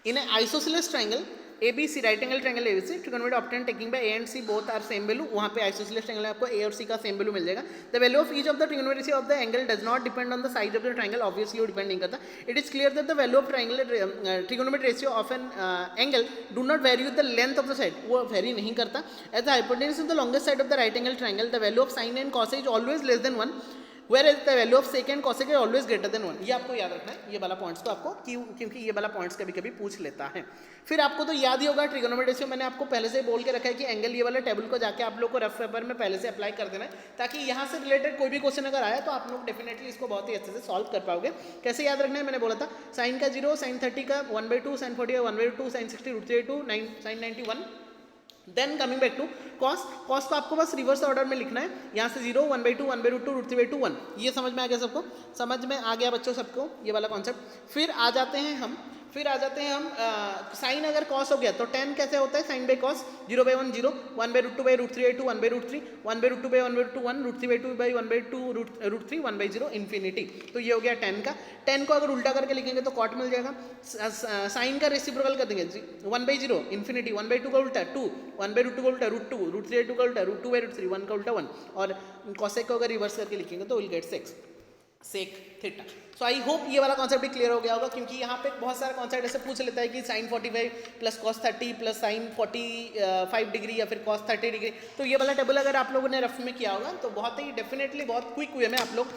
in an isosceles triangle, ABC right angle triangle ABC trigonometry obtain taking by A and C both are same value, वहाँ पे isosceles triangle में आपको A और C का same value मिल जाएगा. The value of each of the trigonometry of the angle does not depend on the size of the triangle, obviously वो depend नहीं करता. It is clear that the value of triangular trigonometry ratio of an angle do not very with the length of the side, वो very नहीं करता. At the hypotenuse of the longest side of the right angle triangle the value of sine and cos is always less than 1, whereas the value of sec and cosec is always greater than 1. ये आपको याद रखना है, ये वाला points तो आपको क्योंकि ये वाला पॉइंट्स कभी कभी पूछ लेता है. फिर आपको तो याद ही होगा ट्रिगोनोमेट्री रेशियो, मैंने आपको पहले से बोल के रखा है कि एंगल ये वाले टेबल को जाके आप लोग को रफ पेपर में पहले से अप्लाई कर देना है, ताकि यहाँ से रिलेटेड कोई भी क्वेश्चन अगर आया तो आप लोग डेफिनेटली इसको बहुत ही अच्छे से सॉल्व कर पाओगे. कैसे याद रखना है मैंने बोला था, साइन का 0, साइन 30 का 1/2, साइन 40 का 1/2, sine 60 √3/2, sine 91. Then coming back to cos, cos को आपको बस रिवर्स ऑर्डर में लिखना है, यहाँ से 0, 1/2, 1/2, √3/2, 1. ये समझ में आ गया सबको, समझ में आ गया बच्चों सबको ये वाला कॉन्सेप्ट. फिर आ जाते हैं हम साइन अगर कॉस हो गया तो tan कैसे होता है, साइन बाई कॉस 0/1 0, 1/√2 √3/2 1/√3, 1/√2 1/2 1, √3/2 1/2 √3 1/0 तो ये हो गया tan का. tan को अगर उल्टा करके लिखेंगे तो cot मिल जाएगा. साइन का रेसिप्रोकल कर देंगे 1/0 इन्फिनिटी, 1/2 का उल्टा 2, 1/√2 का उल्टा √2, √3/2 का उल्टा √2/√3, 1 का उल्टा 1, और cosec को अगर रिवर्स करके लिखेंगे तो will get sec theta. So I hope ये वाला कॉन्सेप्ट भी क्लियर हो गया होगा, क्योंकि यहाँ पे बहुत सारा कॉन्सेप्ट ऐसे पूछ लेता है कि sine 45 plus cos 30 plus sine 45 degree या फिर कॉस 30 डिग्री. तो ये वाला टेबल अगर आप लोगों ने रफ में किया होगा तो बहुत ही डेफिनेटली बहुत क्विक वे में आप लोग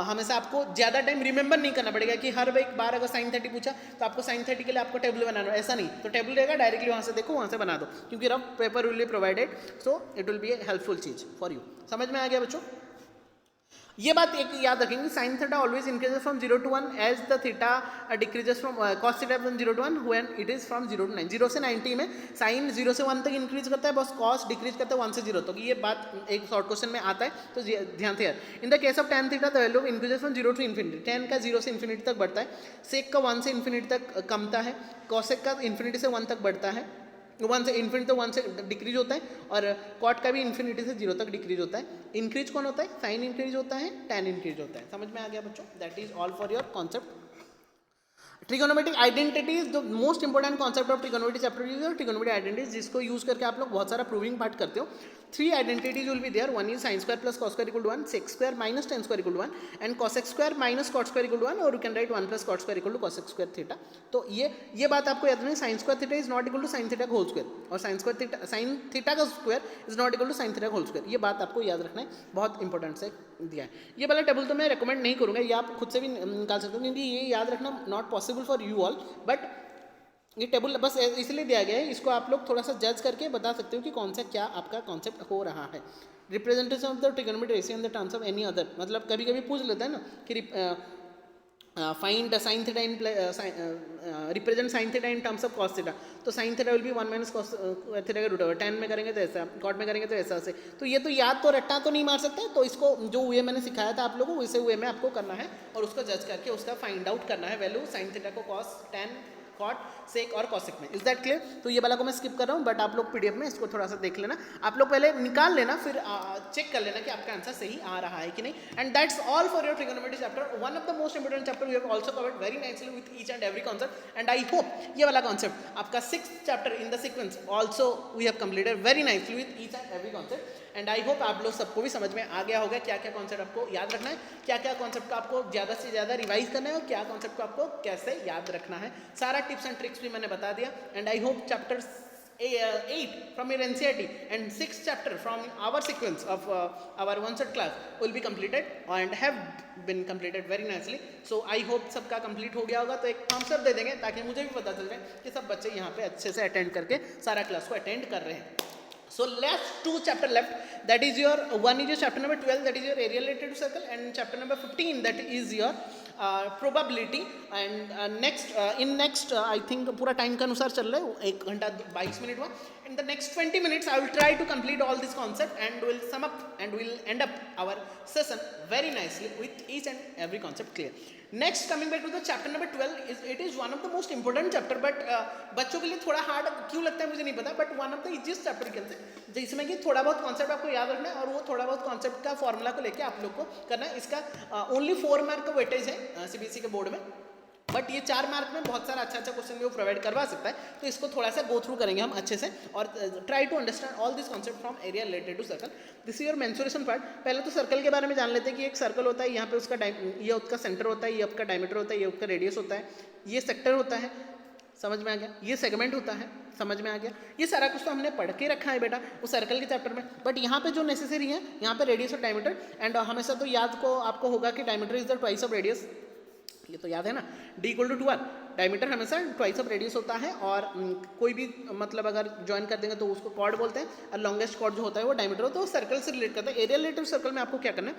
हमेशा आपको ज़्यादा टाइम रिमेंबर नहीं करना पड़ेगा कि हर एक बार अगर साइन 30 पूछा तो आपको साइन 30 के लिए आपको टेबल बनाना, ऐसा नहीं. तो टेबल रहेगा, डायरेक्टली वहाँ से देखो, वहाँ से बना दो, क्योंकि rough paper will be provided, so it will B A helpful cheese for you. समझ में आ गया बच्चों? ये बात एक याद रखेंगे, sine theta always increases from 0 to 1 as the theta decreases from cos theta from 0 to 1 when it is from 0 to 9. 0 से 90 में साइन 0 से 1 तक इंक्रीज करता है, बस कॉस डिक्रीज करता है 1 से 0 तक. ये बात एक शॉर्ट क्वेश्चन में आता है, तो ध्यान से यार. In the case of tan theta the value increases from 0 to infinity. tan का 0 से इन्फिनिटी तक बढ़ता है, सेक का 1 से इन्फिनिटी तक कमता है, कॉसेक का इन्फिनिटी से 1 तक बढ़ता है, 1 से इन्फिनिटी तो 1 से डिक्रीज होता है, और कॉट का भी इन्फिनिटी से 0 तक डिक्रीज होता है. इंक्रीज कौन होता है, साइन इंक्रीज होता है, टैन इंक्रीज होता है. समझ में आ गया बच्चों? That is all for your concept. Trigonometric identities, the most important concept of trigonometry chapter is your trigonometric identities, जिसको यूज करके आप लोग बहुत सारा प्रूविंग पार्ट करते हो. 3 identities will be there. 1 is sine square plus cos square equal to 1, sec square minus tan square equal to 1, and cosec square minus cot square equal to 1, और you can write 1 plus cot square equal to cosec square theta. तो ये बात आपको याद रखनी है, sine square theta is not equal to sine theta का whole square, और साइन थीटा का square is not equal to sine theta का होल स्क्वायर. ये बात आपको याद रखना है, बहुत इंपॉर्टेंट से दिया है. ये वाला टेबल तो मैं रेकमेंड नहीं करूँगा, ये आप खुद से भी निकाल सकते हो, क्योंकि ये याद रखना not possible for you all. But ये टेबल बस इसलिए दिया गया है, इसको आप लोग थोड़ा सा जज करके बता सकते हो कि कौन सा क्या आपका कॉन्सेप्ट हो रहा है. Representation of the trigonometric ratio in the terms of any other, मतलब कभी कभी पूछ लेता है ना कि find sine theta in represent sine theta in terms of cos theta. तो sine theta will be 1 minus cos theta का रूट ओवर. tan में करेंगे तो ऐसा, कॉट में करेंगे तो ऐसा से. तो ये तो याद तो रट्टा तो नहीं मार सकते, तो इसको जो वे मैंने सिखाया था आप लोगों को वैसे वे में आपको करना है, और उसको जज करके उसका फाइंड आउट करना है वैल्यू साइन थीटा को कॉस, tan, कॉट, सेक और कॉसेक में. Is that clear? तो ये वाला को मैं स्किप कर रहा हूँ, बट आप लोग पीडीएफ में इसको थोड़ा सा देख लेना. आप लोग पहले निकाल लेना, फिर चेक कर लेना कि आपका आंसर सही आ रहा है कि नहीं. And that's all for your trigonometry chapter. One of the most important chapter we have also covered very nicely with each and every concept. And I hope ये वाला कॉन्सेप्ट आपका 6th chapter in the sequence also we have completed very nicely with each and every concept. And I hope आप लोग सबको भी समझ में आ गया होगा क्या क्या कॉन्सेप्ट आपको याद रखना है, क्या क्या कॉन्सेप्ट को आपको ज़्यादा से ज़्यादा रिवाइज करना है, और क्या कॉन्सेप्ट को आपको कैसे याद रखना है. सारा टिप्स एंड ट्रिक्स भी मैंने बता दिया. And I hope chapter 8 from your NCERT and 6th chapter from our sequence of our one-shot class will be completed and have been completed very nicely. So I hope सबका complete हो गया होगा, तो एक thumbs up दे देंगे ताकि मुझे भी पता चल जाए कि सब बच्चे यहाँ पे अच्छे से अटेंड करके सारा क्लास को अटेंड कर रहे हैं. So last 2 chapter left, that is your one is your chapter number 12, that is your area related to circle, and chapter number 15 that is your probability. And next I think पूरा time के अनुसार चल रहा है 1 घंटा 22 minute हुआ. In the next 20 minutes I will try to complete all this concept and will sum up and will end up our session very nicely with each and every concept clear. Next coming back to the chapter number 12 it is one of the most important chapter, but बच्चों के लिए थोड़ा hard क्यों लगता है मुझे नहीं पता, but one of the easiest chapter कहते हैं, जिसमें कि थोड़ा बहुत कॉन्सेप्ट आपको याद रखना है, और वो थोड़ा बहुत कॉन्सेप्ट का फॉर्मूला को लेके आप लोग को करना है. इसका ओनली 4 मार्क का वेटेज है सीबीएसई के बोर्ड में. बट ये 4 मार्क में बहुत सारा अच्छा क्वेश्चन भी वो प्रोवाइड करवा सकता है, तो इसको थोड़ा सा गो थ्रू करेंगे हम अच्छे से और try to understand all this concept from area related to circle. This is your mensuration part. पहले तो सर्कल के बारे में जान लेते हैं कि एक सर्कल होता है, यहाँ पे उसका ये उसका सेंटर होता है, ये आपका डायमीटर होता है, ये उसका रेडियस होता है, ये सेक्टर होता है, समझ में आ गया, ये सेगमेंट होता है, समझ में आ गया। ये सारा कुछ तो हमने पढ़ के रखा है बेटा वो सर्कल के चैप्टर में, बट यहाँ पे जो नेसेसरी है यहाँ पे रेडियस और डायमीटर, एंड हमेशा तो याद को आपको होगा कि diameter is the twice of radius, ये तो याद है ना, d equal to 2r, diameter हमेशा ट्वाइस ऑफ रेडियस होता है, और कोई भी मतलब अगर ज्वाइन कर देंगे तो उसको कॉर्ड बोलते हैं, और लॉन्गेस्ट कॉर्ड जो होता है वो डायमीटर होता है, वो सर्कल से रिलेट करता है। एरिया रिलेटेड सर्कल में आपको क्या करना है,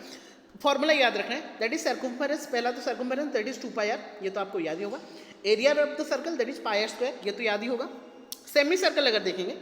फॉर्मूला याद रखना है, दैट इज सर्कमफेरेंस, पहला तो सर्कमफेरेंस दैट इज 2πr, ये तो आपको याद ही होगा। Area of the circle that is pi r square, ये तो याद ही होगा। सेमी सर्कल अगर देखेंगे,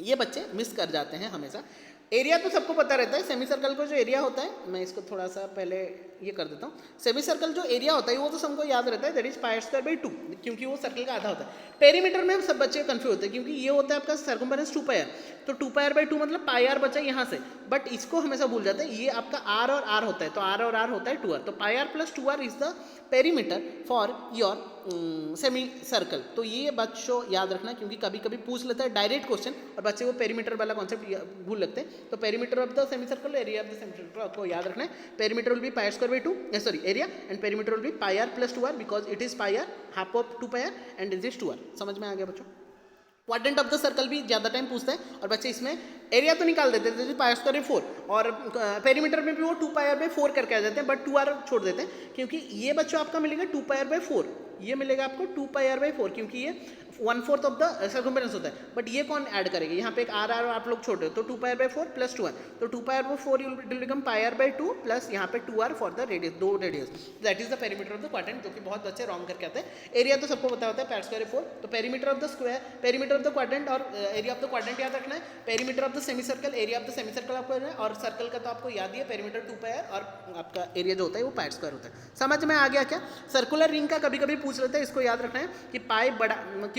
ये बच्चे मिस कर जाते हैं हमेशा। एरिया तो सबको पता रहता है, सेमी सर्कल का जो एरिया होता है, मैं इसको थोड़ा सा पहले ये कर देता हूँ, सेमी सर्कल जो एरिया होता है वो तो सबको याद रहता है, that is pi square by 2, क्योंकि वो सर्कल का आधा होता है। पेरीमीटर में सब बच्चे कंफ्यूज होते हैं, क्योंकि ये होता है आपका सर्कमफेरेंस 2πr, तो 2πr बाई 2 मतलब πr बचा यहाँ से, बट इसको हमेशा भूल जाते हैं, ये आपका r और r होता है, तो r और r होता है 2r, तो πr plus 2r is the perimeter for your semi circle. तो ये बच्चों याद रखना, क्योंकि कभी कभी पूछ लेता है डायरेक्ट क्वेश्चन और बच्चे वो पेरीमीटर वाला कॉन्सेप्ट भूल लगते हैं। तो perimeter of the semi circle, area of the semi circle आपको याद रखना है, perimeter will be pi square by 2, sorry area, and perimeter will be πr plus 2r, because it is πr, half of 2πr and this is 2r। समझ में आ गया बच्चों। Quadrant of the circle भी ज़्यादा टाइम पूछता है और बच्चे इसमें एरिया तो निकाल देते हैं, जैसे पाई स्क्वायर बाई 4, और पेरीमीटर में भी वो 2πr बाई 4 करके आ जाते हैं, बट 2r छोड़ देते हैं, क्योंकि ये बच्चों आपका मिलेगा 2πr बाई 4, ये मिलेगा आपको 2πr बाई 4, क्योंकि ये 1/4 ऑफ द सर्कमफेरेंस होता है, बट ये कौन ऐड करेगा, यहाँ पे एक r आप लोग छोड़ दो, तो 2πr बाई 4 प्लस 2r, तो 2πr by 4 will become πr by 2 plus यहाँ पे 2r for the radius, 2 radius, that is the perimeter of the quadrant, जो कि बहुत बच्चे रॉन्ग करके आते हैं। एरिया तो सबको पता होता है, पाई स्क्वायर 4, तो perimeter of the square, perimeter of the quadrant और एरिया ऑफ द क्वाड्रेंट याद रखना है, perimeter of the semi circle, area of the semi circle आपको है, और सर्कल का तो आपको याद ही है, पेरीमीटर 2πr और आपका एरिया जो होता है वो पाई स्क्वायर होता है। समझ में आ गया क्या। सर्कुलर रिंग का कभी कभी पूछ लेते हैं, इसको याद रखना है कि पाई बड़ा,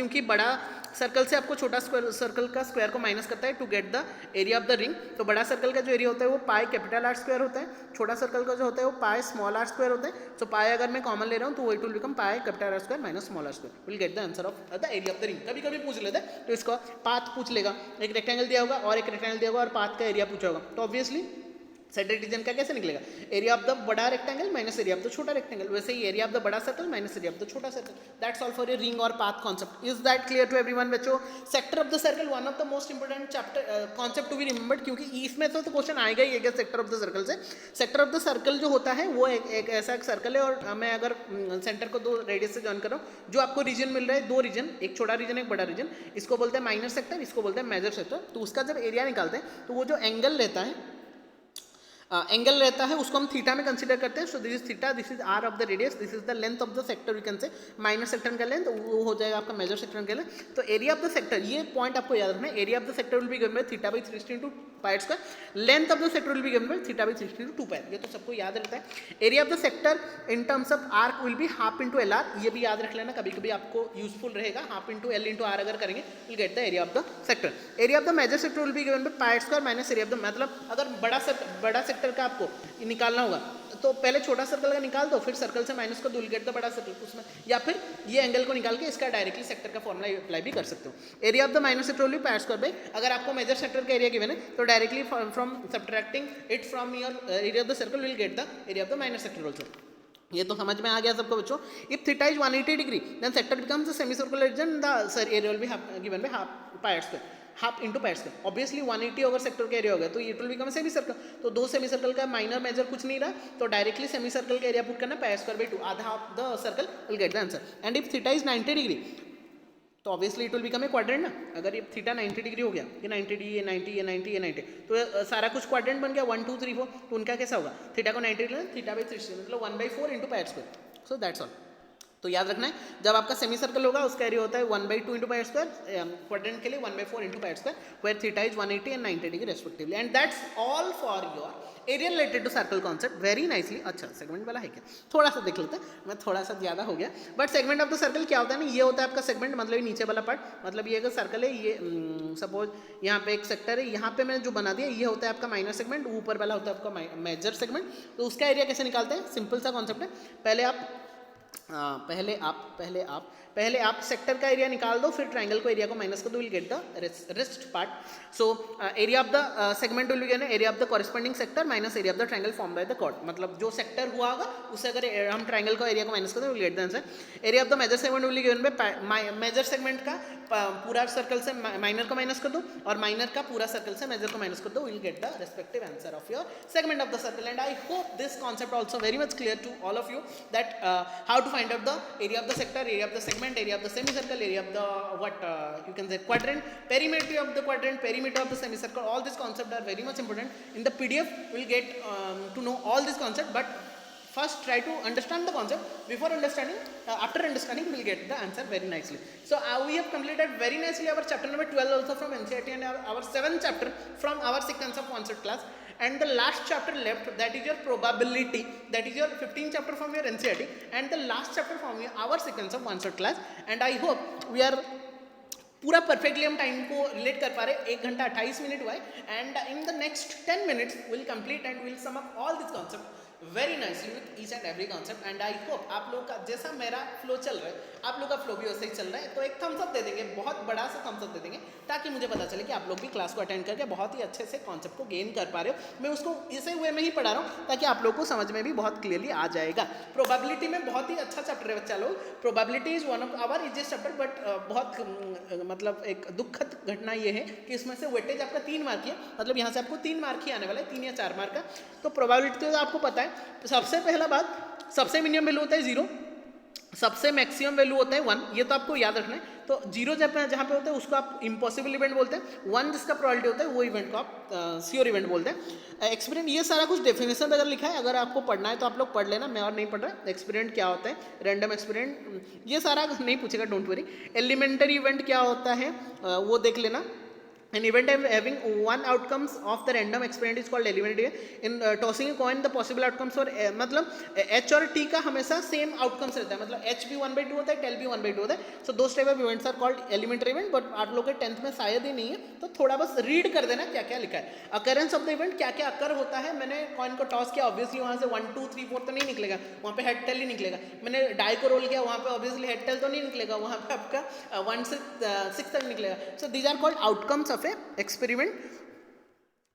क्योंकि बड़ा सर्कल से आपको छोटा सर्कल का स्क्वायर को माइनस करता है to get the area of the ring, तो बड़ा सर्कल का जो एरिया होता है वो पाई कैपिटल आर स्क्वायर होता है, छोटा सर्कल का जो होता है वो पाई स्मॉल आर स्क्वायर होता है। तो पाई अगर मैं कॉमन ले रहा हूँ तो it will become pi capital R square minus small r square, will get the answer of the area of the ring. कभी कभी पूछ लेते हैं, तो इसका पाथ पूछ लेगा, एक रेक्टेंगल दिया होगा और एक रेक्टेंगल दिया होगा और पाथ का एरिया पूछा होगा, तो ऑब्वियसली सेंट्रल रीजन का कैसे निकलेगा, एरिया ऑफ द बड़ा rectangle minus area of the छोटा रेक्टेंगल, वैसे ही एरिया ऑफ द बड़ा circle minus area of the छोटा circle. That's all for a ring और path concept. Is that clear to everyone बच्चों। Sector of the circle one of the most important chapter concept to be remembered, क्योंकि इसमें तो question आएगा ही एक sector of the circle से। Sector of the circle जो होता है वो एक ऐसा सर्कल है, और मैं अगर सेंटर को 2 रेडियस से जॉइन कर रहा हूँ, जो आपको रीजन मिल रहा है 2 रीजन, एक छोटा रीजन एक बड़ा रीजन, इसको बोलते हैं माइनर सेक्टर, इसको बोलते हैं मेजर सेक्टर। तो उसका जब एरिया निकालते हैं तो वो जो एंगल रहता है एंगल रहता है उसको हम थीटा में कंसीडर करते हैं। So this is theta, this is r of the radius, this is the length of the sector, we can say minor sector का लेंथ वो हो जाएगा आपका मेजर सेक्टर का लेंथ। तो एरिया ऑफ द सेक्टर, ये पॉइंट आपको याद रखना है, area of the sector will be given by theta by 3 into pi square, length of the sector will be given by theta by 3 into 2 पाई, ये तो सबको याद रहता है। Area of the sector in terms of arc will be half into L R, ये भी याद रख लेना, कभी कभी आपको यूजफुल रहेगा, half into l into r अगर करेंगे will get the area of the sector. Area of the major sector will be given by pi square minus area of the, मतलब अगर बड़ा सेक्टर का आपको निकालना होगा तो पहले छोटा सर्कल का निकाल दो, फिर सर्कल से माइनस कर दो, विल गेट द बड़ा सर्कल उसमें, या फिर ये एंगल को निकाल के इसका डायरेक्टली सेक्टर का फॉर्मुला अप्लाई भी कर सकते हो। Area of the minor sector will B pi square by, अगर आपको मेजर सेक्टर का एरिया गिवन है तो directly from subtracting it from your area of the circle will get the area of the minor sector also. ये तो समझ में आ गया सबको बच्चों। If theta is 180 degree then sector becomes the semi circular region, the area will be given by half pi square, half into pi square. Obviously 180 अगर sector का एरिया होगा तो it will become semi circle, तो 2 semi circle का minor major कुछ नहीं रहा, तो डायरेक्टली सेमी सर्कल का एरिया पुट करना पाई स्क्वायर बाई 2, आधा of the circle will get the answer. And if theta is 90 degree तो obviously it will become a quadrant ना, अगर ये थीटा 90 डिग्री हो गया, ये 90 डिग्री, ये 90, ये 90, ये 90, तो सारा कुछ क्वाड्रेंट बन गया 1 2 3 4, तो उनका कैसा होगा, थीटा को 90 डिग्री, थीटा बाई 360 मतलब 1/4 into pi square. So that's all. तो याद रखना है, जब आपका सेमी सर्कल होगा उसका एरिया होता है 1/2 इंटू पाई स्क्वायर, क्वाड्रेंट के लिए 1/4 into pi square, where theta is 180 and 90 degree respectively. And that's all for your area related to circle concept, very nicely. अच्छा सेगमेंट वाला है क्या, थोड़ा सा देख लेते हैं, मैं थोड़ा सा ज़्यादा हो गया, but segment of the circle क्या होता है ना, ये होता है आपका सेगमेंट, मतलब ये नीचे वाला पार्ट, मतलब ये अगर सर्कल है, ये सपोज यहाँ पे एक सेक्टर है, यहाँ पे मैंने जो बना दिया ये होता है आपका माइनर सेगमेंट, ऊपर वाला होता है आपका मेजर सेगमेंट। तो उसका एरिया कैसे निकालते हैं, सिंपल सा कॉन्सेप्ट है, पहले आप पहले आप सेक्टर का एरिया निकाल दो, फिर ट्रायंगल को एरिया को माइनस कर दो, will get the rest part. So area of the segment will be given area of the corresponding sector minus area of the triangle form by the chord. मतलब जो sector हुआ होगा उससे अगर हम ट्रायंगल का एरिया को माइनस कर दो, will get the answer. Area of the major segment will be given by major segment का पूरा सर्कल से माइनर को माइनस कर दो और माइनर का पूरा सर्कल से मेजर को माइनस कर दो, will get the respective answer of your segment of the circle. And I hope this concept also very much clear to all of you that how to find out the area of the sector, area of the segment, area of the semicircle, area of the you can say quadrant, perimeter of the quadrant, perimeter of the semicircle. All these concepts are very much important. In the PDF we will get to know all these concepts, but first try to understand the concept. Before understanding, after understanding we will get the answer very nicely. So we have completed very nicely our chapter number 12 also from NCERT and our 7th chapter from our sequence of concept class. And the last chapter left, that is your probability, that is your 15th chapter from your NCERT, and the last chapter from our sequence of one shot class. And I hope we are पूरा perfectly हम time को relate कर पा रहे. 1 घंटा 28 minute हुआ है. And in the next 10 minutes will complete and will sum up all this concept very nicely with each and every concept. And I hope आप लोग का जैसा मेरा फ्लो चल रहा है आप लोग का फ्लो भी वैसे ही चल रहा है. तो एक थम्स अप दे देंगे, बहुत बड़ा सा थम्स अप दे देंगे, ताकि मुझे पता चले कि आप लोग भी क्लास को अटेंड करके बहुत ही अच्छे से कॉन्सेप्ट को गेन कर पा रहे हो. मैं उसको इसे वे में ही पढ़ा रहा हूँ ताकि आप लोग को समझ में भी बहुत क्लियरली आ जाएगा. प्रोबेबिलिटी में बहुत ही अच्छा चैप्टर है बच्चा लोग. Probability is one of our easiest chapter, but बहुत मतलब एक दुखद घटना ये है कि इसमें से वेटेज आपका 3 मार्क की है. मतलब यहाँ से आपको 3 मार्क ही आने वाला है, 3 या 4 मार्क का. तो प्रोबेबिलिटी तो आपको पता है. तो सबसे पहला बात, सबसे मिनिमम वैल्यू होता है 0, सबसे मैक्सिमम वैल्यू होता है 1. ये तो आपको याद रखना है. तो 0 जहाँ पे होता है उसको आप इम्पॉसिबल इवेंट बोलते हैं. 1 जिसका प्रोबेबिलिटी होता है वो इवेंट को आप श्योर इवेंट बोलते हैं. एक्सपेरिमेंट, ये सारा कुछ डेफिनेशन अगर लिखा है, अगर आपको पढ़ना है तो आप लोग पढ़ लेना, मैं और नहीं पढ़ रहा. एक्सपेरिमेंट क्या होता है, रैंडम एक्सपेरिमेंट, ये सारा नहीं पूछेगा, डोंट वरी. एलिमेंटरी इवेंट क्या होता है वो देख लेना. An event having one outcomes of the random experiment is called elementary. In tossing a coin, the possible outcomes for मतलब h और t का हमेशा सेम आउटकम्स रहता है. मतलब h भी 1/2 होता है, टेल भी 1/2 होता है. So those type of events are called elementary event. But आप लोग के 10th में शायद ही नहीं है, तो थोड़ा बस रीड कर देना क्या क्या लिखा है. अकरेंस ऑफ द इवेंट, क्या क्या अकर होता है. मैंने कॉइन को टॉस किया, ऑब्वियसली वहाँ से 1 2 3 4 तो नहीं निकलेगा, वहाँ पे हेड टेल ही निकलेगा. मैंने डाई को रोल किया, वहाँ पे ऑब्वियसली हेड टेल तो नहीं निकलेगा, वहाँ पे आपका 1 से 6 तक निकलेगा. So these are called outcomes of a experiment.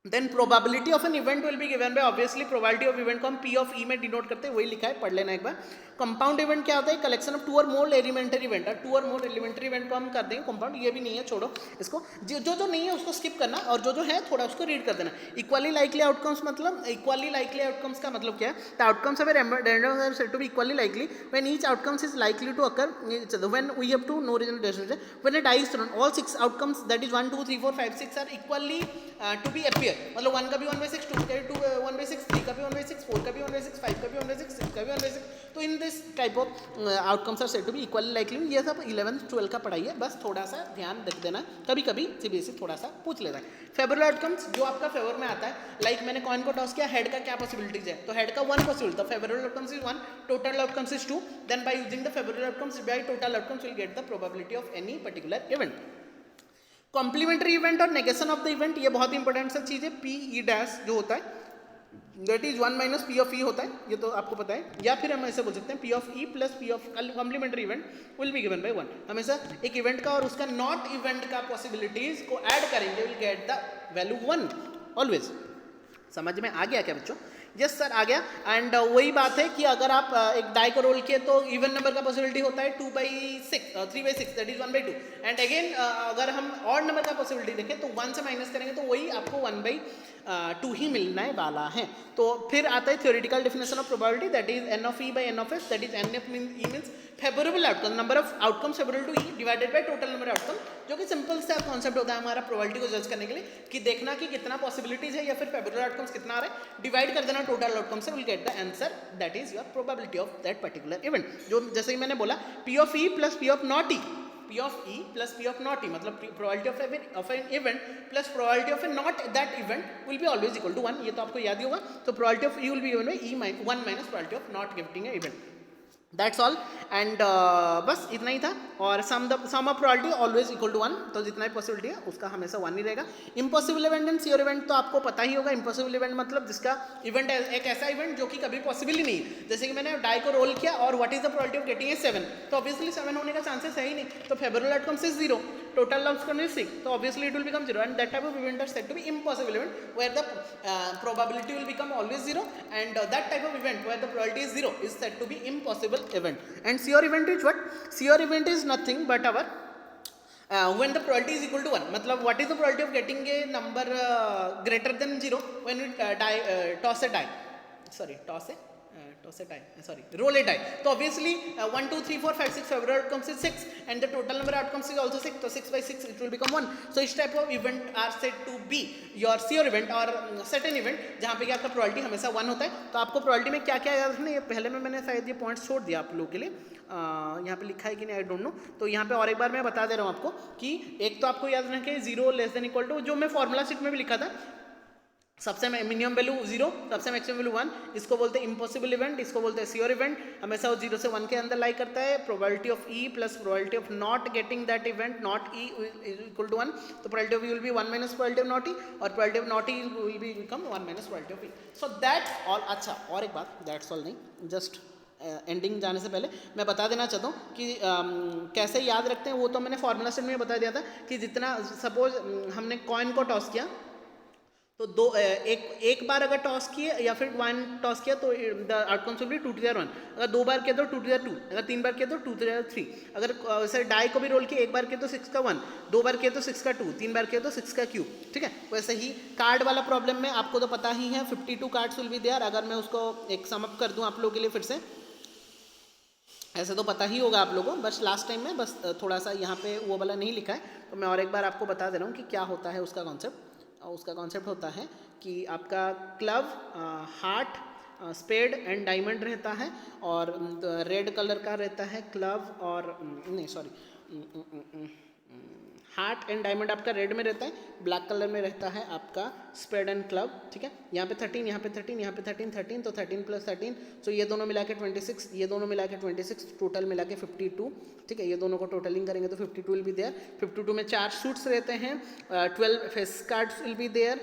Then probability of an event will be given by obviously probability of event को हम P of E में डिनोट करते हैं, वही लिखा है, पढ़ लेना एक बार. कंपाउंड इवेंट क्या होता है, कलेक्शन ऑफ 2 और मोर एलिमेंटरी इवेंट. 2 और मोर एलिमेंटरी इवेंट को हम कर देंगे कंपाउंड. ये भी नहीं है, छोड़ो इसको. जो नहीं है उसको स्किप करना, और जो है थोड़ा उसको रीड कर देना. इक्वली लाइकली आउटकम्स, मतलब इक्वली लाइकली आउटकम्स का मतलब क्या है. The outcomes of a random are said to be equally likely when each outcomes is likely to occur when we have to no reason destination. When a die is thrown, all 6 outcomes that is 1 2 3 4 5 6 are equally to be appear. मतलब 1 का भी 1/6, 2 का भी 1/6, 3 का भी 1/6, 4 का भी 1/6, 5 का भी 1/6, 6 का भी 1/6. तो in this type of outcomes are said to be equally likely. ये सब 11th 12 का पढ़ाई है, बस थोड़ा सा ध्यान रख देना. कभी कभी सीबीएसई थोड़ा सा पूछ लेता है. फेवरेबल आउटकम्स जो आपका फेवर में आता है, लाइक मैंने कॉइन को टॉस किया, हेड का क्या पॉसिबिलिटीज है, तो हेड का 1 possibility. Favourable outcomes is 1, total outcomes is 2. Then by using the favourable outcomes by total outcomes will get the probability of any particular event. Complementary event और negation of the event, ये बहुत important सा चीज़ है. P E dash जो होता है that is 1 minus P of E होता है, ये तो आपको पता है. या फिर हम ऐसे बोल सकते हैं P of E plus P of complementary event will be given by 1. हमेशा एक इवेंट का और उसका नॉट इवेंट का पॉसिबिलिटीज को ऐड करेंगे, will get the value 1 always. समझ में आ गया क्या बच्चों? यस सर आ गया. एंड वही बात है कि अगर आप एक डाई को रोल किए तो इवन नंबर का पॉसिबिलिटी होता है 2/6 3/6 दैट इज 1/2. एंड अगेन अगर हम ऑड नंबर का पॉसिबिलिटी देखें तो 1 से माइनस करेंगे तो वही आपको 1/2 ही मिलने वाला है. तो फिर आता है theoretical definition of probability, that is n of e by n of s, दैट is n of e means favourable outcome, number of outcomes favourable to e divided by total number outcome, जो कि simple सा concept होता है हमारा probability को जज करने के लिए, कि देखना कि कितना पॉसिबिलिटीज है या फिर फेवरेबल आउटकम्स कितना आ रहा है, डिवाइड कर देना टोटल आउटकम से, will get the answer, that is your probability of that particular event. जो जैसे ही मैंने बोला P of E plus P of not E, P of E plus P of not E, मतलब probability of an event plus probability of a not that event will be always equal to 1. ये तो आपको याद ही होगा. तो probability of E will be given by E 1 minus probability of not getting an event. That's all and बस इतना ही था। और sum of probability always equal to 1, तो जितना भी पॉसिबिलिटी है उसका हमेशा 1 ही रहेगा। Impossible event and sure event तो आपको पता ही होगा। इम्पॉसिबल इवेंट मतलब जिसका इवेंट एक ऐसा इवेंट जो कि कभी पॉसिबल ही नहीं, जैसे कि मैंने डाई को रोल किया और what is the probability of getting a 7, तो ऑब्वियसली 7 होने का चांसेस है ही नहीं, तो favourable outcome is 0, total outcome is 6, तो obviously it will become 0 and that type of event are said to be impossible event where the probability will become always 0 and that type of event where the probability is 0 is said to be impossible event. And sure event is what? Sure event is nothing but our when the probability is equal to 1, मतलब what is the probability of getting a number greater than 0 when we toss a die, sorry toss a die, sorry roll a die, तो obviously 1 2 3 4 5 6 favorable outcomes is 6 and the total number of outcomes is also 6, so 6 by 6 it will become 1. So इस type of event are said to be your sure event or certain event जहाँ पे कि आपका probability हमेशा 1 होता है। तो आपको probability में क्या क्या याद रखना है, ये पहले में मैंने शायद ये पॉइंट्स छोड़ दिया आप लोगों के लिए, यहाँ पे लिखा है कि नहीं आई डोंट नो, तो यहाँ पे और एक बार मैं बता दे रहा हूँ आपको कि एक तो आपको याद रखना है 0 लेस देन इक्वल टू, जो मैं फॉर्मूला शीट में भी लिखा था, सबसे मिनिमम वैल्यू 0, सबसे मैक्सिमम वैल्यू 1, इसको बोलते हैं इम्पॉसिबल इवेंट, इसको बोलते हैं श्योर इवेंट, हमेशा वो 0 से 1 के अंदर लाई करता है। Probability of E plus probability of not getting that event not E is equal to 1, तो probability of E will be 1 minus probability of not E और probability of not E will be become 1 minus probability of E. So that's all. अच्छा और एक बात, that's all नहीं, just ending जाने से पहले मैं बता देना चाहता हूँ कि कैसे याद रखते हैं, वो तो मैंने फॉर्मूला सेट में बता दिया था कि जितना सपोज हमने कॉइन को टॉस किया तो एक बार अगर टॉस किए या फिर 1 टॉस किया तो the outcomes will be 2 to the 1, अगर 2 बार किया तो 2 to the 2, अगर 3 बार किया तो 2 to the 3, अगर वैसे डाई को भी रोल किया, एक बार किया तो 6 का 1, 2 बार किया तो 6 का 2, 3 बार किया तो 6 का क्यूब, ठीक है। वैसे ही कार्ड वाला प्रॉब्लम में आपको तो पता ही है 52 कार्ड्स विल बी देयर। अगर मैं उसको एक सम अप कर दूं आप लोगों के लिए फिर से, ऐसे तो पता ही होगा आप लोगों को, बस लास्ट टाइम में बस थोड़ा सा यहाँ पे वो वाला नहीं लिखा है, तो मैं और एक बार आपको बता दे रहा हूँ कि क्या होता है उसका कॉन्सेप्ट। उसका कॉन्सेप्ट होता है कि आपका club, heart, spade and diamond रहता है और रेड कलर का रहता है क्लब और नहीं सॉरी हार्ट एंड डायमंड आपका रेड में रहता है, ब्लैक कलर में रहता है आपका स्पेड एंड क्लब, ठीक है। यहाँ पे 13, यहाँ पे 13, यहाँ पे 13, 13, तो 13 प्लस 13, तो ये दोनों मिला के 26, ये दोनों मिला के 26, टोटल मिला के 52, ठीक है। ये दोनों को टोटलिंग करेंगे तो 52 विल बी देयर। 52 में 4 शूट्स रहते हैं, 12 face cards will be there,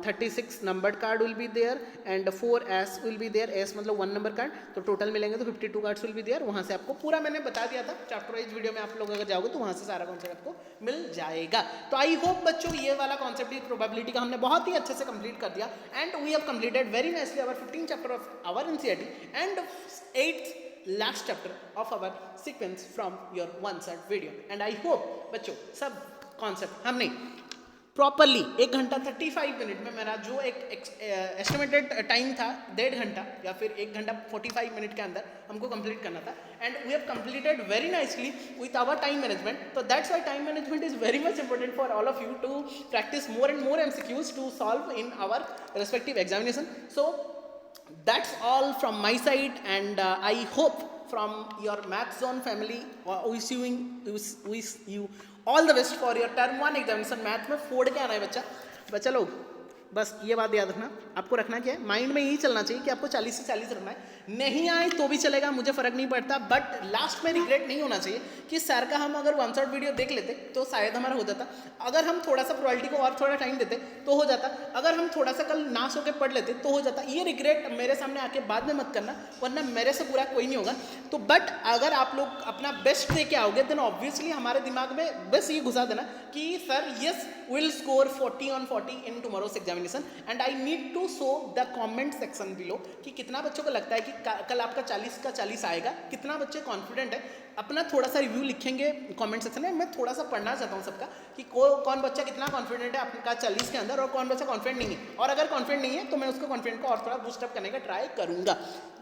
36 numbered card will be there and 4 ace will be there, ace मतलब 1 नंबर कार्ड, तो टोटल मिलेंगे तो 52 कार्ड्स विल बी देयर। वहाँ से आपको पूरा मैंने बता दिया था चैप्टर वाइज वीडियो में, आप लोग अगर जाओगे तो वहाँ से सारा कॉन्सेप्ट आपको मिल जाएगा। तो आई होप बच्चों ये वाला कॉन्सेप्ट प्रोबेबिलिटी का हमने बहुत ही अच्छे से कंप्लीट कर दिया and we have completed very nicely our 15 chapter of our NCERT and 8th last chapter of our sequence from your one shot video and I hope बच्चों सब कॉन्सेप्ट हमने प्रॉपरली 1 घंटा 35 मिनट में, मेरा जो एक एस्टिमेटेड टाइम था 1.5 घंटा या फिर 1 घंटा 45 मिनट के अंदर हमको कंप्लीट करना था and we have completed very nicely with our time management. तो that's why time management is very much important for all of you to practice more and more MCQs to solve in our respective examination. So that's all from my side and I hope from your math zone family wish you all the best for your term 1 examination। Math में फोड़ के आना है बच्चा लोग, बस ये बात याद रखना, आपको रखना क्या है माइंड में, यही चलना चाहिए कि आपको 40 से 40 रखना है, नहीं आए तो भी चलेगा, मुझे फर्क नहीं पड़ता, बट लास्ट में रिग्रेट नहीं होना चाहिए कि सर का हम अगर 1 शॉट वीडियो देख लेते तो शायद हमारा हो जाता, अगर हम थोड़ा सा प्रोबेबिलिटी को और थोड़ा टाइम देते तो हो जाता, अगर हम थोड़ा सा कल ना सो के पढ़ लेते तो हो जाता। ये रिग्रेट मेरे सामने आके बाद में मत करना, वरना मेरे से पूरा कोई नहीं होगा। तो बट अगर आप लोग अपना बेस्ट दे के आओगे देन ऑब्वियसली हमारे दिमाग में बस ये घुसा देना कि sir yes will score 40 on 40 in tomorrow's examination and I need to show the comment section below कि कितना बच्चों को लगता है कि कल आपका 40 का 40 आएगा, कितना बच्चे कॉन्फिडेंट है। अपना थोड़ा सा रिव्यू लिखेंगे कमेंट सेक्शन में, मैं थोड़ा सा पढ़ना चाहता हूँ सबका कि कौन बच्चा कितना कॉन्फिडेंट है आपका 40 के अंदर और कौन बच्चा कॉन्फिडेंट नहीं है, और अगर कॉन्फिडेंट नहीं है तो मैं उसको कॉन्फिडेंट को और थोड़ा बूस्टअप करने का ट्राई करूँगा।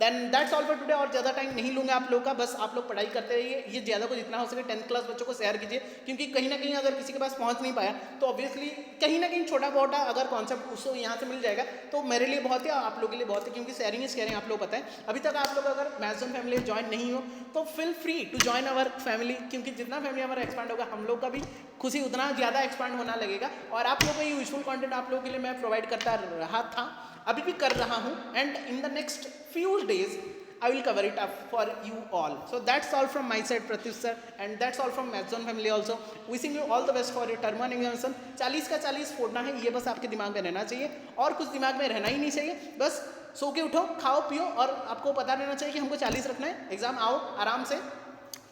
Then that's all for today, और ज़्यादा टाइम नहीं लूँगा आप लोग का, बस आप लोग पढ़ाई करते रहिए, ये ज़्यादा को जितना हो सके 10th क्लास बच्चों को शेयर कीजिए, क्योंकि कहीं ना कहीं अगर किसी के पास पहुँच नहीं पाया तो ऑब्वियसली कहीं ना कहीं छोटा बहुत अगर कॉन्सेप्ट उसको यहाँ से मिल जाएगा तो मेरे लिए बहुत है, आप लोगों के लिए बहुत है, क्योंकि शेयरिंग इज केयरिंग, आप लोग पता है। अभी तक आप लोग अगर मैथ जोन फैमिली ज्वाइन नहीं हो तो feel free to join our family, क्योंकि जितना फैमिली हमारा एक्सपांड होगा हम लोग का भी खुशी उतना ज़्यादा एक्सपांड होना लगेगा, और आप लोगों को ये यूजफुल कंटेंट आप लोगों के लिए मैं प्रोवाइड करता रहा था, अभी भी कर रहा हूँ, and in the next few days I will cover it up for you all. So that's all from my side, Pratyush sir, and that's all from Mathzone family also. Wishing you all the best for your term 1 examination. 40 का 40 फोड़ना है, ये बस आपके दिमाग में रहना चाहिए, और कुछ दिमाग में रहना ही नहीं चाहिए. बस सो के उठो, खाओ पियो, और आपको पता रहना चाहिए कि हमको 40 रखना है. एग्जाम आओ आराम से.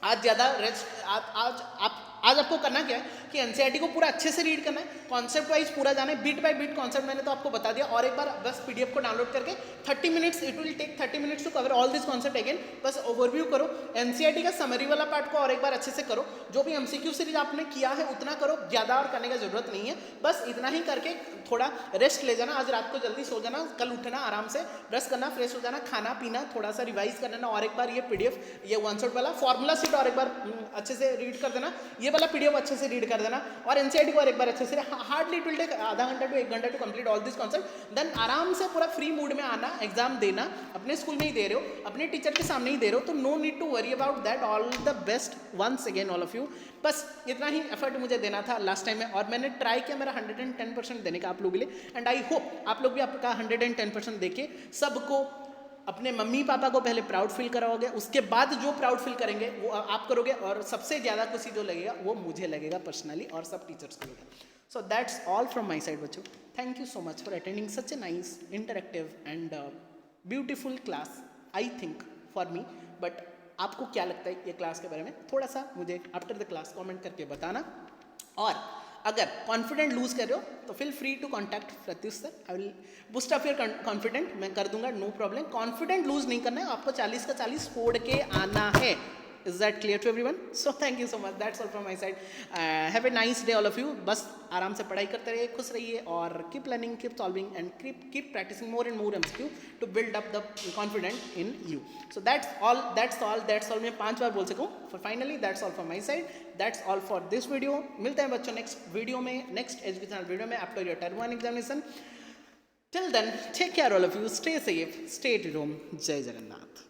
आज ज़्यादा रेस्ट, आज आपको करना क्या है कि एनसीईआरटी को पूरा अच्छे से रीड करना है, कॉन्सेप्ट वाइज पूरा जाना है, बीट बाय बीट कॉन्सेप्ट मैंने तो आपको बता दिया. और एक बार बस पीडीएफ को डाउनलोड करके 30 minutes, it will take 30 minutes to cover all this concept again. बस ओवरव्यू करो, एनसीईआरटी का समरी वाला पार्ट को और एक बार अच्छे से करो. जो भी एमसीक्यू सीरीज आपने किया है उतना करो, ज़्यादा और करने का जरूरत नहीं है. बस इतना ही करके थोड़ा रेस्ट ले जाना. आज रात को जल्दी सो जाना, कल उठना आराम से, ब्रश करना, फ्रेश हो जाना, खाना पीना, थोड़ा सा रिवाइज कर लेना, और एक बार ये पीडीएफ, ये वन शॉट वाला फॉर्मूला शीट और एक बार अच्छे से रीड कर देना. ये वाला पीडीएफ अच्छे से रीड कर देना, और एनसीईआरटी को और एक बार अच्छे से, हार्डली इट विल टेक आधा घंटा टू 1 घंटा to complete all this concept. Then आराम से पूरा फ्री मूड में आना, एग्जाम देना. अपने स्कूल में ही दे रहे हो, अपने टीचर के सामने ही दे रहे हो, तो no need to worry about that. All the best once again all of you. बस इतना ही एफर्ट मुझे देना था लास्ट टाइम में, और मैंने ट्राई किया मेरा 110% देने का आप लोगों के लिए. एंड आई होप आप लोग भी आपका 110% देके सबको, अपने मम्मी पापा को पहले प्राउड फील कराओगे, उसके बाद जो प्राउड फील करेंगे वो आप करोगे, और सबसे ज़्यादा खुशी जो लगेगा वो मुझे लगेगा पर्सनली, और सब टीचर्स को लगेगा. So that's all from my side बच्चों. Thank you so much for attending such a nice, interactive and beautiful class, I think for me. But आपको क्या लगता है ये क्लास के बारे में, थोड़ा सा मुझे आफ्टर द क्लास कमेंट करके बताना. और अगर कॉन्फिडेंट लूज कर रहे हो तो feel free to contact Pratyush sir. I will boost up your confident, मैं कर दूंगा, नो प्रॉब्लम. कॉन्फिडेंट लूज नहीं करना है आपको, 40 का 40 फोड़ के आना है. Is that clear to everyone? So thank you so much. That's all from my side. Have a nice day all of you. बस आराम से पढ़ाई करते रहिए, खुश रहिए, और keep learning, keep solving, and keep practicing more and more MCQ to build up the confidence in you. So that's all. मैं 5 बार बोल सकूँ. For finally, that's all from my side. That's all for this video. मिलते हैं बच्चों next video में, next educational video में after your term 1 examination. Till then, take care all of you. Stay safe. Stay at home. जय जगन्नाथ.